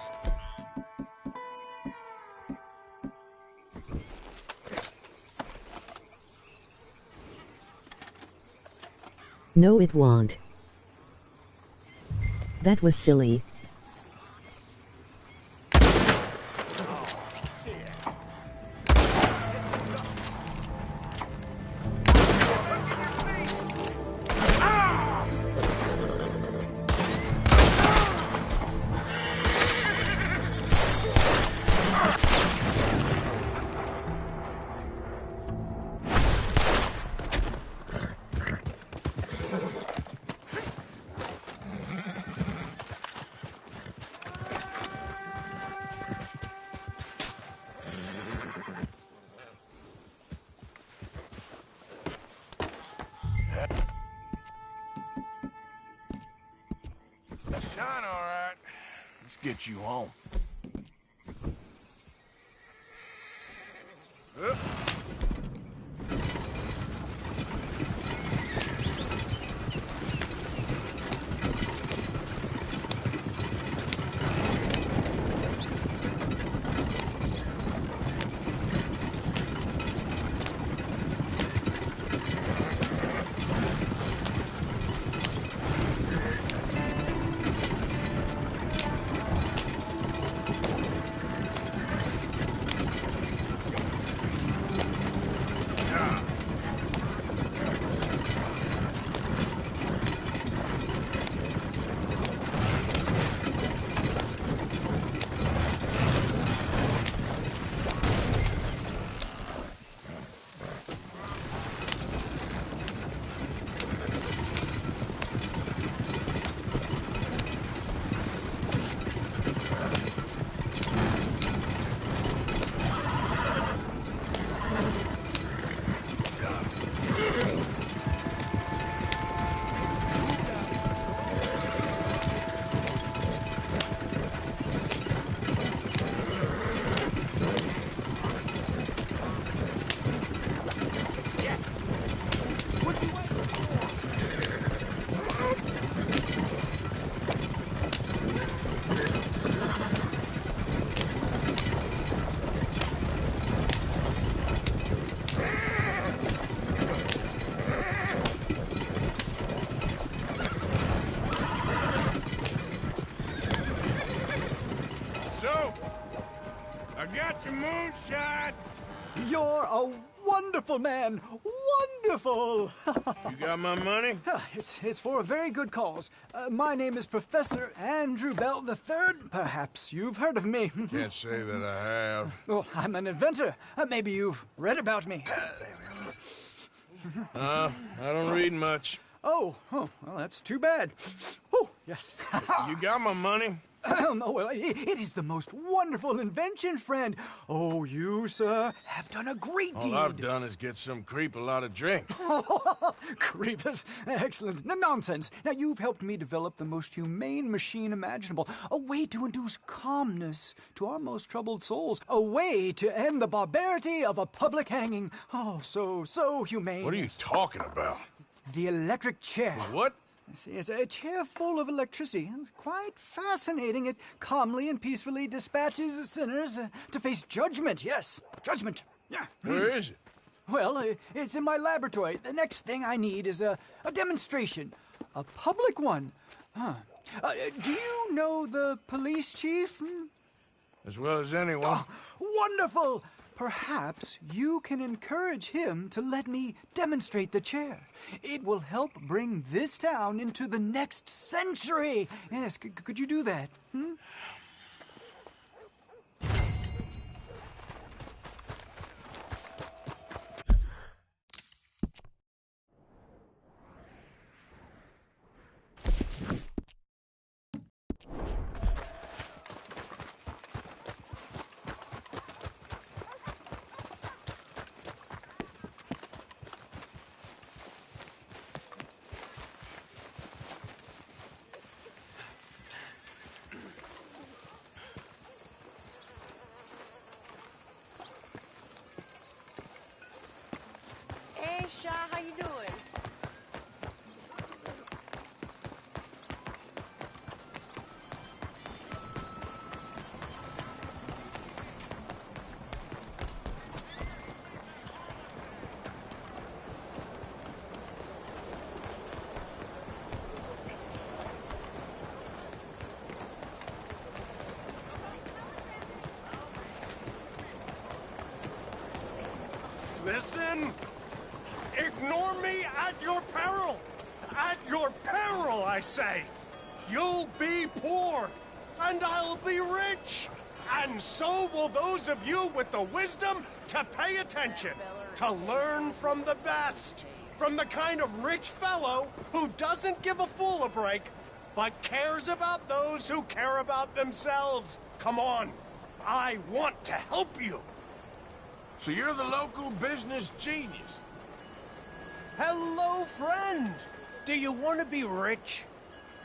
No, it won't. That was silly.
Shine, all right. Let's get you home. Got your moonshine.
You're a wonderful man. Wonderful.
You got my money?
It's for a very good cause. My name is Professor Andrew Bell III. Perhaps you've heard of me.
Can't say that I have.
Oh, I'm an inventor. Maybe you've read about me.
I don't read much.
Oh, well, that's too bad. Oh, yes.
You got my money?
Oh, well, it is the most wonderful invention, friend. Oh, you, sir, have done a great deed.
All I've done is get some creep a lot of drink.
Creepers. Excellent. No, nonsense. Now, you've helped me develop the most humane machine imaginable. A way to induce calmness to our most troubled souls. A way to end the barbarity of a public hanging. Oh, so humane.
What are you talking about?
The electric chair.
What?
See, it's a chair full of electricity. It's quite fascinating. It calmly and peacefully dispatches sinners to face judgment. Yes, judgment. Yeah.
Where is it?
Well, it's in my laboratory. The next thing I need is a demonstration. A public one. Huh. Do you know the police chief?
As well as anyone.
Oh, wonderful! Perhaps you can encourage him to let me demonstrate the chair. It will help bring this town into the next century. Yes, could you do that?
Hey, Shaw, how you doing?
Listen! Ignore me at your peril! At your peril, I say! You'll be poor, and I'll be rich! And so will those of you with the wisdom to pay attention, to learn from the best, from the kind of rich fellow who doesn't give a fool a break, but cares about those who care about themselves. Come on, I want to help you.
So you're the local business genius.
Hello, friend. Do you want to be rich?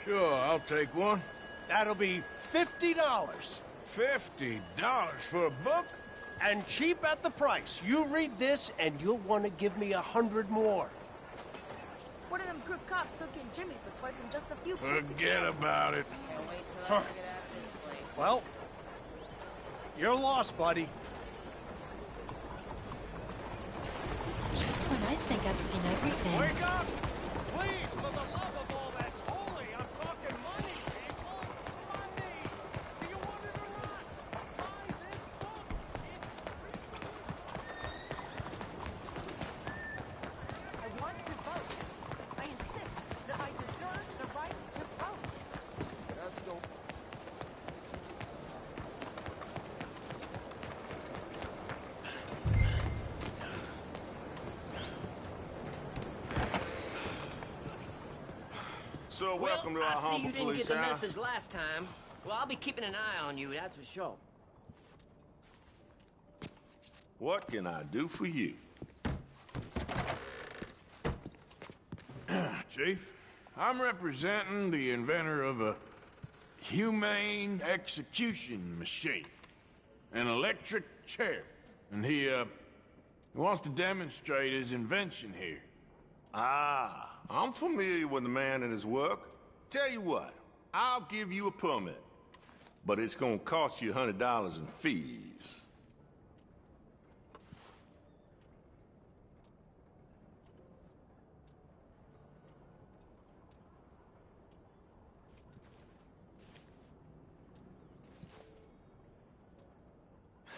Sure, I'll take one.
That'll be $50.
$50 for a book?
And cheap at the price. You read this, and you'll want to give me 100 more.
One of them crook cops took in Jimmy for swiping just a few points.
Forget about it.
Can't wait till I get out of this place.
Well, you're lost, buddy.
When I think I've seen everything.
Wake up! Please, for the love of all that's holy, I'm talking money, people! Money! Do you want it or not? Buy this book!
I want to vote. I insist that I deserve the right to vote.
Let's go.
So welcome to our
I see
humble
you didn't
police
get the
house.
message last time. Well, I'll be keeping an eye on you, that's for sure.
What can I do for you?
Chief, I'm representing the inventor of a humane execution machine. An electric chair. And he wants to demonstrate his invention here.
Ah, I'm familiar with the man and his work. Tell you what, I'll give you a permit. But it's gonna cost you $100 in fees.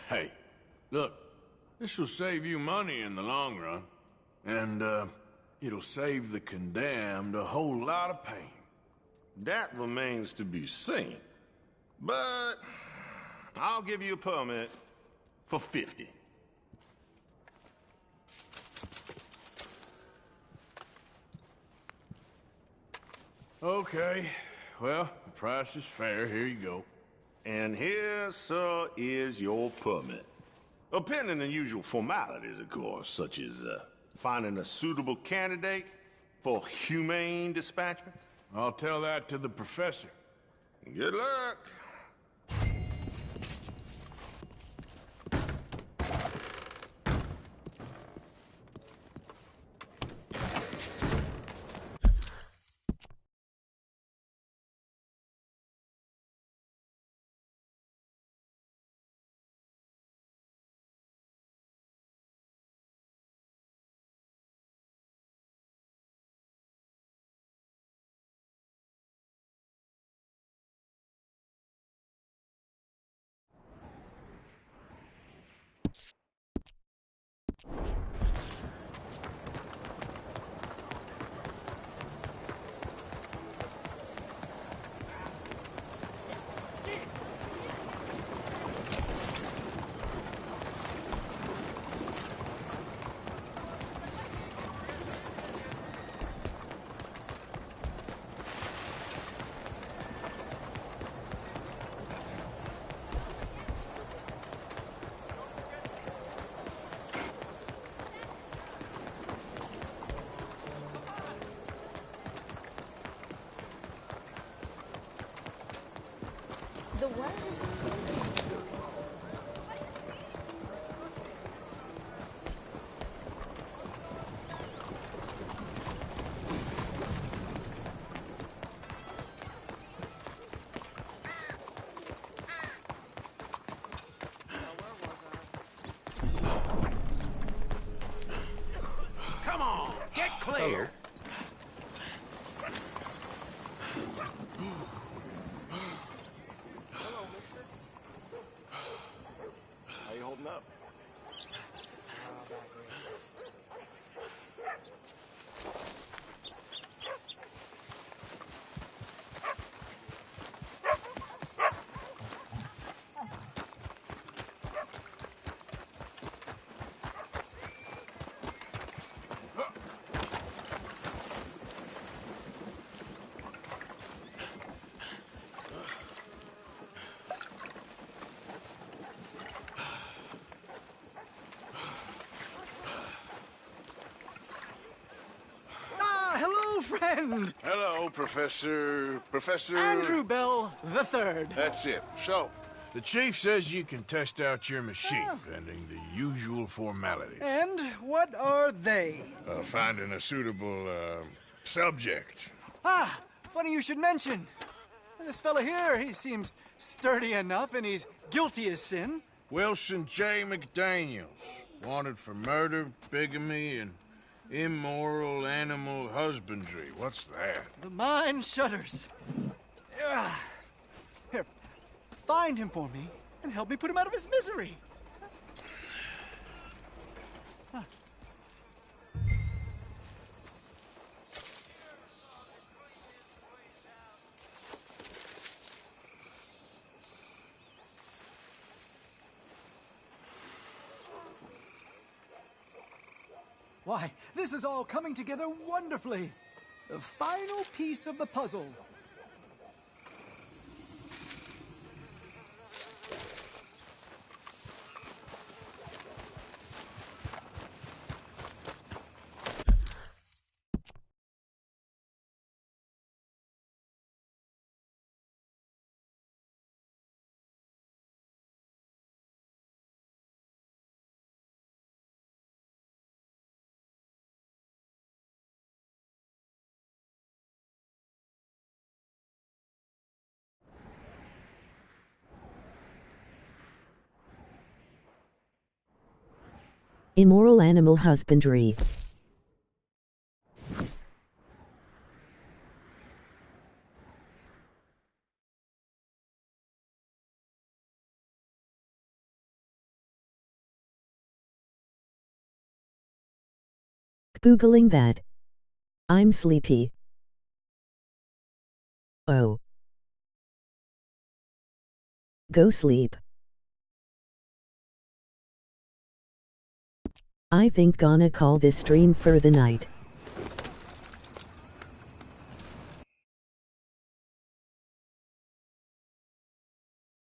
Hey, look, this will save you money in the long run. And, it'll save the condemned a whole lot of pain.
That remains to be seen. But I'll give you a permit for 50.
Okay, well, the price is fair. Here you go.
And here, sir, is your permit. Pending the usual formalities, of course, such as finding a suitable candidate for humane dispatchment.
I'll tell that to the professor.
Good luck.
The what?
Come on, get clear.
How you holding up?
Hello, friend!
Hello, Professor...
Andrew Bell the Third.
That's it. So, the chief says you can test out your machine, pending the usual formalities.
And what are they?
Finding a suitable, subject.
Ah, funny you should mention. This fella here, he seems sturdy enough, and he's guilty as sin.
Wilson J. McDaniels, wanted for murder, bigamy, and immoral animal husbandry. What's that?
The mind shudders. Here, find him for me, and help me put him out of his misery. Why, this is all coming together wonderfully. The final piece of the puzzle.
Immoral animal husbandry. Googling that. I'm sleepy. Oh. Go sleep. I think gonna call this stream for the night.